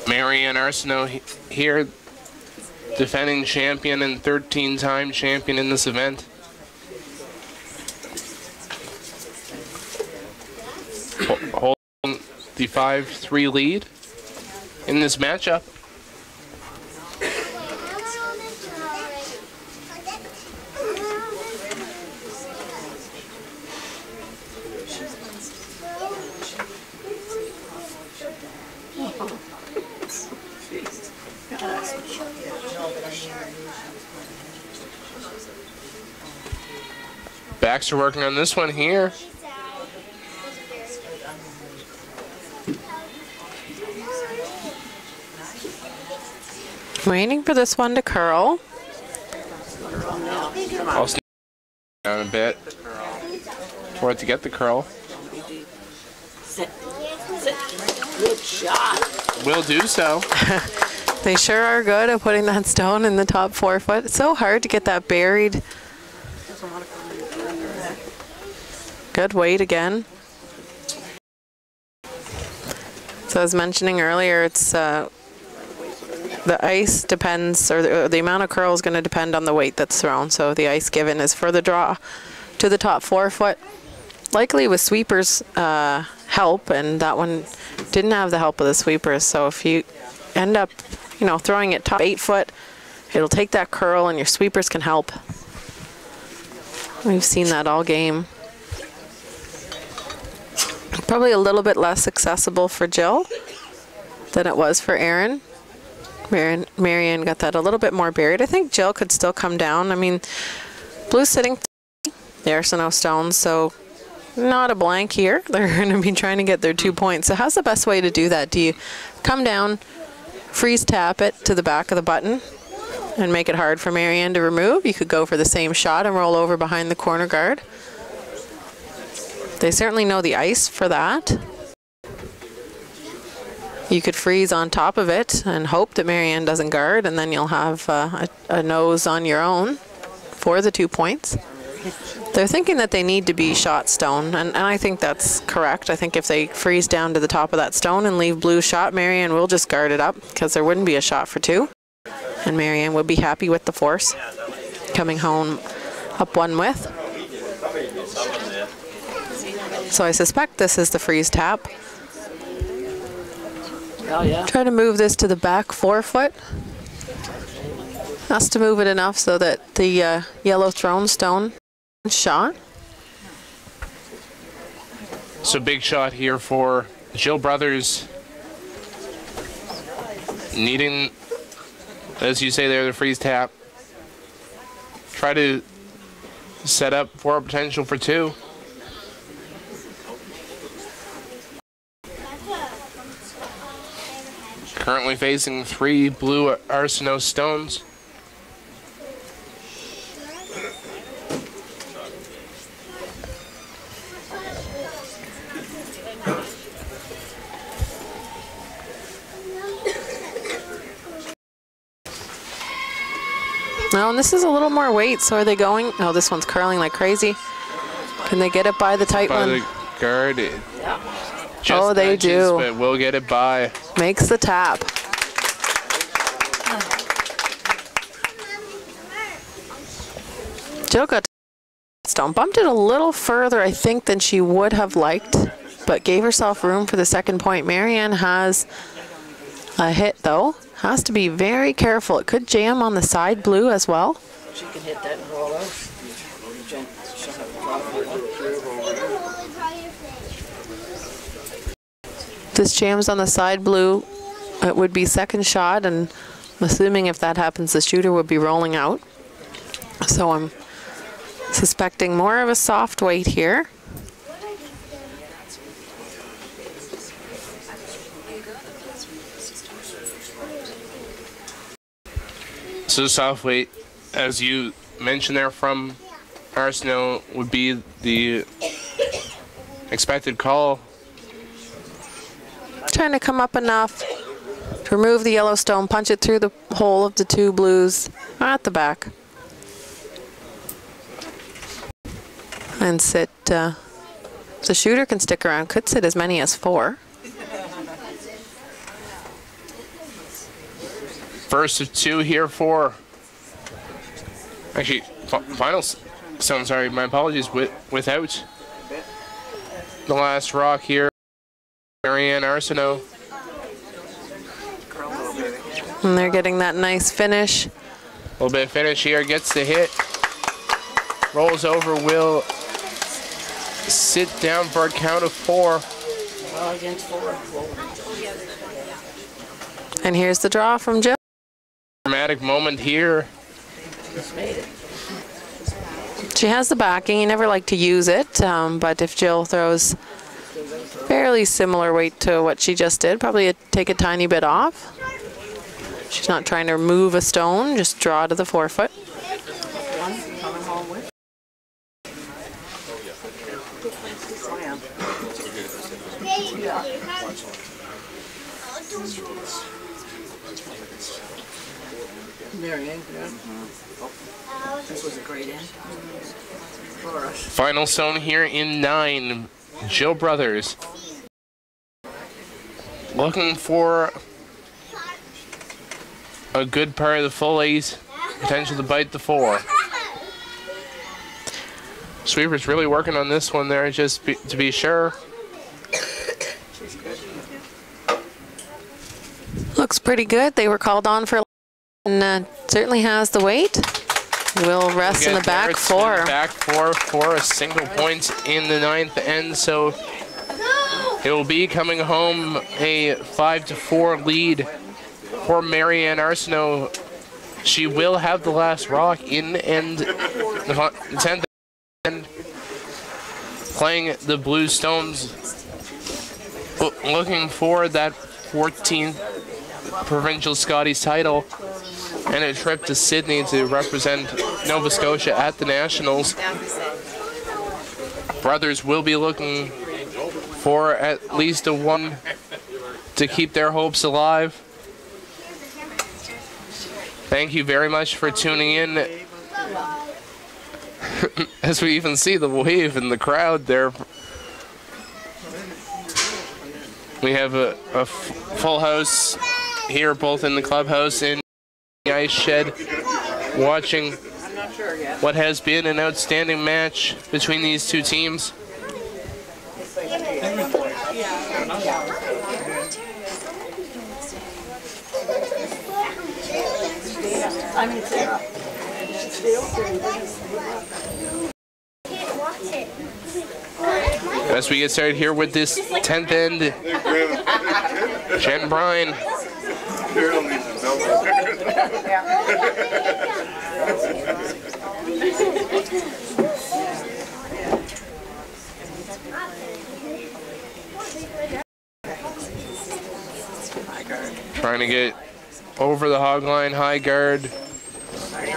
A: Marianne Arsenault here, defending champion and 13-time champion in this event. Holding the 5-3 lead in this matchup. Backs are working on this one here.
B: Waiting for this one to curl.
A: I'll sneak down a bit for it to get the curl.
G: Sit. Good shot.
A: Will do so.
B: They sure are good at putting that stone in the top 4 foot. It's so hard to get that buried. Good weight again. So I was mentioning earlier, it's the ice depends, or the amount of curl is going to depend on the weight that's thrown. So the ice given is for the draw to the top 4 foot. Likely with sweepers help, and that one didn't have the help of the sweepers. So if you end up, you know, throwing it top 8 foot, it'll take that curl, and your sweepers can help. We've seen that all game. Probably a little bit less accessible for Jill than it was for Erin. Marianne got that a little bit more buried. I think Jill could still come down. I mean, blue's sitting the Arsenault stones, so not a blank here. They're going to be trying to get their 2 points. So how's the best way to do that? Do you come down, freeze tap it to the back of the button and make it hard for Marianne to remove? You could go for the same shot and roll over behind the corner guard. They certainly know the ice for that. You could freeze on top of it and hope that Marianne doesn't guard, and then you'll have a nose on your own for the 2 points. They're thinking that they need to be shot stone, and I think that's correct. I think if they freeze down to the top of that stone and leave blue shot, Marianne will just guard it up, because there wouldn't be a shot for 2. And Marianne would be happy with the force coming home up 1 with. So I suspect this is the freeze tap.
G: Oh, yeah.
B: Try to move this to the back 4 foot. Has to move it enough so that the yellow thrown stone shot.
A: So big shot here for Jill Brothers. Needing, as you say there, the freeze tap. Try to set up for a potential for 2. Currently facing 3 blue Arsenault stones.
B: No, and this is a little more weight, so are they going? Oh, this one's curling like crazy. Can they get it by the tight
A: by
B: one?
A: The guard. Just
B: oh, they
A: nudges,
B: do.
A: But we'll get it by.
B: Makes the tap. Jill got stone, bumped it a little further, I think, than she would have liked, but gave herself room for the 2nd point. Marianne has a hit, though. Has to be very careful. It could jam on the side blue as well.
G: She can hit that and roll out.
B: This jams on the side blue, it would be 2nd shot, and I'm assuming if that happens, the shooter would be rolling out. So I'm suspecting more of a soft weight here.
A: So soft weight, as you mentioned there from Arsenault, would be the expected call.
B: Trying to come up enough to remove the yellow stone, punch it through the hole of the 2 blues at the back. And sit, the shooter can stick around, could sit as many as 4.
A: First of 2 here for, actually, final stone, sorry, my apologies, without the last rock here, Marianne Arsenault.
B: And they're getting that nice finish.
A: A little bit of finish here, gets the hit, rolls over, will sit down for a count of 4.
G: Well, against 4.
B: And here's the draw from Jill.
A: Dramatic moment here.
G: Just made it.
B: She has the backing. You never like to use it, but if Jill throws fairly similar weight to what she just did, probably take a tiny bit off. She's not trying to remove a stone, just draw to the forefoot.
G: This was a great end.
A: Final stone here in 9. Jill Brothers looking for a good part of the full 8, potential to bite the 4. Sweeper's really working on this one there, just to be sure.
B: Looks pretty good. They were called on for, and certainly has the weight. Will rest in the back 4.
A: Back 4 for a single point in the 9th end, so it will be coming home a 5-4 lead for Marianne Arsenault. She will have the last rock in end the 10th end, playing the Blue Stones, looking for that 14th provincial Scotties title and a trip to Sydney to represent Nova Scotia at the Nationals. Brothers will be looking for at least a 1 to keep their hopes alive. Thank you very much for tuning in. As we even see the wave in the crowd there. We have a full house here, both in the clubhouse and the ice shed, watching what has been an outstanding match between these two teams. As we get started here with this 10th end, Jen Bryan. Trying to get over the hog line. High guard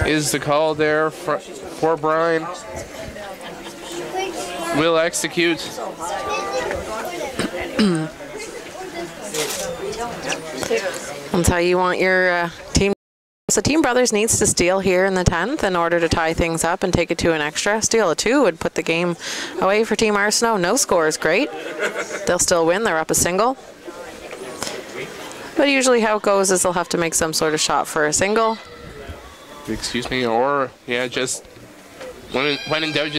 A: is the call there for Bryan. Will execute.
B: That's how you want your team. So Team Brothers needs to steal here in the 10th in order to tie things up and take it to an extra. Steal a 2 would put the game away for Team Arsenault. No score is great. They'll still win. They're up a single. But usually how it goes is they'll have to make some sort of shot for a single.
A: Excuse me, or yeah, just when in doubt,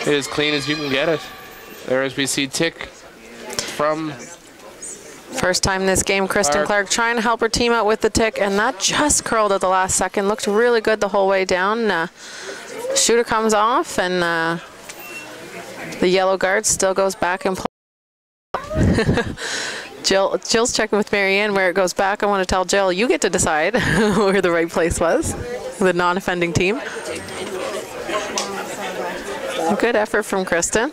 A: as clean as you can get it. There, as we see tick from
B: first time this game, Kristen Clark trying to help her team out with the tick, and that just curled at the last second. Looked really good the whole way down. Shooter comes off, and the yellow guard still goes back and plays. Jill's checking with Marianne where it goes back. I want to tell Jill, you get to decide where the right place was, the non-offending team. Good effort from Kristen.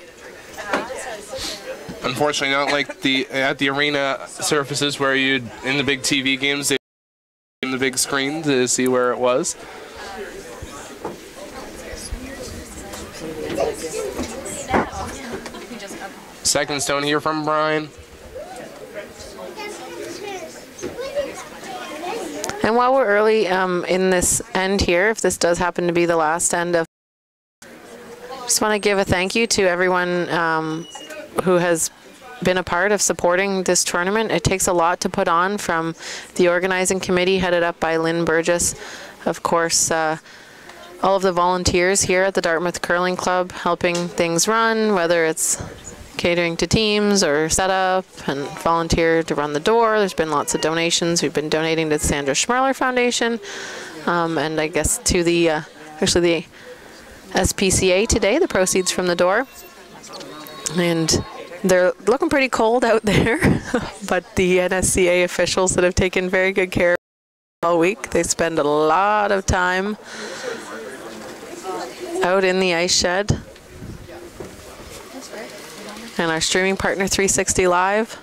A: Unfortunately, not like at the arena surfaces where you'd in the big TV games, they in the big screen to see where it was. Second stone here from Bryan.
B: And while we're early in this end here, if this does happen to be the last end of, just want to give a thank you to everyone who has been a part of supporting this tournament. It takes a lot to put on, from the organizing committee headed up by Lynn Burgess, of course, all of the volunteers here at the Dartmouth Curling Club helping things run, whether it's catering to teams or setup and volunteer to run the door. There's been lots of donations. We've been donating to the Sandra Schmerler Foundation, and I guess to the actually the SPCA today, the proceeds from the door. And they're looking pretty cold out there, but the NSCA officials that have taken very good care of all week, they spend a lot of time out in the ice shed. And our streaming partner 360 Live.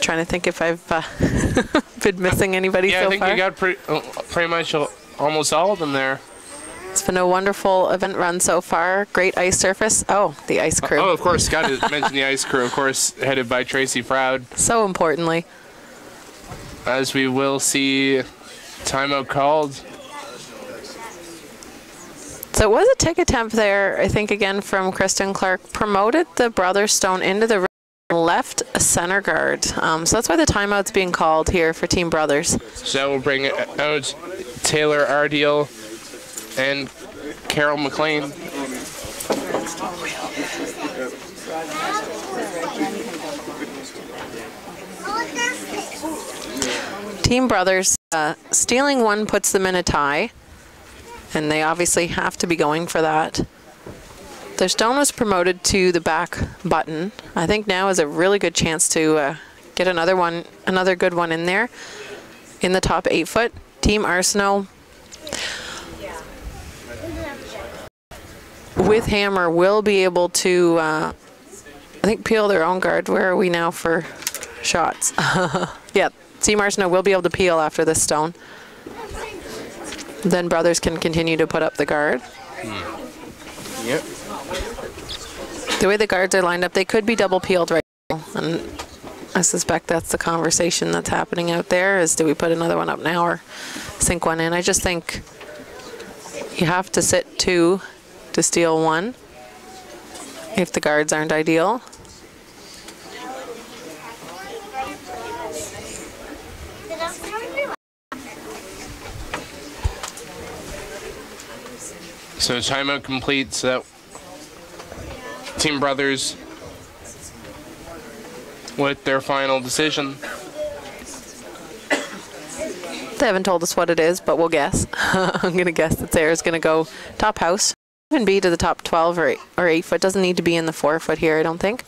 B: Trying to think if I've been missing anybody so far.
A: Yeah, I think you got pretty much almost all of them there.
B: It's been a wonderful event run so far. Great ice surface. Oh, the ice crew.
A: Oh, of course, Scott mentioned the ice crew, of course, headed by Tracy Froud.
B: So importantly.
A: As we will see timeout called.
B: So it was a tick attempt there, I think, again, from Kristen Clark. Promoted the brother stone into the rim, left a center guard. So that's why the timeout's being called here for Team Brothers.
A: So that will bring out Taylor Ardeal and Carol McLean.
B: Team Brothers, stealing one puts them in a tie, and they obviously have to be going for that. Their stone was promoted to the back button. I think now is a really good chance to get another good one in there in the top 8 foot. Team Arsenault with hammer will be able to, I think, peel their own guard. Where are we now for shots? Yeah, Team Arsenault will be able to peel after this stone. Then Brothers can continue to put up the guard.
A: Yep.
B: The way the guards are lined up, they could be double peeled right now. And I suspect that's the conversation that's happening out there, is do we put another one up now or sink one in? I just think you have to sit 2 to steal 1 if the guards aren't ideal.
A: So timeout complete, so that Team Brothers with their final decision.
B: They haven't told us what it is, but we'll guess. I'm going to guess that Sarah's going to go top house. Even be to the top 12 or 8 foot. Doesn't need to be in the 4 foot here, I don't think.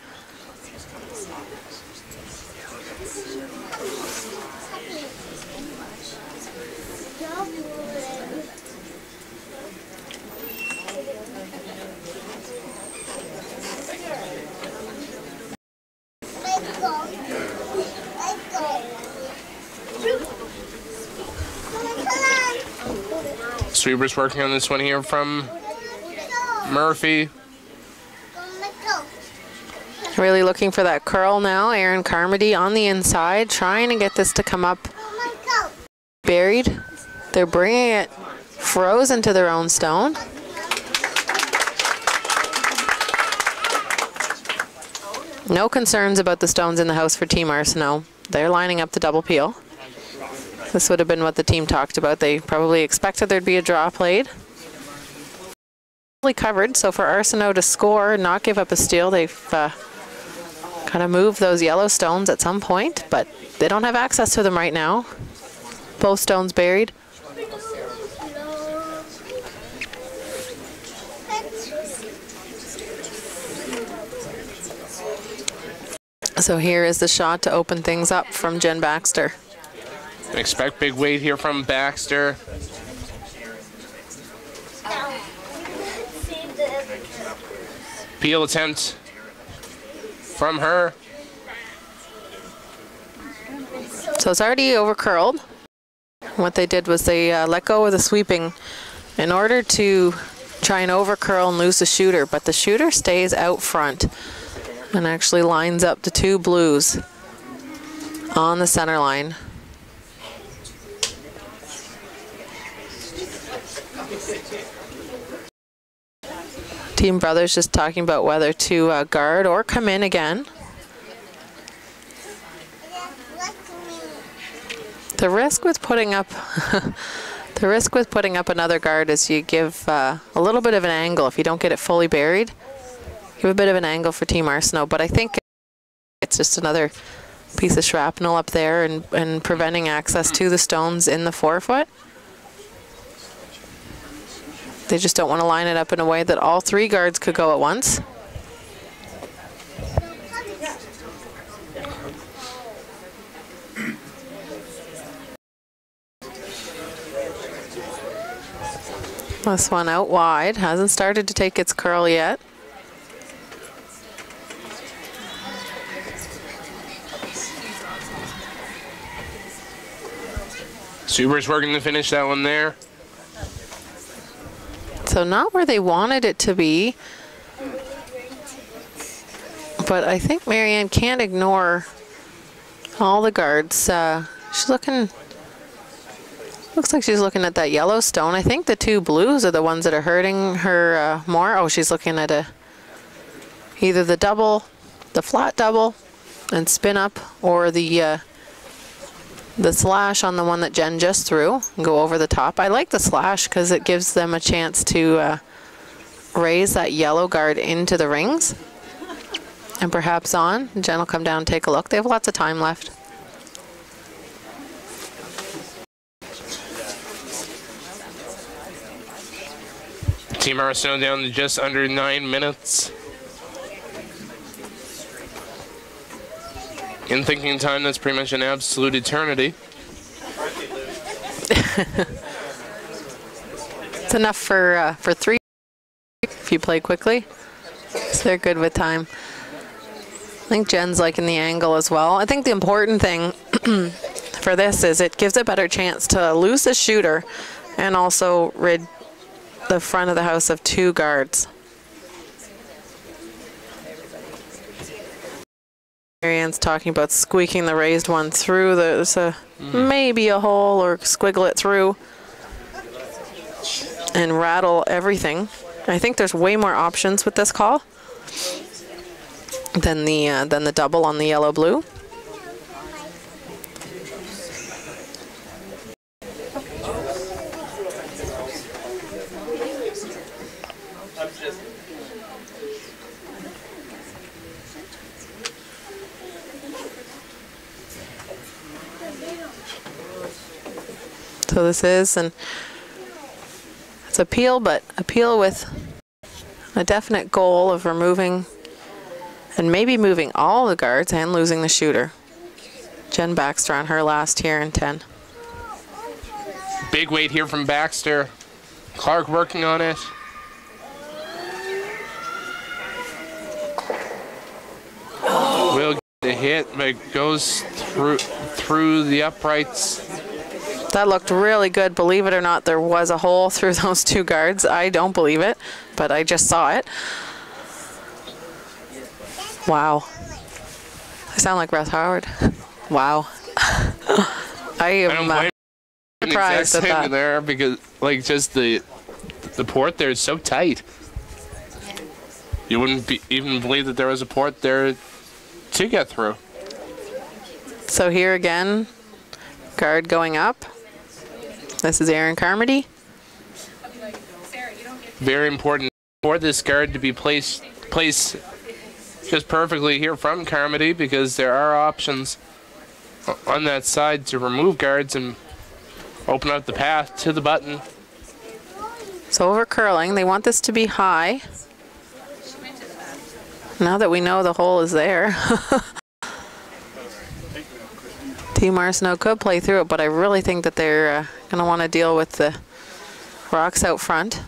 A: Sweepers working on this one here from Murphy.
B: Really looking for that curl now. Aaron Carmody on the inside, trying to get this to come up buried. They're bringing it frozen to their own stone. No concerns about the stones in the house for Team Arsenault. They're lining up the double peel. This would have been what the team talked about. They probably expected there'd be a draw played. Covered, so for Arsenault to score and not give up a steal, they've kind of moved those yellow stones at some point, but they don't have access to them right now. Both stones buried. So here is the shot to open things up from Jen Baxter.
A: Expect big weight here from Baxter. Peel attempt from her.
B: So it's already over curled. What they did was they let go of the sweeping in order to try and over curl and lose the shooter, but the shooter stays out front and actually lines up the 2 blues on the center line. Team Brothers just talking about whether to guard or come in again. The risk with putting up another guard is you give a little bit of an angle. If you don't get it fully buried, give a bit of an angle for Team Arsenault. But I think it's just another piece of shrapnel up there and preventing access to the stones in the 4 foot. They just don't want to line it up in a way that all 3 guards could go at once. This one out wide. Hasn't started to take its curl yet.
A: Super's working to finish that one there.
B: So not where they wanted it to be. But I think Marianne can't ignore all the guards. She's looking, looks like she's looking at that yellow stone. I think the two blues are the ones that are hurting her more. Oh, she's looking at either the double, the flat double and spin up, or the slash on the one that Jen just threw and go over the top. I like the slash because it gives them a chance to raise that yellow guard into the rings. And perhaps on. Jen will come down and take a look. They have lots of time left.
A: Team Arsenault down to just under 9 minutes. In thinking time, that's pretty much an absolute eternity.
B: It's enough for 3 if you play quickly. So they're good with time. I think Jen's liking the angle as well. I think the important thing for this is it gives a better chance to lose the shooter and also rid the front of the house of 2 guards. Marianne's talking about squeaking the raised one through. There's maybe a hole, or squiggle it through and rattle everything. I think there's way more options with this call than the double on the yellow blue. So this is, and it's appeal, but appeal with a definite goal of removing and maybe moving all the guards and losing the shooter. Jen Baxter on her last here in 10.
A: Big weight here from Baxter. Clark working on it. Will get the hit, but it goes through the uprights.
B: That looked really good. Believe it or not, there was a hole through those 2 guards. I don't believe it, but I just saw it. Wow. I sound like Russ Howard. Wow. I am surprised at that.
A: There, because like just the port there is so tight. You wouldn't even believe that there was a port there to get through.
B: So here again, guard going up. This is Aaron Carmody.
A: Very important for this guard to be placed just perfectly here from Carmody, because there are options on that side to remove guards and open up the path to the button.
B: So over curling, they want this to be high. Now that we know the hole is there. Team Arsenault could play through it, but I really think that they're going to want to deal with the rocks out front.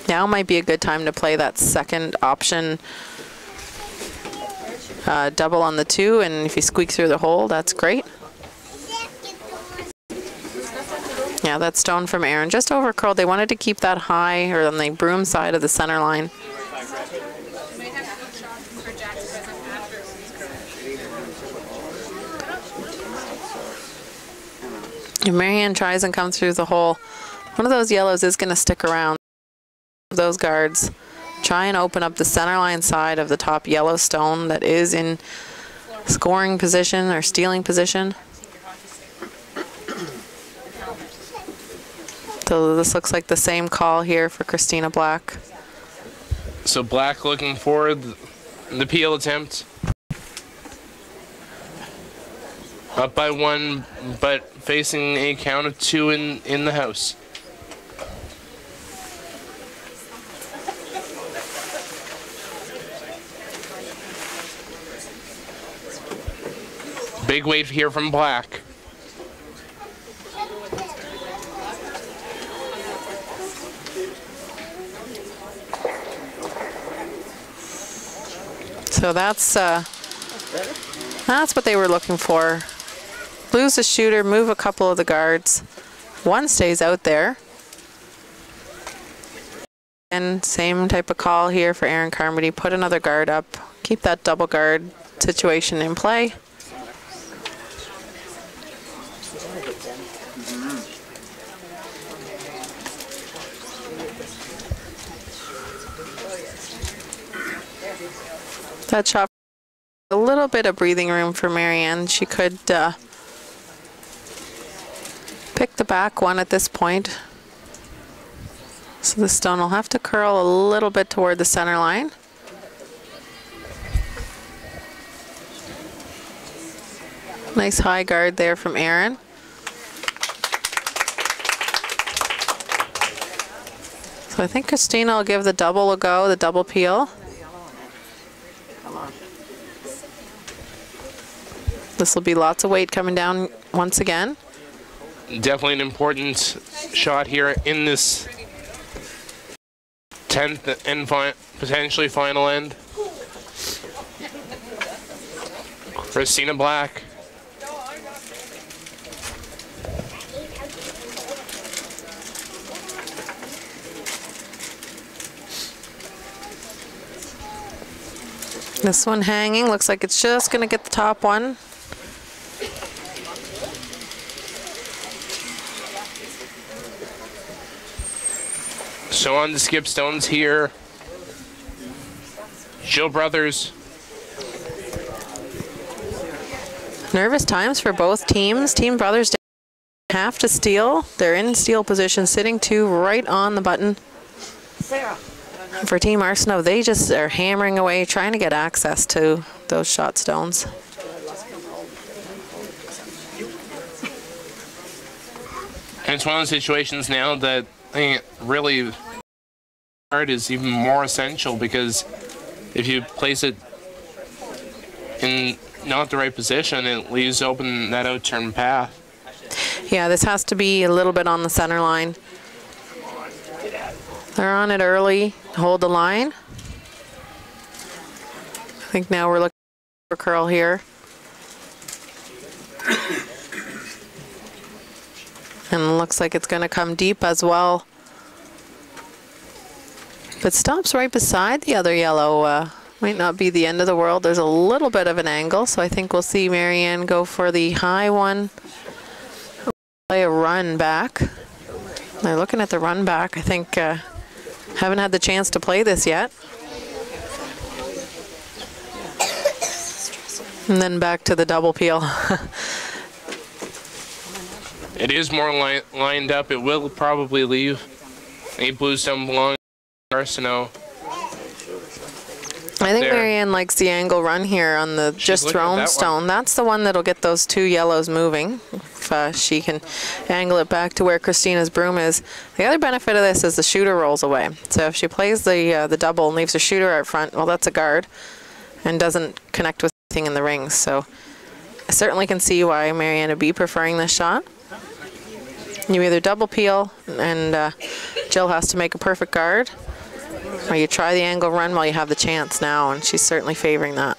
B: Now might be a good time to play that second option, double on the 2, and if you squeak through the hole, that's great. Yeah, that stone from Aaron just over curled. They wanted to keep that high, or on the broom side of the center line. If Marianne tries and comes through the hole, one of those yellows is going to stick around. Those guards try and open up the center line side of the top yellow stone that is in scoring position or stealing position. So this looks like the same call here for Christina Black.
A: So Black looking for the peel attempt. Up by 1, but facing a count of 2 in the house. Big weight here from Black.
B: So that's what they were looking for. Lose the shooter, move a couple of the guards. One stays out there. And same type of call here for Aaron Carmody. Put another guard up. Keep that double guard situation in play. That shot, a little bit of breathing room for Marianne. She could pick the back one at this point. So the stone will have to curl a little bit toward the center line. Nice high guard there from Aaron. So I think Christina will give the double a go, the double peel. This will be lots of weight coming down once again.
A: Definitely an important shot here in this 10th and potentially final end. Christina Black.
B: This one hanging, looks like it's just going to get the top one.
A: So on the skip stones here, Jill Brothers.
B: Nervous times for both teams. Team Brothers have to steal. They're in steal position, sitting two right on the button. For Team Arsenault, they just are hammering away, trying to get access to those shot stones.
A: And it's one of those situations now that I think really hard is even more essential, because if you place it in not the right position, it leaves open that out-turn path.
B: Yeah, this has to be a little bit on the center line. They're on it early, hold the line. I think now we're looking for curl here. And looks like it's going to come deep as well. If it stops right beside the other yellow, might not be the end of the world. There's a little bit of an angle, so I think we'll see Marianne go for the high one. Play a run back. They're looking at the run back. I think haven't had the chance to play this yet. And then back to the double peel.
A: It is more lined up. It will probably leave a blue stone belonging to Arsenault.
B: I think Marianne likes the angle run here on the just thrown stone. That's the one that'll get those two yellows moving. If she can angle it back to where Christina's broom is. The other benefit of this is the shooter rolls away. So if she plays the double and leaves her shooter out front, well, that's a guard and doesn't connect with anything in the rings. So I certainly can see why Marianne would be preferring this shot. You either double peel and Jill has to make a perfect guard, or you try the angle run while you have the chance now, and she's certainly favoring that.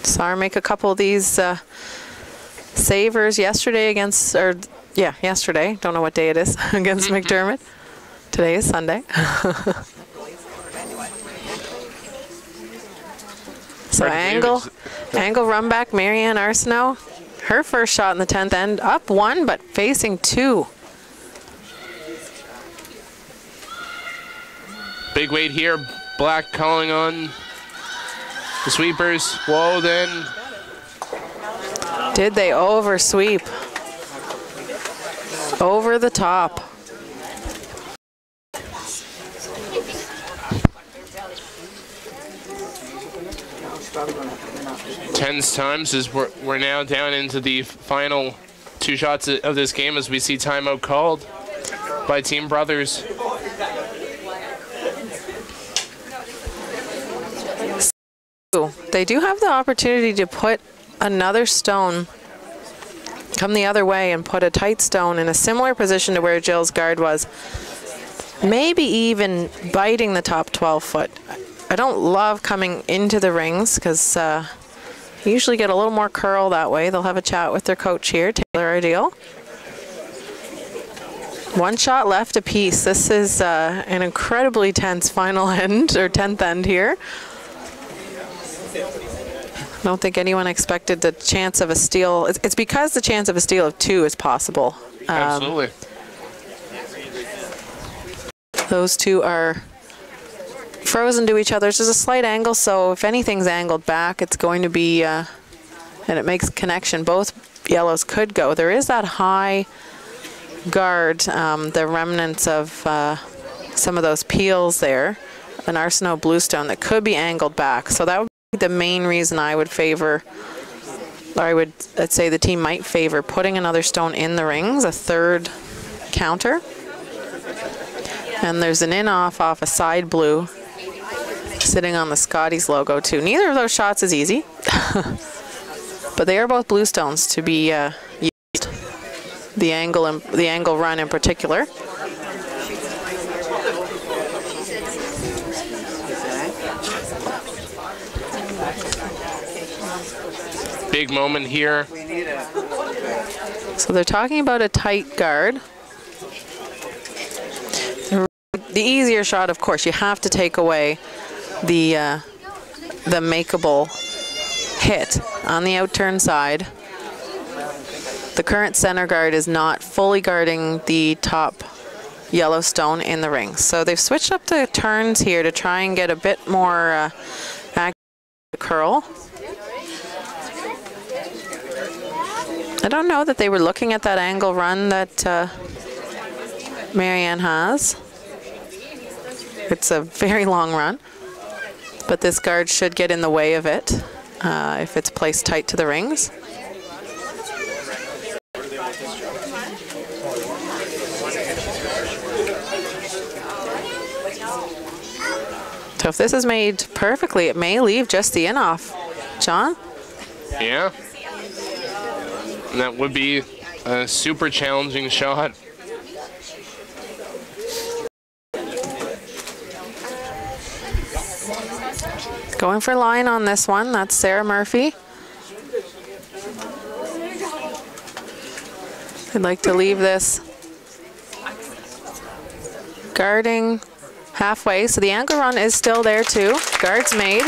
B: Saw her make a couple of these savers yesterday against, yesterday, don't know what day it is, against McDermott. Today is Sunday. So angle run back, Marianne Arsenault. Her first shot in the 10th end, up one, but facing two.
A: Big weight here, Black calling on the sweepers. Whoa, then.
B: Did they oversweep? Over the top.
A: Tens times as we're now down into the final two shots of this game as we see timeout called by Team Brothers.
B: They do have the opportunity to put another stone come the other way and put a tight stone in a similar position to where Jill's guard was. Maybe even biting the top 12 foot. I don't love coming into the rings because you usually get a little more curl that way. They'll have a chat with their coach here, Taylor Ideal. One shot left apiece. This is an incredibly tense final end, or 10th end here. I don't think anyone expected the chance of a steal. It's because the chance of a steal of 2 is possible.
A: Absolutely.
B: Those two are frozen to each other. There's a slight angle, so if anything's angled back, it's going to be, and it makes connection. Both yellows could go. There is that high guard, the remnants of some of those peels there, an Arsenault bluestone that could be angled back. So that would be the main reason I would favor, or I'd say the team might favor putting another stone in the rings, a third counter. And there's an in-off off a side blue sitting on the Scotties logo too. Neither of those shots is easy, but they are both bluestones to be used. The angle run in particular.
A: Big moment here.
B: So they're talking about a tight guard. The easier shot, of course, you have to take away the makeable hit on the outturn side. The current center guard is not fully guarding the top yellow stone in the ring. So they've switched up the turns here to try and get a bit more accurate curl. I don't know that they were looking at that angle run that Marianne has. It's a very long run, but this guard should get in the way of it if it's placed tight to the rings. So if this is made perfectly, it may leave just the in-off. John?
A: Yeah. And that would be a super challenging shot.
B: Going for line on this one, that's Sarah Murphy. I'd like to leave this guarding halfway, so the angle run is still there too. Guard's made.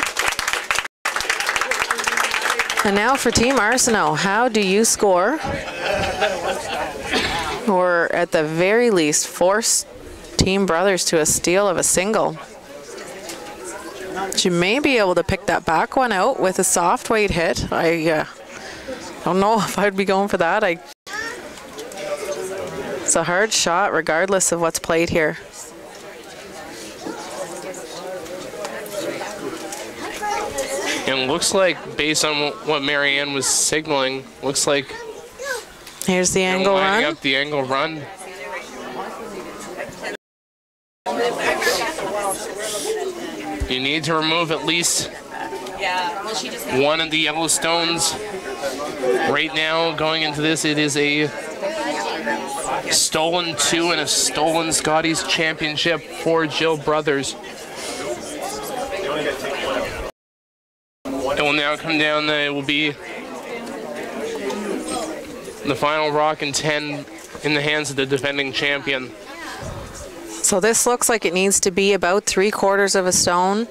B: And now for Team Arsenault, how do you score? Or at the very least, force Team Brothers to a steal of a single. You may be able to pick that back one out with a soft weight hit. I don't know if I'd be going for that. It's a hard shot regardless of what's played here.
A: And looks like, based on what Marianne was signaling, looks like
B: here's the angle run.
A: Up the angle run. You need to remove at least one of the yellow stones. Right now, going into this, it is a stolen 2 and a stolen Scotties championship for Jill Brothers. It will now come down, it will be the final rock and 10 in the hands of the defending champion.
B: So this looks like it needs to be about 3/4 of a stone.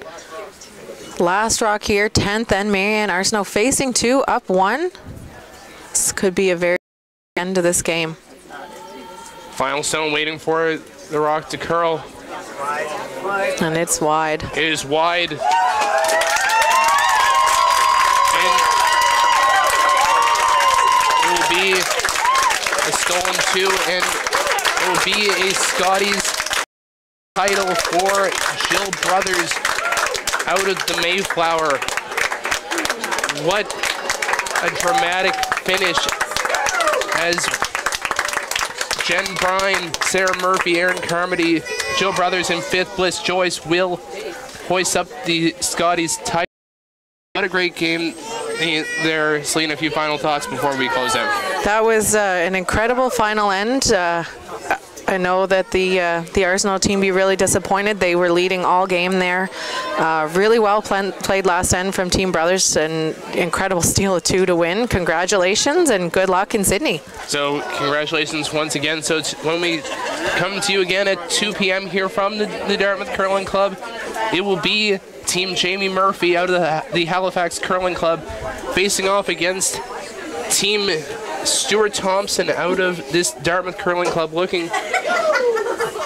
B: Last rock here, 10th and Marianne Arsenault facing 2, up 1. This could be a very end to this game.
A: Final stone waiting for the rock to curl.
B: And it's wide.
A: It is wide. And it will be a stolen 2, and it will be a Scotties title for Jill Brothers out of the Mayflower. What a dramatic finish as Jen Brine, Sarah Murphy, Erin Carmody, Jill Brothers in 5th, Bliss Joyce will hoist up the Scotties title. What a great game there. Selena, a few final thoughts before we close out.
B: That was an incredible final end. I know that the Arsenault team be really disappointed. They were leading all game there. Really well played last end from Team Brothers. An incredible steal of 2 to win. Congratulations and good luck in Sydney.
A: So congratulations once again. So when we come to you again at 2 p.m. here from the Dartmouth Curling Club, it will be Team Jamie Murphy out of the Halifax Curling Club facing off against Team Stuart Thompson out of this Dartmouth Curling Club, looking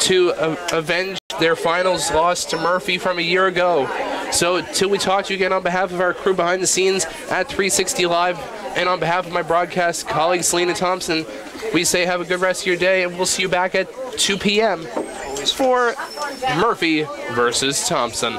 A: to avenge their finals loss to Murphy from a year ago. So till we talk to you again, on behalf of our crew behind the scenes at 360 Live and on behalf of my broadcast colleague Selena Thompson, we say have a good rest of your day, and we'll see you back at 2 p.m. for Murphy versus Thompson.